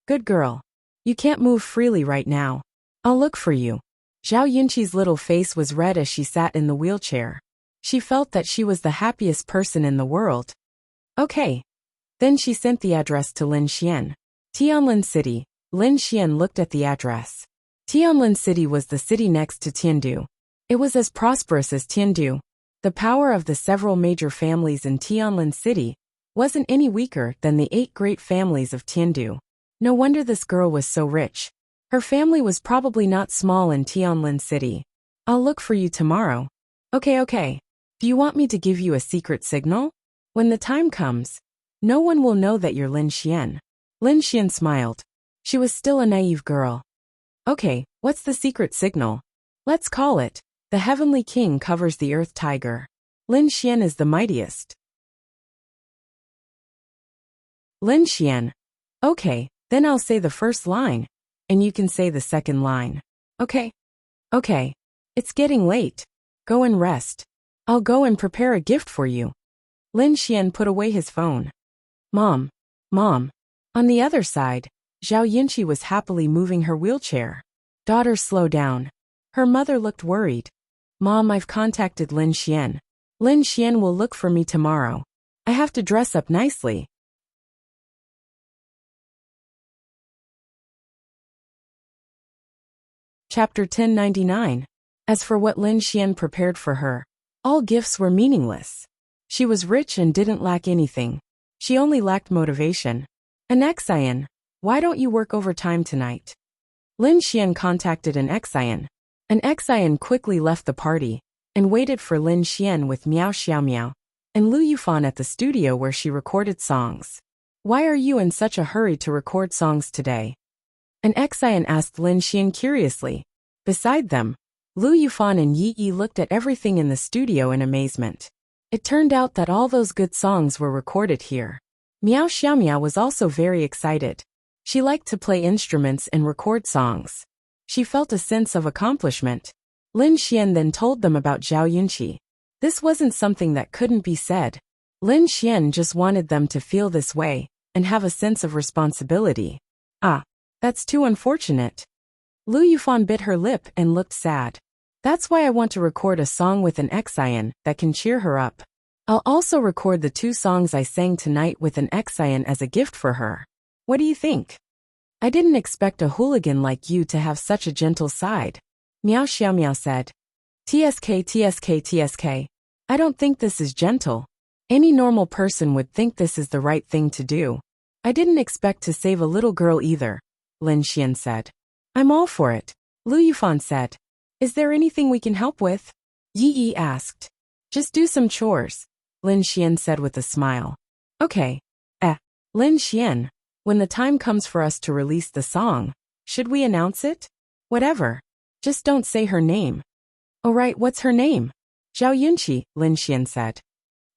Good girl. You can't move freely right now. I'll look for you. Zhao Yunqi's little face was red as she sat in the wheelchair. She felt that she was the happiest person in the world. Okay. Then she sent the address to Lin Xian. Tianlin City. Lin Xian looked at the address. Tianlin City was the city next to Tiandu. It was as prosperous as Tiandu. The power of the several major families in Tianlin City wasn't any weaker than the 8 great families of Tiandu. No wonder this girl was so rich. Her family was probably not small in Tianlin City. I'll look for you tomorrow. Okay. Do you want me to give you a secret signal? When the time comes, no one will know that you're Lin Xian. Lin Xian smiled. She was still a naive girl. Okay, what's the secret signal? Let's call it, the Heavenly King covers the Earth Tiger. Lin Xian is the mightiest. Lin Xian. Okay, then I'll say the first line, and you can say the second line. Okay. It's getting late. Go and rest. I'll go and prepare a gift for you. Lin Xian put away his phone. Mom. On the other side, Zhao Yunqi was happily moving her wheelchair. Daughter, slow down. Her mother looked worried. Mom, I've contacted Lin Xian. Lin Xian will look for me tomorrow. I have to dress up nicely. Chapter 1099. As for what Lin Xian prepared for her, all gifts were meaningless. She was rich and didn't lack anything. She only lacked motivation. An Xian, why don't you work overtime tonight? Lin Xian contacted an Xian. An Xian quickly left the party and waited for Lin Xian with Miao Xiaomiao and Lu Yufan at the studio where she recorded songs. Why are you in such a hurry to record songs today? An Xian asked Lin Xian curiously. Beside them, Lu Yufan and Yi Yi looked at everything in the studio in amazement. It turned out that all those good songs were recorded here. Miao Xiaomiao was also very excited. She liked to play instruments and record songs. She felt a sense of accomplishment. Lin Xian then told them about Zhao Yunqi. This wasn't something that couldn't be said. Lin Xian just wanted them to feel this way and have a sense of responsibility. That's too unfortunate. Lu Yufan bit her lip and looked sad. That's why I want to record a song with an Xian that can cheer her up. I'll also record the 2 songs I sang tonight with an Xian as a gift for her. What do you think? I didn't expect a hooligan like you to have such a gentle side. Miao Xiaomiao said. TSK. I don't think this is gentle. Any normal person would think this is the right thing to do. I didn't expect to save a little girl either, Lin Xian said. I'm all for it, Lu Yufan said. Is there anything we can help with? Yi Yi asked. Just do some chores, Lin Xian said with a smile. Okay. Lin Xian, when the time comes for us to release the song, should we announce it? Whatever. Just don't say her name. Oh right, what's her name? Zhao Yunqi, Lin Xian said.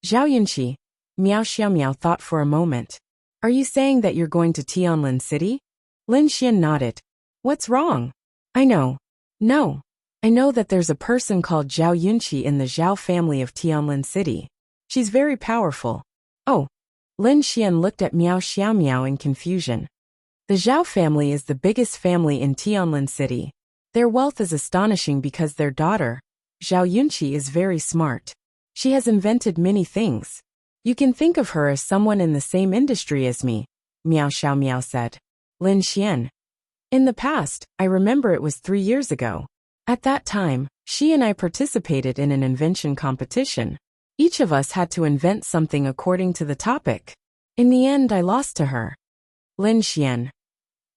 Zhao Yunqi. Miao Xiaomiao thought for a moment. Are you saying that you're going to Tianlin City? Lin Xian nodded. What's wrong? I know. No. I know that there's a person called Zhao Yunqi in the Zhao family of Tianlin City. She's very powerful. Oh. Lin Xian looked at Miao Xiaomiao in confusion. The Zhao family is the biggest family in Tianlin City. Their wealth is astonishing because their daughter, Zhao Yunqi, is very smart. She has invented many things. You can think of her as someone in the same industry as me, Miao Xiaomiao said. Lin Xian. In the past, I remember it was 3 years ago. At that time, she and I participated in an invention competition. Each of us had to invent something according to the topic. In the end, I lost to her. Lin Xian.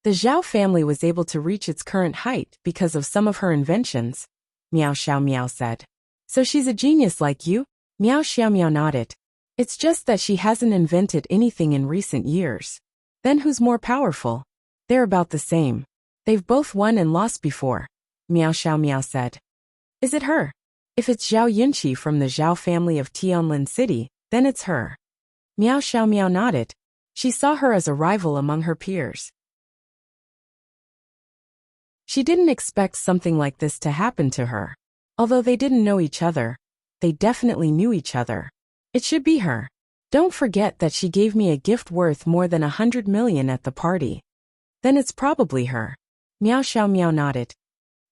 The Zhao family was able to reach its current height because of some of her inventions, Miao Xiaomiao said. So she's a genius like you? Miao Xiaomiao nodded. It's just that she hasn't invented anything in recent years. Then who's more powerful? They're about the same. They've both won and lost before, Miao Xiaomiao said. Is it her? If it's Zhao Yunqi from the Zhao family of Tianlin City, then it's her. Miao Xiaomiao nodded. She saw her as a rival among her peers. She didn't expect something like this to happen to her. Although they didn't know each other, they definitely knew each other. It should be her. Don't forget that she gave me a gift worth more than 100 million at the party. Then it's probably her. Miao Xiaomiao nodded.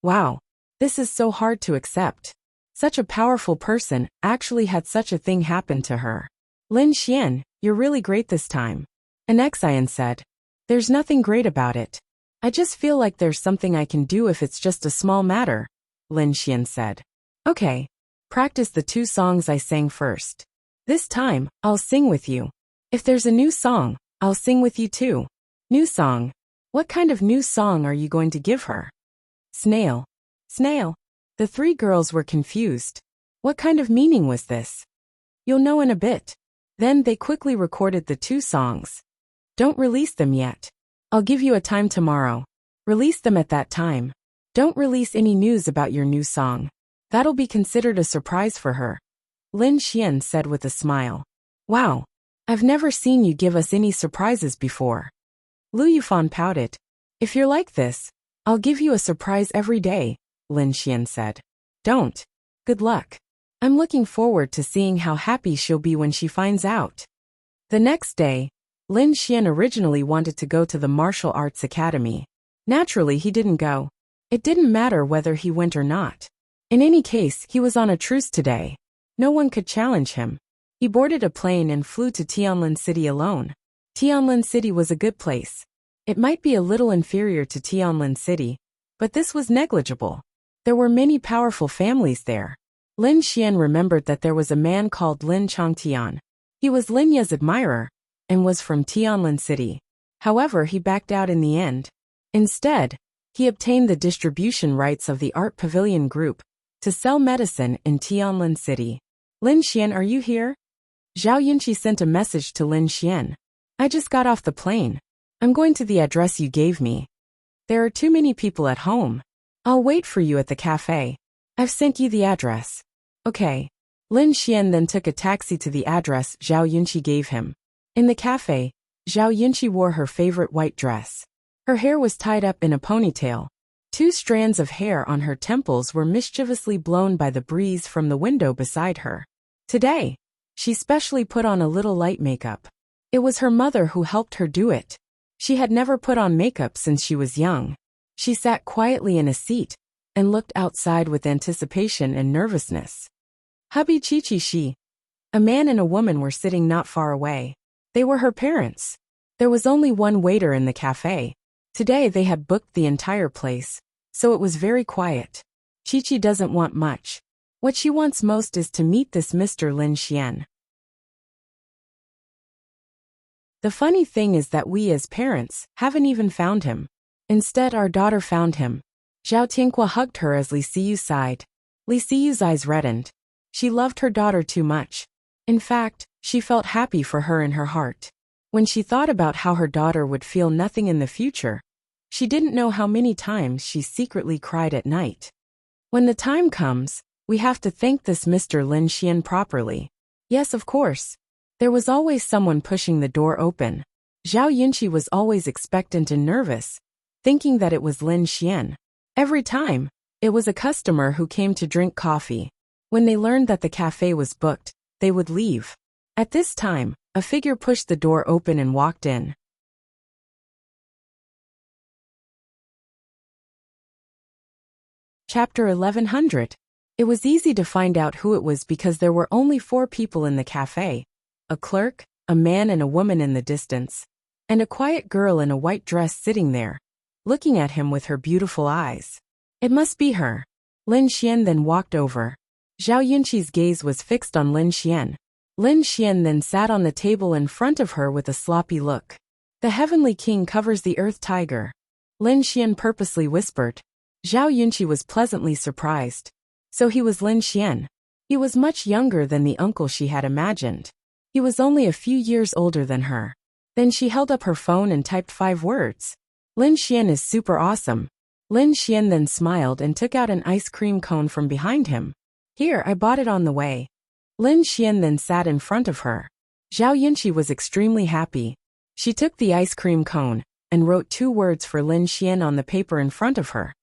Wow. This is so hard to accept. Such a powerful person actually had such a thing happen to her. Lin Xian, you're really great this time. An Xian said. There's nothing great about it. I just feel like there's something I can do if it's just a small matter, Lin Xian said. Okay. Practice the 2 songs I sang first. This time, I'll sing with you. If there's a new song, I'll sing with you too. New song. What kind of new song are you going to give her? Snail. Snail. The 3 girls were confused. What kind of meaning was this? You'll know in a bit. Then they quickly recorded the 2 songs. Don't release them yet. I'll give you a time tomorrow. Release them at that time. Don't release any news about your new song. That'll be considered a surprise for her. Lin Xian said with a smile. Wow. I've never seen you give us any surprises before. Lu Yufan pouted. If you're like this, I'll give you a surprise every day, Lin Xian said. Don't. Good luck. I'm looking forward to seeing how happy she'll be when she finds out. The next day, Lin Xian originally wanted to go to the martial arts academy. Naturally, he didn't go. It didn't matter whether he went or not. In any case, he was on a truce today. No one could challenge him. He boarded a plane and flew to Tianlin City alone. Tianlin City was a good place. It might be a little inferior to Tianlin City, but this was negligible. There were many powerful families there. Lin Xian remembered that there was a man called Lin Chongtian. He was Lin Ye's admirer, and was from Tianlin City. However, he backed out in the end. Instead, he obtained the distribution rights of the Art Pavilion Group to sell medicine in Tianlin City. Lin Xian, are you here? Zhao Yunqi sent a message to Lin Xian. I just got off the plane. I'm going to the address you gave me. There are too many people at home. I'll wait for you at the cafe. I've sent you the address. Okay. Lin Xian then took a taxi to the address Zhao Yunqi gave him. In the cafe, Zhao Yunqi wore her favorite white dress. Her hair was tied up in a ponytail. 2 strands of hair on her temples were mischievously blown by the breeze from the window beside her. Today, she specially put on a little light makeup. It was her mother who helped her do it. She had never put on makeup since she was young. She sat quietly in a seat and looked outside with anticipation and nervousness. Hubby Chi-Chi. A man and a woman were sitting not far away. They were her parents. There was only one waiter in the cafe. Today they had booked the entire place, so it was very quiet. Chi-Chi doesn't want much. What she wants most is to meet this Mr. Lin Xian. The funny thing is that we as parents haven't even found him. Instead, our daughter found him. Zhao Tianhua hugged her as Li Siyu sighed. Li Siyu's eyes reddened. She loved her daughter too much. In fact, she felt happy for her in her heart. When she thought about how her daughter would feel nothing in the future, she didn't know how many times she secretly cried at night. When the time comes, We have to thank this Mr. Lin Xian properly. Yes, of course. There was always someone pushing the door open. Zhao Yunqi was always expectant and nervous, thinking that it was Lin Xian. Every time, it was a customer who came to drink coffee. When they learned that the cafe was booked, they would leave. At this time, a figure pushed the door open and walked in. Chapter 1100. It was easy to find out who it was because there were only 4 people in the cafe. A clerk, a man and a woman in the distance, and a quiet girl in a white dress sitting there, looking at him with her beautiful eyes. It must be her. Lin Xian then walked over. Zhao Yunqi's gaze was fixed on Lin Xian. Lin Xian then sat on the table in front of her with a sloppy look. The heavenly king covers the earth tiger. Lin Xian purposely whispered. Zhao Yunqi was pleasantly surprised. So he was Lin Xian. He was much younger than the uncle she had imagined. He was only a few years older than her. Then she held up her phone and typed 5 words. Lin Xian is super awesome. Lin Xian then smiled and took out an ice cream cone from behind him. Here, I bought it on the way. Lin Xian then sat in front of her. Zhao Yunqi was extremely happy. She took the ice cream cone and wrote 2 words for Lin Xian on the paper in front of her.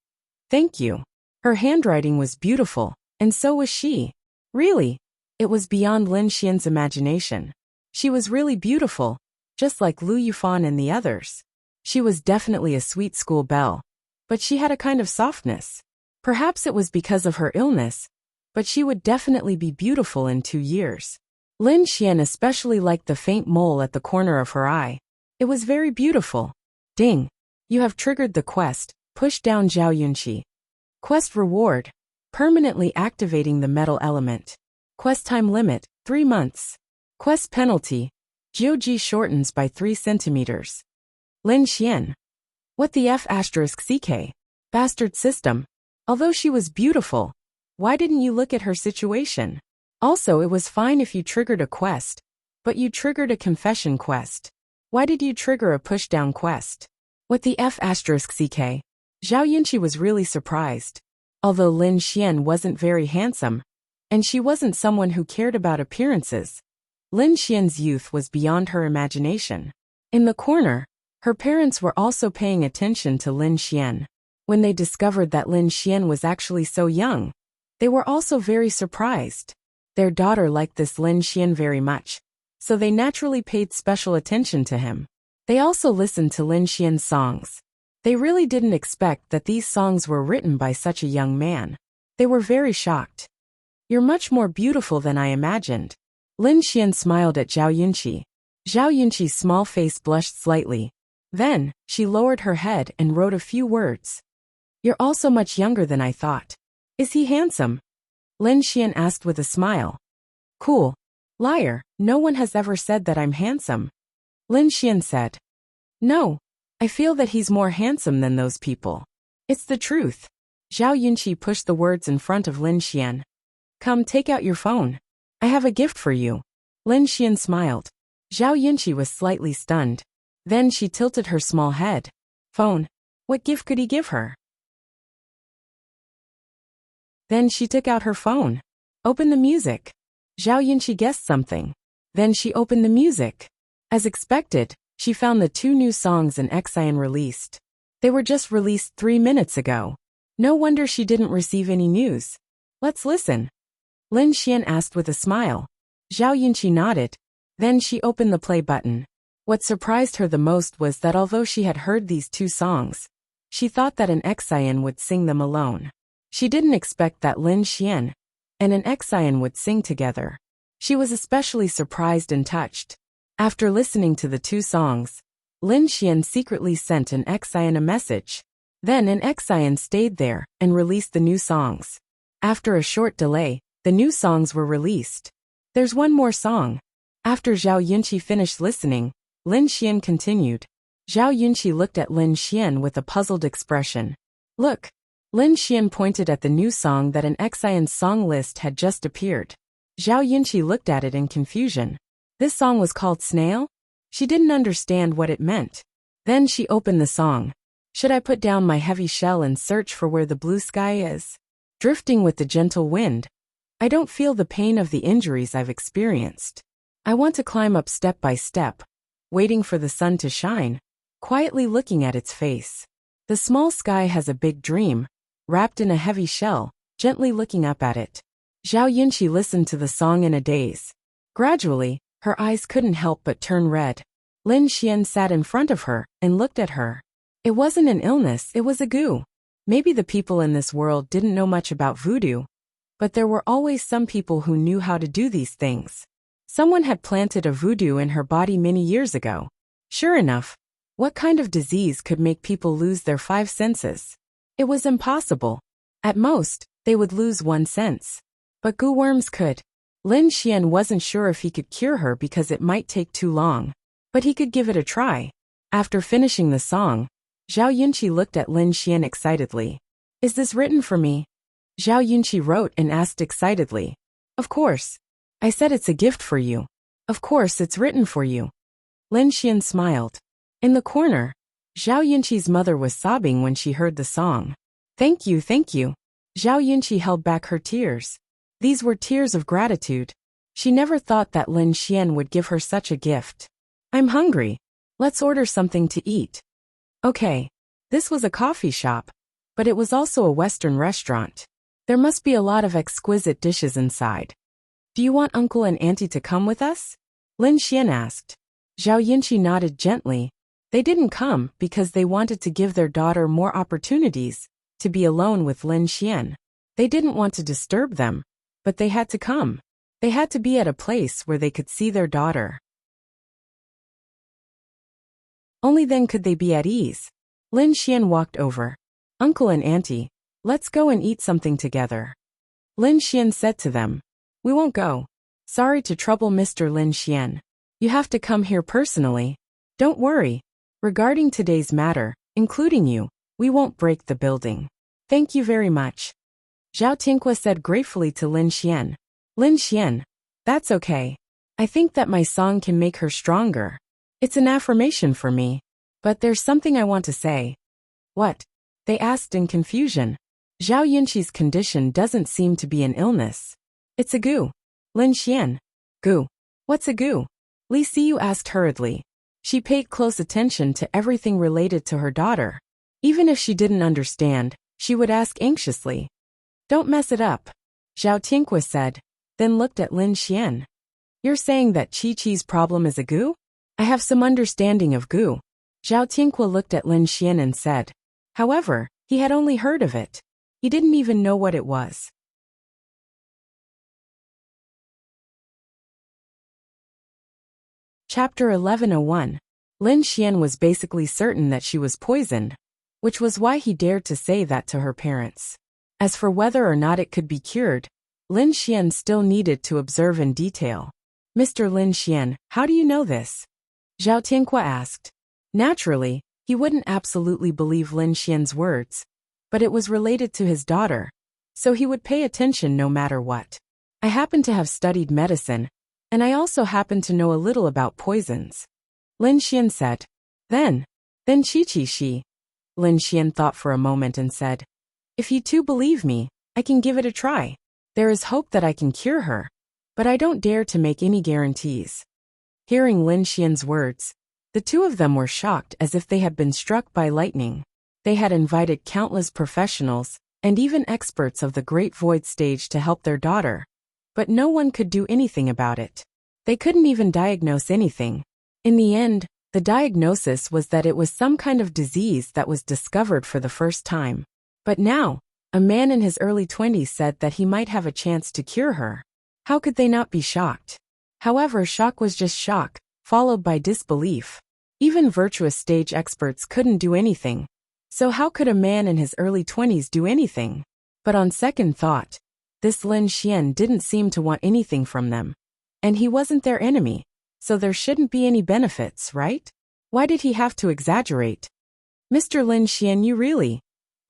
Thank you. Her handwriting was beautiful, and so was she. Really, it was beyond Lin Xian's imagination. She was really beautiful, just like Lu Yufan and the others. She was definitely a sweet school belle, but she had a kind of softness. Perhaps it was because of her illness, but she would definitely be beautiful in 2 years. Lin Xian especially liked the faint mole at the corner of her eye. It was very beautiful. Ding! You have triggered the quest. Push down Zhao Yunqi. Quest reward. Permanently activating the metal element. Quest time limit, 3 months. Quest penalty. GOG shortens by 3 centimeters. Lin Xian. What the F*** CK? Bastard system. Although she was beautiful, why didn't you look at her situation? Also, it was fine if you triggered a quest, but you triggered a confession quest. Why did you trigger a pushdown quest? What the F*** CK? Zhao Yunqi was really surprised. Although Lin Xian wasn't very handsome, and she wasn't someone who cared about appearances, Lin Xian's youth was beyond her imagination. In the corner, her parents were also paying attention to Lin Xian. When they discovered that Lin Xian was actually so young, they were also very surprised. Their daughter liked this Lin Xian very much, so they naturally paid special attention to him. They also listened to Lin Xian's songs. They really didn't expect that these songs were written by such a young man. They were very shocked. You're much more beautiful than I imagined. Lin Xian smiled at Zhao Yunqi. Zhao Yunqi's small face blushed slightly. Then, she lowered her head and wrote a few words. You're also much younger than I thought. Is he handsome? Lin Xian asked with a smile. Cool. Liar, no one has ever said that I'm handsome. Lin Xian said. No. I feel that he's more handsome than those people. It's the truth. Zhao Yunqi pushed the words in front of Lin Xian. Come, take out your phone. I have a gift for you. Lin Xian smiled. Zhao Yunqi was slightly stunned. Then she tilted her small head. Phone. What gift could he give her? Then she took out her phone. Open the music. Zhao Yunqi guessed something. Then she opened the music. As expected, she found the 2 new songs an Xian released. They were just released 3 minutes ago. No wonder she didn't receive any news. Let's listen. Lin Xian asked with a smile. Zhao Yunqi nodded. Then she opened the play button. What surprised her the most was that although she had heard these 2 songs, she thought that an Xian would sing them alone. She didn't expect that Lin Xian and an Xian would sing together. She was especially surprised and touched. After listening to the 2 songs, Lin Xian secretly sent an Xian a message. Then an Xian stayed there and released the new songs. After a short delay, the new songs were released. There's one more song. After Zhao Yunqi finished listening, Lin Xian continued. Zhao Yunqi looked at Lin Xian with a puzzled expression. Look. Lin Xian pointed at the new song that an Xian's song list had just appeared. Zhao Yunqi looked at it in confusion. This song was called Snail? She didn't understand what it meant. Then she opened the song. Should I put down my heavy shell and search for where the blue sky is? Drifting with the gentle wind, I don't feel the pain of the injuries I've experienced. I want to climb up step by step, waiting for the sun to shine, quietly looking at its face. The small sky has a big dream, wrapped in a heavy shell, gently looking up at it. Zhao Yunqi listened to the song in a daze. Gradually, her eyes couldn't help but turn red. Lin Xian sat in front of her and looked at her. It wasn't an illness, it was a goo. Maybe the people in this world didn't know much about voodoo, but there were always some people who knew how to do these things. Someone had planted a voodoo in her body many years ago. Sure enough, what kind of disease could make people lose their 5 senses? It was impossible. At most, they would lose 1 sense. But goo worms could. Lin Xian wasn't sure if he could cure her because it might take too long. But he could give it a try. After finishing the song, Zhao Yunqi looked at Lin Xian excitedly. Is this written for me? Zhao Yunqi wrote and asked excitedly. Of course. I said it's a gift for you. Of course it's written for you. Lin Xian smiled. In the corner, Zhao Yunqi's mother was sobbing when she heard the song. Thank you, thank you. Zhao Yunqi held back her tears. These were tears of gratitude. She never thought that Lin Xian would give her such a gift. I'm hungry. Let's order something to eat. Okay. This was a coffee shop, but it was also a Western restaurant. There must be a lot of exquisite dishes inside. Do you want Uncle and Auntie to come with us? Lin Xian asked. Zhao Yunqi nodded gently. They didn't come because they wanted to give their daughter more opportunities to be alone with Lin Xian. They didn't want to disturb them, but they had to come. They had to be at a place where they could see their daughter. Only then could they be at ease. Lin Xian walked over. Uncle and Auntie, let's go and eat something together. Lin Xian said to them. We won't go. Sorry to trouble Mr. Lin Xian. You have to come here personally. Don't worry. Regarding today's matter, including you, we won't break the building. Thank you very much. Zhao Tinghua said gratefully to Lin Xian. Lin Xian, that's okay. I think that my song can make her stronger. It's an affirmation for me. But there's something I want to say. What? They asked in confusion. Zhao Yunqi's condition doesn't seem to be an illness. It's a goo. Lin Xian. Goo. What's a goo? Li Siyu asked hurriedly. She paid close attention to everything related to her daughter. Even if she didn't understand, she would ask anxiously. Don't mess it up, Zhao Tinghua said, then looked at Lin Xian. You're saying that Chi-Chi's problem is a goo? I have some understanding of goo. Zhao Tinghua looked at Lin Xian and said. However, he had only heard of it. He didn't even know what it was. Chapter 1101. Lin Xian was basically certain that she was poisoned, which was why he dared to say that to her parents. As for whether or not it could be cured, Lin Xian still needed to observe in detail. Mr. Lin Xian, how do you know this? Zhao Tinghua asked. Naturally, he wouldn't absolutely believe Lin Xian's words, but it was related to his daughter, so he would pay attention no matter what. I happen to have studied medicine, and I also happen to know a little about poisons. Lin Xian said. Then Chi-Chi she. Lin Xian thought for a moment and said, if you two believe me, I can give it a try. There is hope that I can cure her, but I don't dare to make any guarantees. Hearing Lin Xian's words, the two of them were shocked as if they had been struck by lightning. They had invited countless professionals and even experts of the Great Void stage to help their daughter, but no one could do anything about it. They couldn't even diagnose anything. In the end, the diagnosis was that it was some kind of disease that was discovered for the first time. But now, a man in his early 20s said that he might have a chance to cure her. How could they not be shocked? However, shock was just shock, followed by disbelief. Even virtuous stage experts couldn't do anything. So how could a man in his early 20s do anything? But on second thought, this Lin Xian didn't seem to want anything from them. And he wasn't their enemy, so there shouldn't be any benefits, right? Why did he have to exaggerate? Mr. Lin Xian, you really?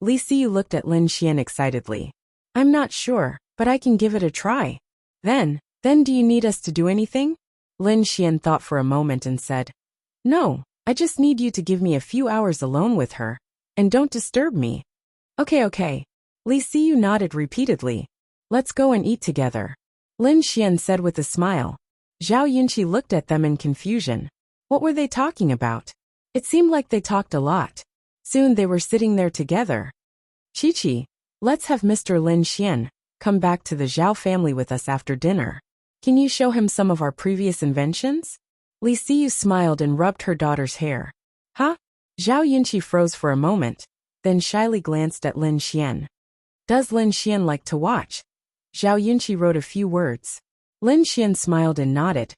Li Siyu looked at Lin Xian excitedly. I'm not sure, but I can give it a try. Then do you need us to do anything? Lin Xian thought for a moment and said, no, I just need you to give me a few hours alone with her, and don't disturb me. Okay. Li Siyu nodded repeatedly. Let's go and eat together, Lin Xian said with a smile. Zhao Yunqi looked at them in confusion. What were they talking about? It seemed like they talked a lot. Soon they were sitting there together. Chi-Chi, let's have Mr. Lin Xian come back to the Zhao family with us after dinner. Can you show him some of our previous inventions? Li Siyu smiled and rubbed her daughter's hair. Huh? Zhao Yunqi froze for a moment, then shyly glanced at Lin Xian. Does Lin Xian like to watch? Zhao Yunqi wrote a few words. Lin Xian smiled and nodded.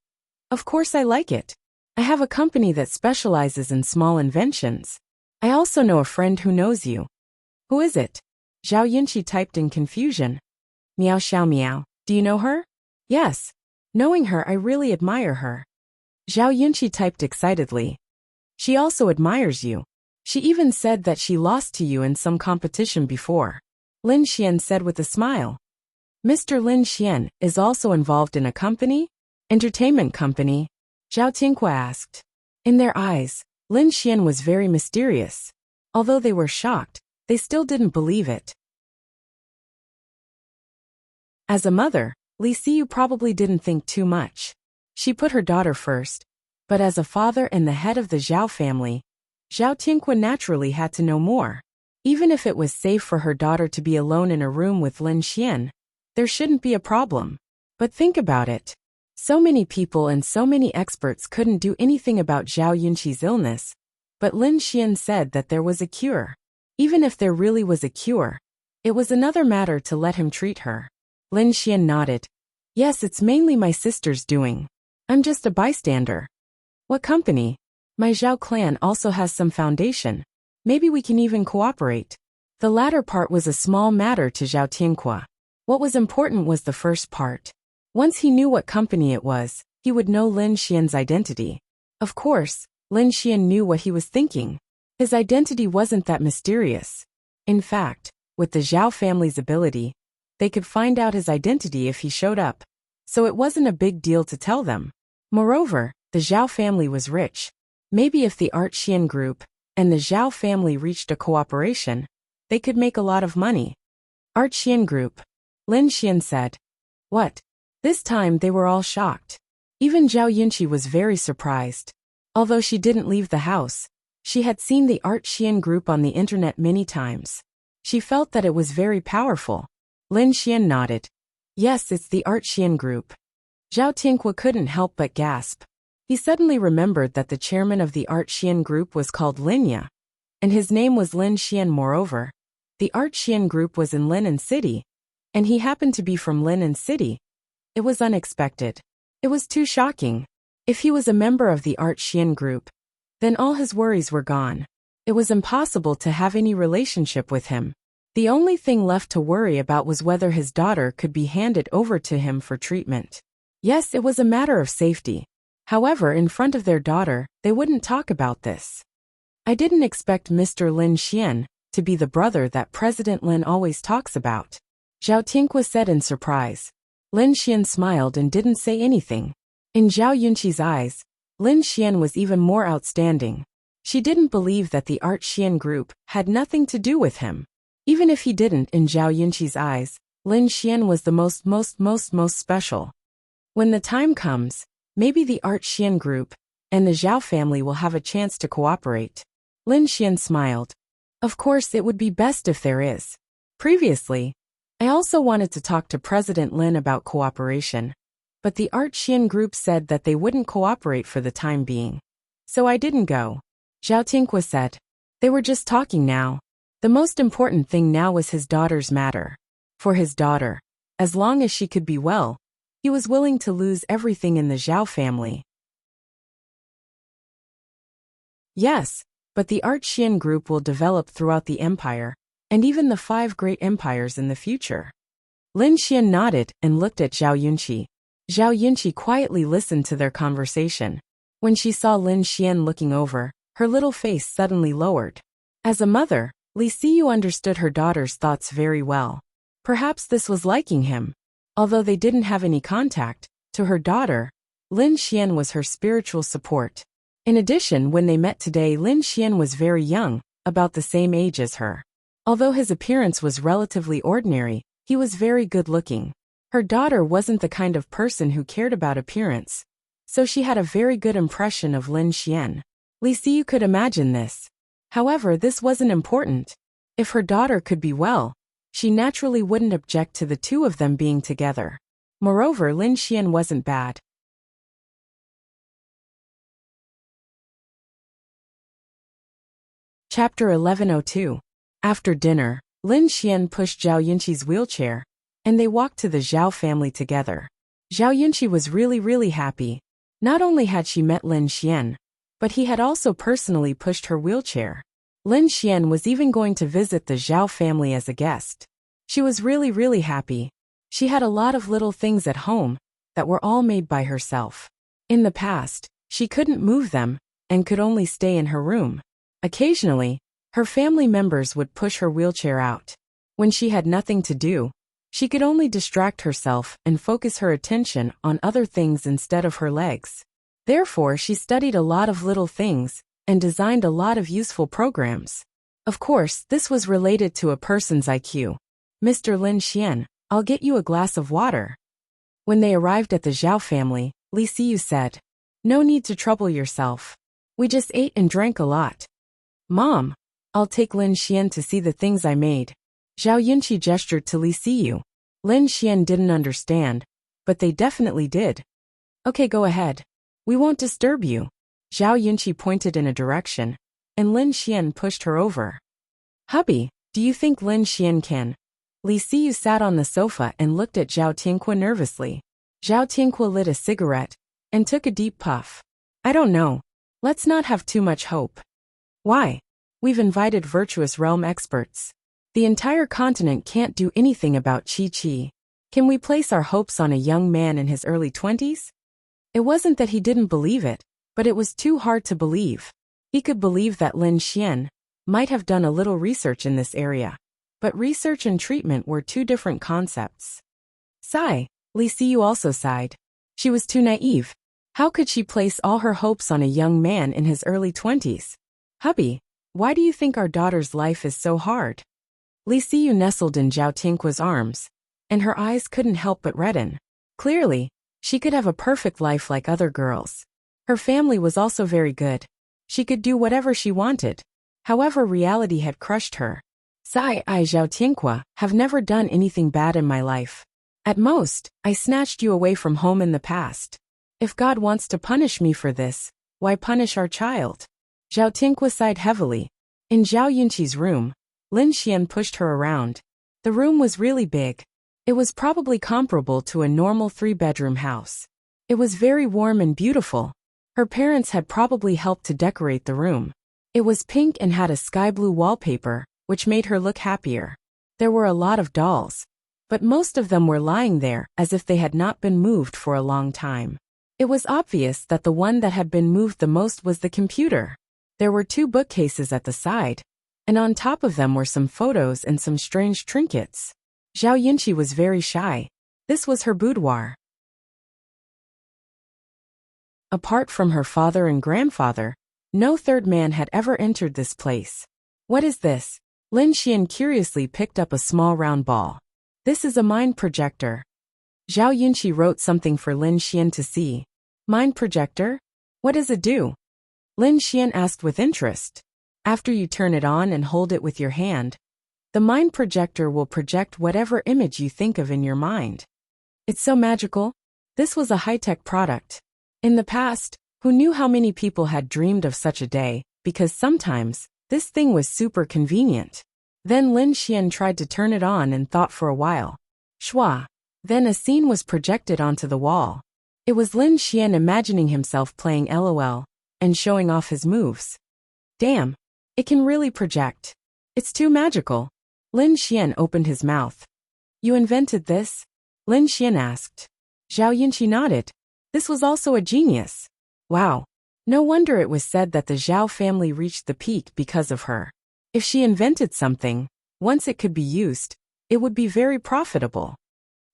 Of course I like it. I have a company that specializes in small inventions. I also know a friend who knows you. Who is it? Zhao Yunqi typed in confusion. Miao Xiao Miao, do you know her? Yes. Knowing her, I really admire her. Zhao Yunqi typed excitedly. She also admires you. She even said that she lost to you in some competition before. Lin Xian said with a smile. Mr. Lin Xian is also involved in a company? Entertainment company? Zhao Tinghua asked. In their eyes, Lin Xian was very mysterious. Although they were shocked, they still didn't believe it. As a mother, Li Siyu probably didn't think too much. She put her daughter first, but as a father and the head of the Zhao family, Zhao Tinghua naturally had to know more. Even if it was safe for her daughter to be alone in a room with Lin Xian, there shouldn't be a problem. But think about it. So many people and so many experts couldn't do anything about Zhao Yunqi's illness, but Lin Xian said that there was a cure. Even if there really was a cure, it was another matter to let him treat her. Lin Xian nodded. Yes, it's mainly my sister's doing. I'm just a bystander. What company? My Zhao clan also has some foundation. Maybe we can even cooperate. The latter part was a small matter to Zhao Tinghua. What was important was the first part. Once he knew what company it was, he would know Lin Xian's identity. Of course, Lin Xian knew what he was thinking. His identity wasn't that mysterious. In fact, with the Zhao family's ability, they could find out his identity if he showed up. So it wasn't a big deal to tell them. Moreover, the Zhao family was rich. Maybe if the Art Xian group and the Zhao family reached a cooperation, they could make a lot of money. Art Xian group. Lin Xian said. What? This time they were all shocked. Even Zhao Yunqi was very surprised. Although she didn't leave the house, she had seen the Art Xian group on the internet many times. She felt that it was very powerful. Lin Xian nodded. Yes, it's the Art Xian group. Zhao Tinghua couldn't help but gasp. He suddenly remembered that the chairman of the Art Xian group was called Linya, and his name was Lin Xian. Moreover, the Art Xian group was in Linen City, and he happened to be from Linen City. It was unexpected. It was too shocking. If he was a member of the Art Xian group, then all his worries were gone. It was impossible to have any relationship with him. The only thing left to worry about was whether his daughter could be handed over to him for treatment. Yes, it was a matter of safety. However, in front of their daughter, they wouldn't talk about this. I didn't expect Mr. Lin Xian to be the brother that President Lin always talks about, Zhao Tinghua said in surprise. Lin Xian smiled and didn't say anything. In Zhao Yunqi's eyes, Lin Xian was even more outstanding. She didn't believe that the Art Xian group had nothing to do with him. Even if he didn't, in Zhao Yunqi's eyes, Lin Xian was the most special. When the time comes, maybe the Art Xian group and the Zhao family will have a chance to cooperate. Lin Xian smiled. Of course, it would be best if there is. Previously, I also wanted to talk to President Lin about cooperation, but the Art Xian group said that they wouldn't cooperate for the time being. So I didn't go. Zhao Tinghua said. They were just talking now. The most important thing now was his daughter's matter. For his daughter, as long as she could be well, he was willing to lose everything in the Zhao family. Yes, but the Art Xian group will develop throughout the empire, and even the 5 great empires in the future. Lin Xian nodded and looked at Zhao Yunqi. Zhao Yunqi quietly listened to their conversation. When she saw Lin Xian looking over, her little face suddenly lowered. As a mother, Li Siyu understood her daughter's thoughts very well. Perhaps this was liking him. Although they didn't have any contact, to her daughter, Lin Xian was her spiritual support. In addition, when they met today, Lin Xian was very young, about the same age as her. Although his appearance was relatively ordinary, He was very good-looking. Her daughter wasn't the kind of person who cared about appearance, so she had a very good impression of Lin Xian. Li Xiyu could imagine this. However, this wasn't important. If her daughter could be well, she naturally wouldn't object to the two of them being together. Moreover, Lin Xian wasn't bad. Chapter 1102. After dinner, Lin Xian pushed Zhao Yunqi's wheelchair, and they walked to the Zhao family together. Zhao Yunqi was really happy. Not only had she met Lin Xian, but he had also personally pushed her wheelchair. Lin Xian was even going to visit the Zhao family as a guest. She was really happy. She had a lot of little things at home that were all made by herself. In the past, she couldn't move them and could only stay in her room. Occasionally, her family members would push her wheelchair out. When she had nothing to do, she could only distract herself and focus her attention on other things instead of her legs. Therefore, she studied a lot of little things and designed a lot of useful programs. Of course, this was related to a person's IQ. Mr. Lin Xian, I'll get you a glass of water. When they arrived at the Zhao family, Li Xiyu said, "No need to trouble yourself. We just ate and drank a lot." "Mom, I'll take Lin Xian to see the things I made." Zhao Yunqi gestured to Li Xiyu. Lin Xian didn't understand, but they definitely did. "Okay, go ahead. We won't disturb you." Zhao Yunqi pointed in a direction, and Lin Xian pushed her over. "Hubby, do you think Lin Xian can?" Li Xiyu sat on the sofa and looked at Zhao Tianque nervously. Zhao Tianque lit a cigarette and took a deep puff. "I don't know. Let's not have too much hope." "Why? We've invited virtuous realm experts. The entire continent can't do anything about Qi. Can we place our hopes on a young man in his early 20s? It wasn't that he didn't believe it, but it was too hard to believe. He could believe that Lin Xian might have done a little research in this area, but research and treatment were two different concepts. Sigh, Li Xiyu also sighed. She was too naive. How could she place all her hopes on a young man in his early 20s? "Hubby, why do you think our daughter's life is so hard?" Li Xiyu nestled in Zhao Tianque's arms, and her eyes couldn't help but redden. Clearly, she could have a perfect life like other girls. Her family was also very good. She could do whatever she wanted. However, reality had crushed her. "I, Zhao Tianque, have never done anything bad in my life. At most, I snatched you away from home in the past. If God wants to punish me for this, why punish our child?" Zhao Tianque sighed heavily. In Zhao Yunqi's room, Lin Xian pushed her around. The room was really big. It was probably comparable to a normal 3-bedroom house. It was very warm and beautiful. Her parents had probably helped to decorate the room. It was pink and had a sky blue wallpaper, which made her look happier. There were a lot of dolls, but most of them were lying there as if they had not been moved for a long time. It was obvious that the one that had been moved the most was the computer. There were 2 bookcases at the side, and on top of them were some photos and some strange trinkets. Zhao Yunqi was very shy. This was her boudoir. Apart from her father and grandfather, no third man had ever entered this place. "What is this?" Lin Xian curiously picked up a small round ball. "This is a mind projector." Zhao Yunqi wrote something for Lin Xian to see. "Mind projector? What does it do?" Lin Xian asked with interest. "After you turn it on and hold it with your hand, the mind projector will project whatever image you think of in your mind." It's so magical. This was a high-tech product. In the past, who knew how many people had dreamed of such a day, because sometimes, this thing was super convenient. Then Lin Xian tried to turn it on and thought for a while. Shwa. Then a scene was projected onto the wall. It was Lin Xian imagining himself playing LOL and showing off his moves. Damn, it can really project. It's too magical. Lin Xian opened his mouth. "You invented this?" Lin Xian asked. Zhao Yunqi nodded. This was also a genius. Wow. No wonder it was said that the Zhao family reached the peak because of her. If she invented something, once it could be used, it would be very profitable.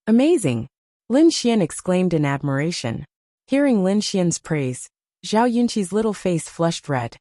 Amazing! Lin Xian exclaimed in admiration. Hearing Lin Xian's praise, Zhao Yunqi's little face flushed red.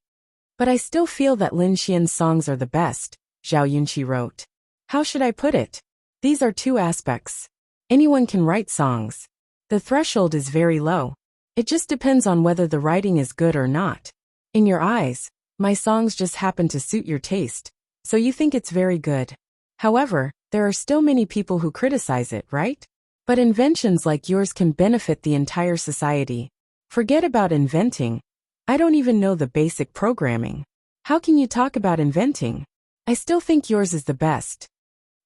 "But I still feel that Lin Xian's songs are the best," Zhao Yunqi wrote. "How should I put it? These are two aspects. Anyone can write songs. The threshold is very low. It just depends on whether the writing is good or not. In your eyes, my songs just happen to suit your taste, so you think it's very good. However, there are still many people who criticize it, right? But inventions like yours can benefit the entire society. Forget about inventing. I don't even know the basic programming. How can you talk about inventing? I still think yours is the best.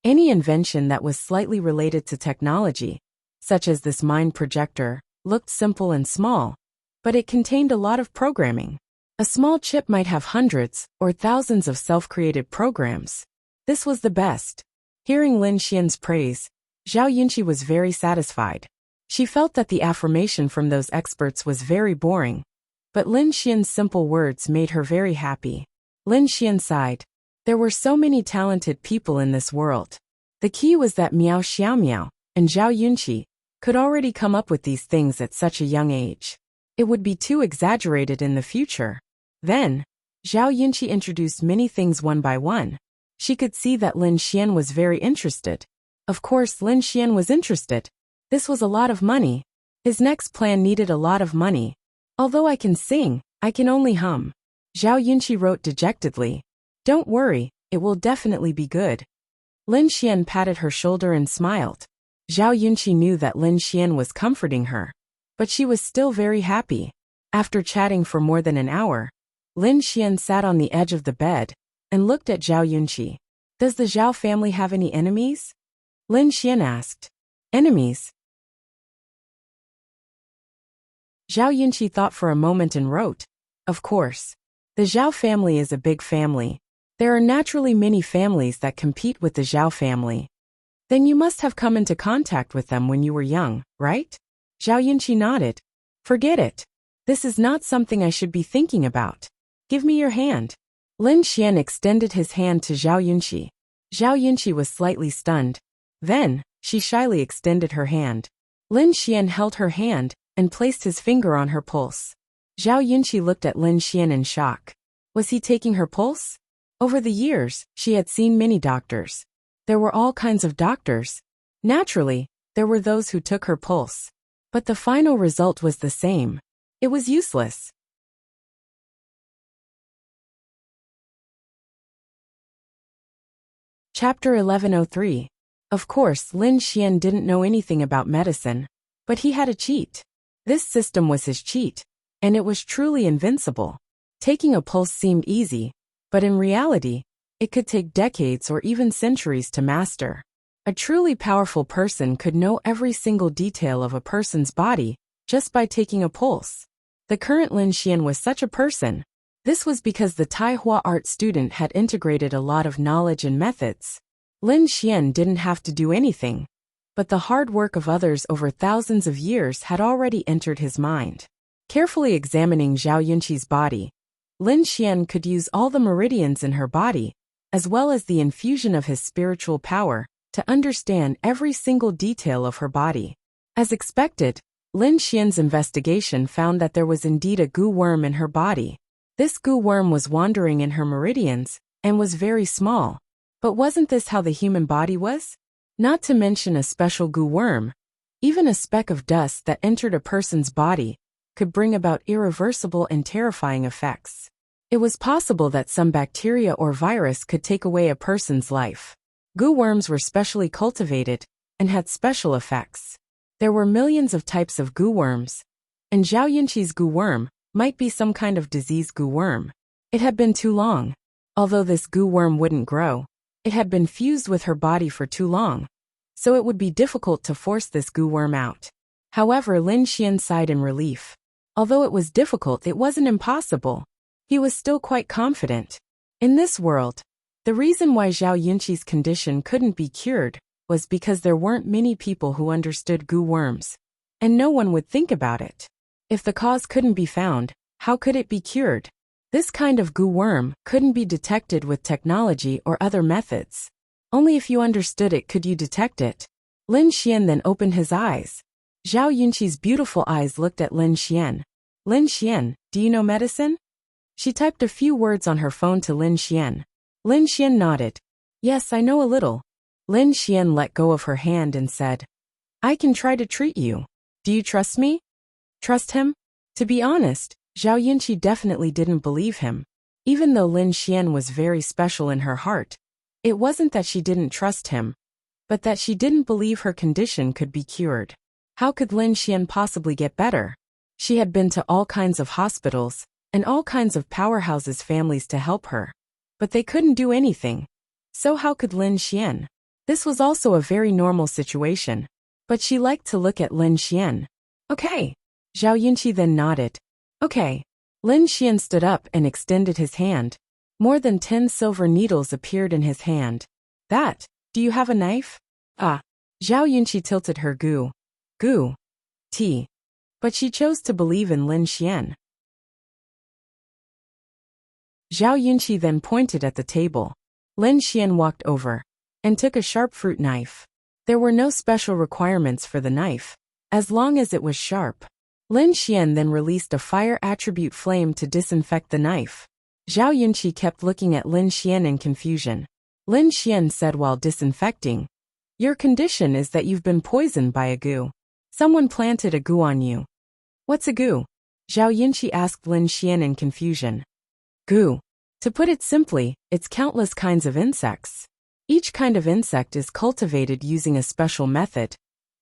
Any invention that was slightly related to technology, such as this mind projector, looked simple and small, but it contained a lot of programming. A small chip might have hundreds or thousands of self-created programs. This was the best. Hearing Lin Xian's praise, Zhao Yunqi was very satisfied. She felt that the affirmation from those experts was very boring, but Lin Xian's simple words made her very happy. Lin Xian sighed. There were so many talented people in this world. The key was that Miao Xiaomiao and Zhao Yunqi could already come up with these things at such a young age. It would be too exaggerated in the future. Then, Zhao Yunqi introduced many things one by one. She could see that Lin Xian was very interested. Of course, Lin Xian was interested. This was a lot of money. His next plan needed a lot of money. Although I can sing, I can only hum. Zhao Yunqi wrote dejectedly. Don't worry, it will definitely be good. Lin Xian patted her shoulder and smiled. Zhao Yunqi knew that Lin Xian was comforting her, but she was still very happy. After chatting for more than an hour, Lin Xian sat on the edge of the bed and looked at Zhao Yunqi. Does the Zhao family have any enemies? Lin Xian asked. Enemies? Zhao Yunqi thought for a moment and wrote, of course. The Zhao family is a big family. There are naturally many families that compete with the Zhao family. Then you must have come into contact with them when you were young, right? Zhao Yunqi nodded. Forget it. This is not something I should be thinking about. Give me your hand. Lin Xian extended his hand to Zhao Yunqi. Zhao Yunqi was slightly stunned. Then, she shyly extended her hand. Lin Xian held her hand and placed his finger on her pulse. Zhao Yunqi looked at Lin Xian in shock. Was he taking her pulse? Over the years, she had seen many doctors. There were all kinds of doctors. Naturally, there were those who took her pulse. But the final result was the same. It was useless. Chapter 1103. Of course, Lin Xian didn't know anything about medicine, but he had a cheat. This system was his cheat, and it was truly invincible. Taking a pulse seemed easy, but in reality, it could take decades or even centuries to master. A truly powerful person could know every single detail of a person's body just by taking a pulse. The current Lin Xian was such a person. This was because the Taihua art student had integrated a lot of knowledge and methods. Lin Xian didn't have to do anything, but the hard work of others over thousands of years had already entered his mind. Carefully examining Zhao Yunqi's body, Lin Xian could use all the meridians in her body, as well as the infusion of his spiritual power, to understand every single detail of her body. As expected, Lin Xian's investigation found that there was indeed a goo worm in her body. This goo worm was wandering in her meridians, and was very small. But wasn't this how the human body was? Not to mention a special goo worm. Even a speck of dust that entered a person's body could bring about irreversible and terrifying effects. It was possible that some bacteria or virus could take away a person's life. Goo worms were specially cultivated and had special effects. There were millions of types of goo worms, and Zhao Yunqi's goo worm might be some kind of disease goo worm. It had been too long. Although this goo worm wouldn't grow, it had been fused with her body for too long, so it would be difficult to force this goo worm out. However, Lin Xian sighed in relief. Although it was difficult, it wasn't impossible. He was still quite confident. In this world, the reason why Zhao Yunqi's condition couldn't be cured was because there weren't many people who understood goo worms, and no one would think about it. If the cause couldn't be found, how could it be cured? This kind of goo worm couldn't be detected with technology or other methods. Only if you understood it could you detect it. Lin Xian then opened his eyes. Zhao Yunqi's beautiful eyes looked at Lin Xian. Lin Xian, do you know medicine? She typed a few words on her phone to Lin Xian. Lin Xian nodded. Yes, I know a little. Lin Xian let go of her hand and said, I can try to treat you. Do you trust me? Trust him? To be honest, Zhao Yunqi definitely didn't believe him. Even though Lin Xian was very special in her heart, it wasn't that she didn't trust him, but that she didn't believe her condition could be cured. How could Lin Xian possibly get better? She had been to all kinds of hospitals and all kinds of powerhouses' families to help her, but they couldn't do anything. So how could Lin Xian? This was also a very normal situation, but she liked to look at Lin Xian. Okay. Zhao Yunqi then nodded. Okay. Lin Xian stood up and extended his hand. More than 10 silver needles appeared in his hand. Do you have a knife? Ah. Zhao Yunqi tilted her gu. Tea. But she chose to believe in Lin Xian. Zhao Yunqi then pointed at the table. Lin Xian walked over and took a sharp fruit knife. There were no special requirements for the knife, as long as it was sharp. Lin Xian then released a fire attribute flame to disinfect the knife. Zhao Yunqi kept looking at Lin Xian in confusion. Lin Xian said while disinfecting, Your condition is that you've been poisoned by a gu. Someone planted a gu on you. What's a gu? Zhao Yunqi asked Lin Xian in confusion. Gu. To put it simply, it's countless kinds of insects. Each kind of insect is cultivated using a special method,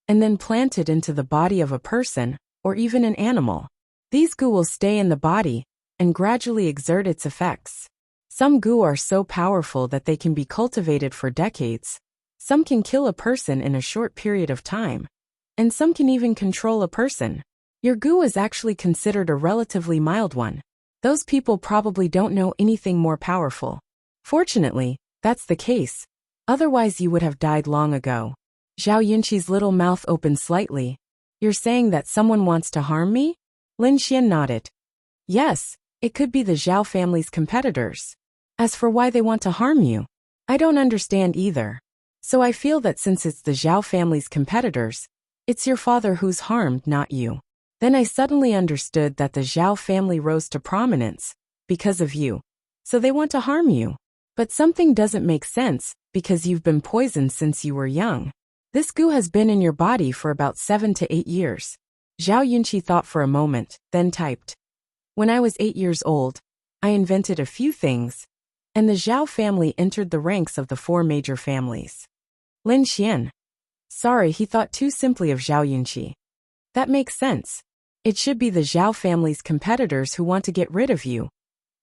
and then planted into the body of a person, or even an animal. These gu will stay in the body, and gradually exert its effects. Some gu are so powerful that they can be cultivated for decades. Some can kill a person in a short period of time, and some can even control a person. Your gu is actually considered a relatively mild one. Those people probably don't know anything more powerful. Fortunately, that's the case. Otherwise you would have died long ago. Zhao Yunqi's little mouth opened slightly. You're saying that someone wants to harm me? Lin Xian nodded. Yes, it could be the Zhao family's competitors. As for why they want to harm you, I don't understand either. So I feel that since it's the Zhao family's competitors, it's your father who's harmed, not you. Then I suddenly understood that the Zhao family rose to prominence because of you. So they want to harm you. But something doesn't make sense because you've been poisoned since you were young. This gu has been in your body for about 7 to 8 years. Zhao Yunqi thought for a moment, then typed. When I was 8 years old, I invented a few things, and the Zhao family entered the ranks of the 4 major families. Lin Xian. Sorry, he thought too simply of Zhao Yunqi. That makes sense. It should be the Zhao family's competitors who want to get rid of you.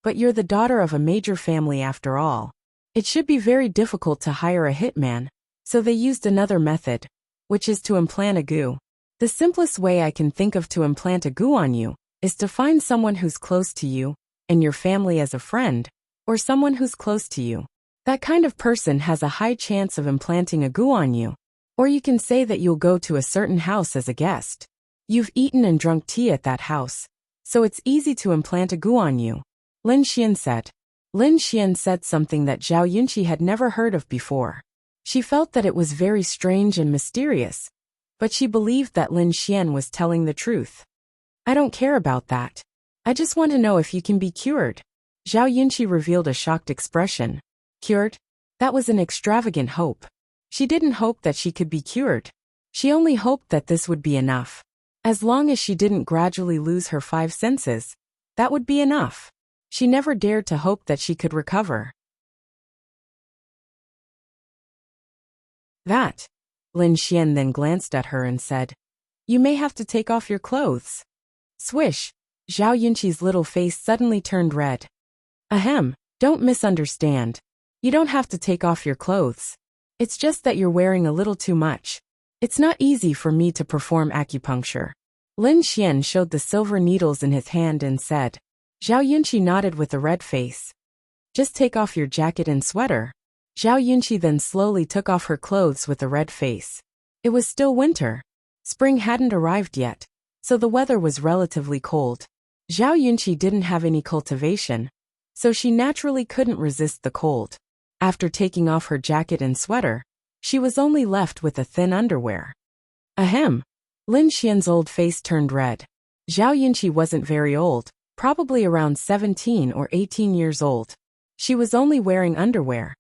But you're the daughter of a major family after all. It should be very difficult to hire a hitman, so they used another method, which is to implant a gu. The simplest way I can think of to implant a gu on you is to find someone who's close to you, and your family as a friend, or someone who's close to you. That kind of person has a high chance of implanting a gu on you. Or you can say that you'll go to a certain house as a guest. You've eaten and drunk tea at that house, so it's easy to implant a gu on you. Lin Xian said. Lin Xian said something that Zhao Yunqi had never heard of before. She felt that it was very strange and mysterious, but she believed that Lin Xian was telling the truth. I don't care about that. I just want to know if you can be cured. Zhao Yunqi revealed a shocked expression. Cured? That was an extravagant hope. She didn't hope that she could be cured. She only hoped that this would be enough. As long as she didn't gradually lose her 5 senses, that would be enough. She never dared to hope that she could recover. That. Lin Xian then glanced at her and said, You may have to take off your clothes. Swish. Zhao Yunqi's little face suddenly turned red. Ahem, don't misunderstand. You don't have to take off your clothes. It's just that you're wearing a little too much. It's not easy for me to perform acupuncture. Lin Xian showed the silver needles in his hand and said. Zhao Yunqi nodded with a red face. Just take off your jacket and sweater. Zhao Yunqi then slowly took off her clothes with a red face. It was still winter. Spring hadn't arrived yet, so the weather was relatively cold. Zhao Yunqi didn't have any cultivation, so she naturally couldn't resist the cold. After taking off her jacket and sweater, she was only left with a thin underwear. Ahem. Lin Xian's old face turned red. Zhao Yunqi wasn't very old, probably around 17 or 18 years old. She was only wearing underwear,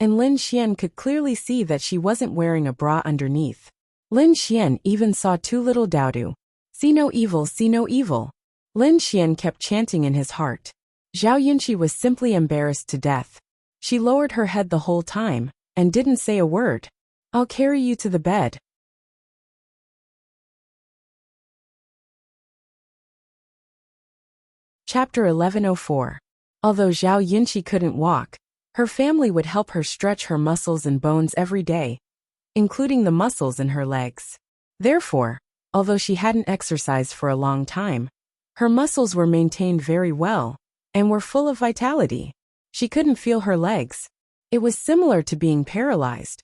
and Lin Xian could clearly see that she wasn't wearing a bra underneath. Lin Xian even saw two little Daodu. See no evil, see no evil. Lin Xian kept chanting in his heart. Zhao Yunqi was simply embarrassed to death. She lowered her head the whole time, and didn't say a word. I'll carry you to the bed. Chapter 1104. Although Zhao Yunqi couldn't walk, her family would help her stretch her muscles and bones every day, including the muscles in her legs. Therefore, although she hadn't exercised for a long time, her muscles were maintained very well, and were full of vitality. She couldn't feel her legs. It was similar to being paralyzed,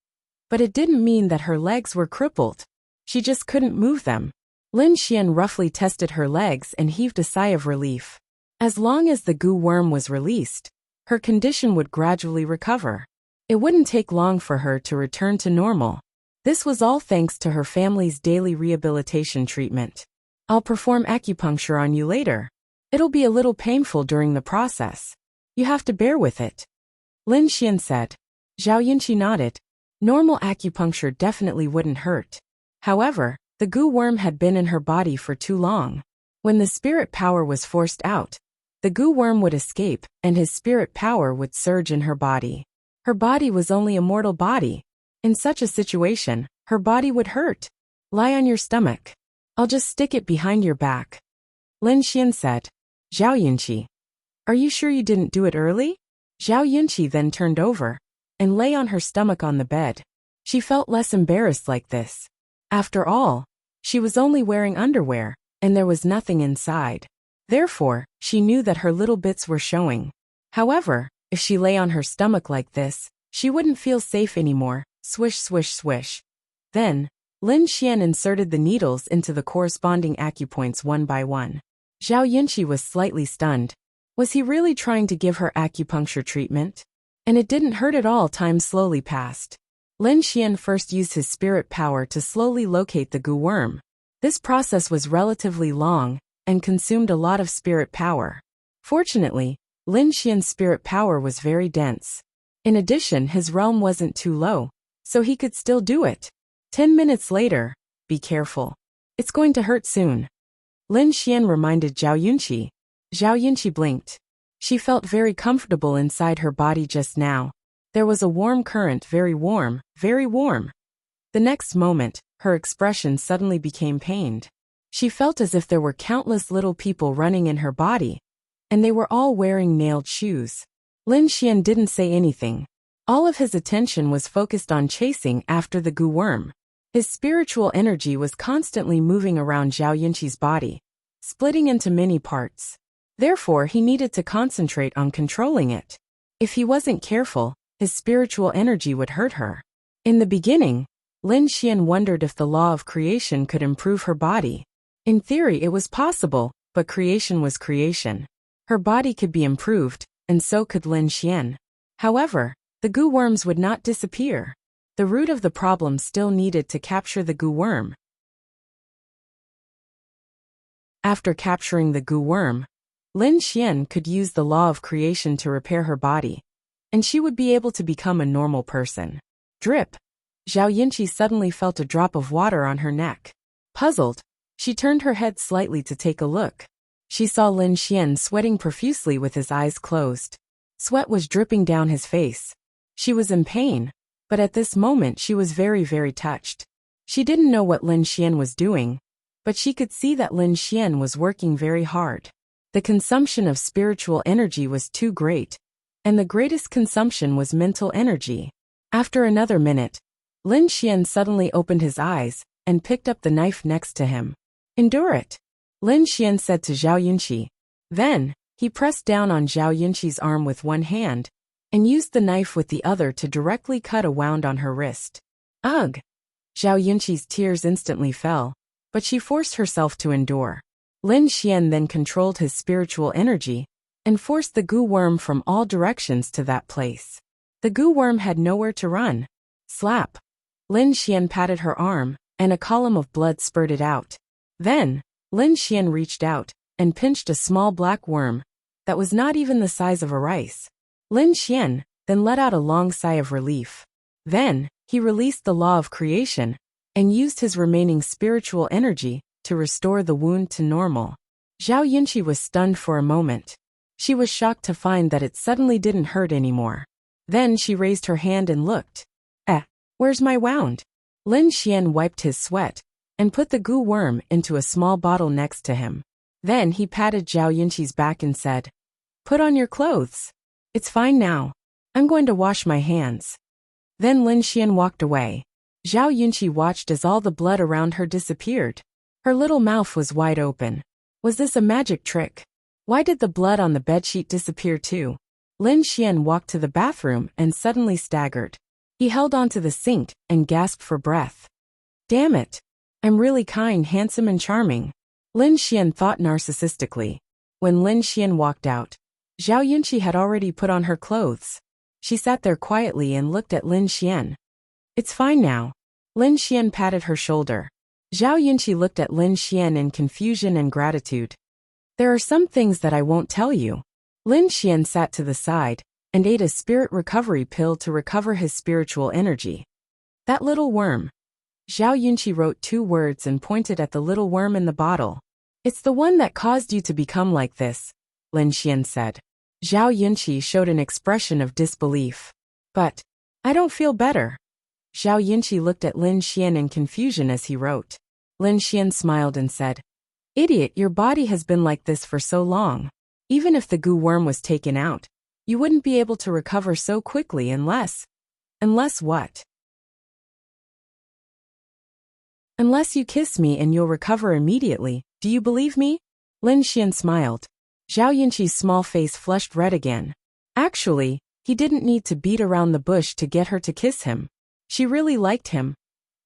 but it didn't mean that her legs were crippled. She just couldn't move them. Lin Xian roughly tested her legs and heaved a sigh of relief. As long as the goo worm was released, her condition would gradually recover. It wouldn't take long for her to return to normal. This was all thanks to her family's daily rehabilitation treatment. I'll perform acupuncture on you later. It'll be a little painful during the process. You have to bear with it. Lin Xian said. Zhao Yunqi nodded. Normal acupuncture definitely wouldn't hurt. However, the goo worm had been in her body for too long. When the spirit power was forced out, the goo worm would escape, and his spirit power would surge in her body. Her body was only a mortal body. In such a situation, her body would hurt. Lie on your stomach. I'll just stick it behind your back. Lin Xian said. Zhao Yunqi. Are you sure you didn't do it early? Zhao Yunqi then turned over, and lay on her stomach on the bed. She felt less embarrassed like this. After all, she was only wearing underwear, and there was nothing inside. Therefore, she knew that her little bits were showing. However, if she lay on her stomach like this, she wouldn't feel safe anymore. Swish, swish, swish. Then, Lin Xian inserted the needles into the corresponding acupoints one by one. Zhao Yunqi was slightly stunned. Was he really trying to give her acupuncture treatment? And it didn't hurt at all. Time slowly passed. Lin Xian first used his spirit power to slowly locate the goo worm. This process was relatively long, and consumed a lot of spirit power. Fortunately, Lin Xian's spirit power was very dense. In addition, his realm wasn't too low, so he could still do it. 10 minutes later, be careful. It's going to hurt soon. Lin Xian reminded Zhao Yunqi. Zhao Yunqi blinked. She felt very comfortable inside her body just now. There was a warm current, very warm, very warm. The next moment, her expression suddenly became pained. She felt as if there were countless little people running in her body, and they were all wearing nailed shoes. Lin Xian didn't say anything. All of his attention was focused on chasing after the goo worm. His spiritual energy was constantly moving around Zhao Yunqi's body, splitting into many parts. Therefore, he needed to concentrate on controlling it. If he wasn't careful, his spiritual energy would hurt her. In the beginning, Lin Xian wondered if the law of creation could improve her body. In theory, it was possible, but creation was creation. Her body could be improved, and so could Lin Xian. However, the goo worms would not disappear. The root of the problem still needed to capture the goo worm. After capturing the goo worm, Lin Xian could use the law of creation to repair her body, and she would be able to become a normal person. Drip. Zhao Yunqi suddenly felt a drop of water on her neck. Puzzled, she turned her head slightly to take a look. She saw Lin Xian sweating profusely with his eyes closed. Sweat was dripping down his face. She was in pain, but at this moment she was very, very touched. She didn't know what Lin Xian was doing, but she could see that Lin Xian was working very hard. The consumption of spiritual energy was too great, and the greatest consumption was mental energy. After another minute, Lin Xian suddenly opened his eyes and picked up the knife next to him. Endure it, Lin Xian said to Zhao Yunqi. Then, he pressed down on Zhao Yunqi's arm with one hand, and used the knife with the other to directly cut a wound on her wrist. Ugh! Zhao Yunqi's tears instantly fell, but she forced herself to endure. Lin Xian then controlled his spiritual energy, and forced the goo worm from all directions to that place. The goo worm had nowhere to run. Slap! Lin Xian patted her arm, and a column of blood spurted out. Then, Lin Xian reached out, and pinched a small black worm, that was not even the size of a rice. Lin Xian, then let out a long sigh of relief. Then, he released the law of creation and used his remaining spiritual energy to restore the wound to normal. Zhao Yunqi was stunned for a moment. She was shocked to find that it suddenly didn't hurt anymore. Then she raised her hand and looked. Where's my wound? Lin Xian wiped his sweat and put the goo worm into a small bottle next to him. Then he patted Zhao Yunqi's back and said, "Put on your clothes. It's fine now. I'm going to wash my hands." Then Lin Xian walked away. Zhao Yunqi watched as all the blood around her disappeared. Her little mouth was wide open. Was this a magic trick? Why did the blood on the bedsheet disappear too? Lin Xian walked to the bathroom and suddenly staggered. He held onto the sink and gasped for breath. Damn it! I'm really kind, handsome and charming. Lin Xian thought narcissistically. When Lin Xian walked out, Zhao Yunqi had already put on her clothes. She sat there quietly and looked at Lin Xian. It's fine now. Lin Xian patted her shoulder. Zhao Yunqi looked at Lin Xian in confusion and gratitude. There are some things that I won't tell you. Lin Xian sat to the side and ate a spirit recovery pill to recover his spiritual energy. That little worm. Zhao Yunqi wrote 2 words and pointed at the little worm in the bottle. It's the one that caused you to become like this, Lin Xian said. Zhao Yunqi showed an expression of disbelief. But I don't feel better. Zhao Yunqi looked at Lin Xian in confusion as he wrote. Lin Xian smiled and said, Idiot, your body has been like this for so long. Even if the goo worm was taken out, you wouldn't be able to recover so quickly unless what? Unless you kiss me and you'll recover immediately, do you believe me? Lin Xian smiled. Zhao Yunqi's small face flushed red again. Actually, he didn't need to beat around the bush to get her to kiss him. She really liked him.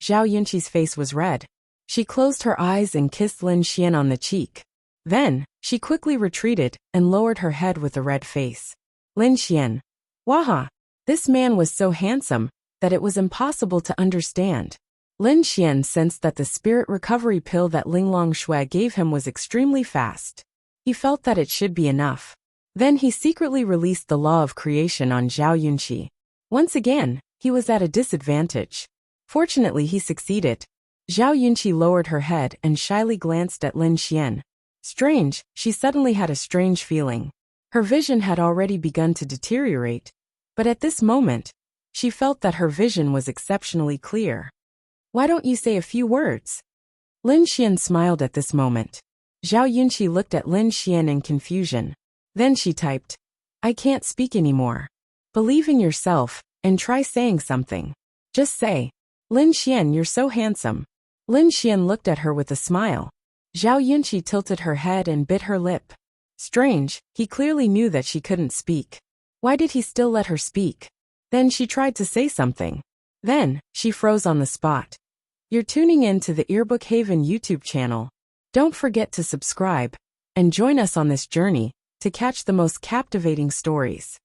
Zhao Yunqi's face was red. She closed her eyes and kissed Lin Xian on the cheek. Then, she quickly retreated and lowered her head with a red face. Lin Xian. Waha! This man was so handsome that it was impossible to understand. Lin Xian sensed that the spirit recovery pill that Linglong Shui gave him was extremely fast. He felt that it should be enough. Then he secretly released the law of creation on Zhao Yunqi. Once again, he was at a disadvantage. Fortunately, he succeeded. Zhao Yunqi lowered her head and shyly glanced at Lin Xian. Strange, she suddenly had a strange feeling. Her vision had already begun to deteriorate, but at this moment, she felt that her vision was exceptionally clear. Why don't you say a few words? Lin Xian smiled at this moment. Zhao Yunqi looked at Lin Xian in confusion. Then she typed, I can't speak anymore. Believe in yourself, and try saying something. Just say, Lin Xian, you're so handsome. Lin Xian looked at her with a smile. Zhao Yunqi tilted her head and bit her lip. Strange, he clearly knew that she couldn't speak. Why did he still let her speak? Then she tried to say something. Then, she froze on the spot. You're tuning in to the Earbook Haven YouTube channel. Don't forget to subscribe and join us on this journey to catch the most captivating stories.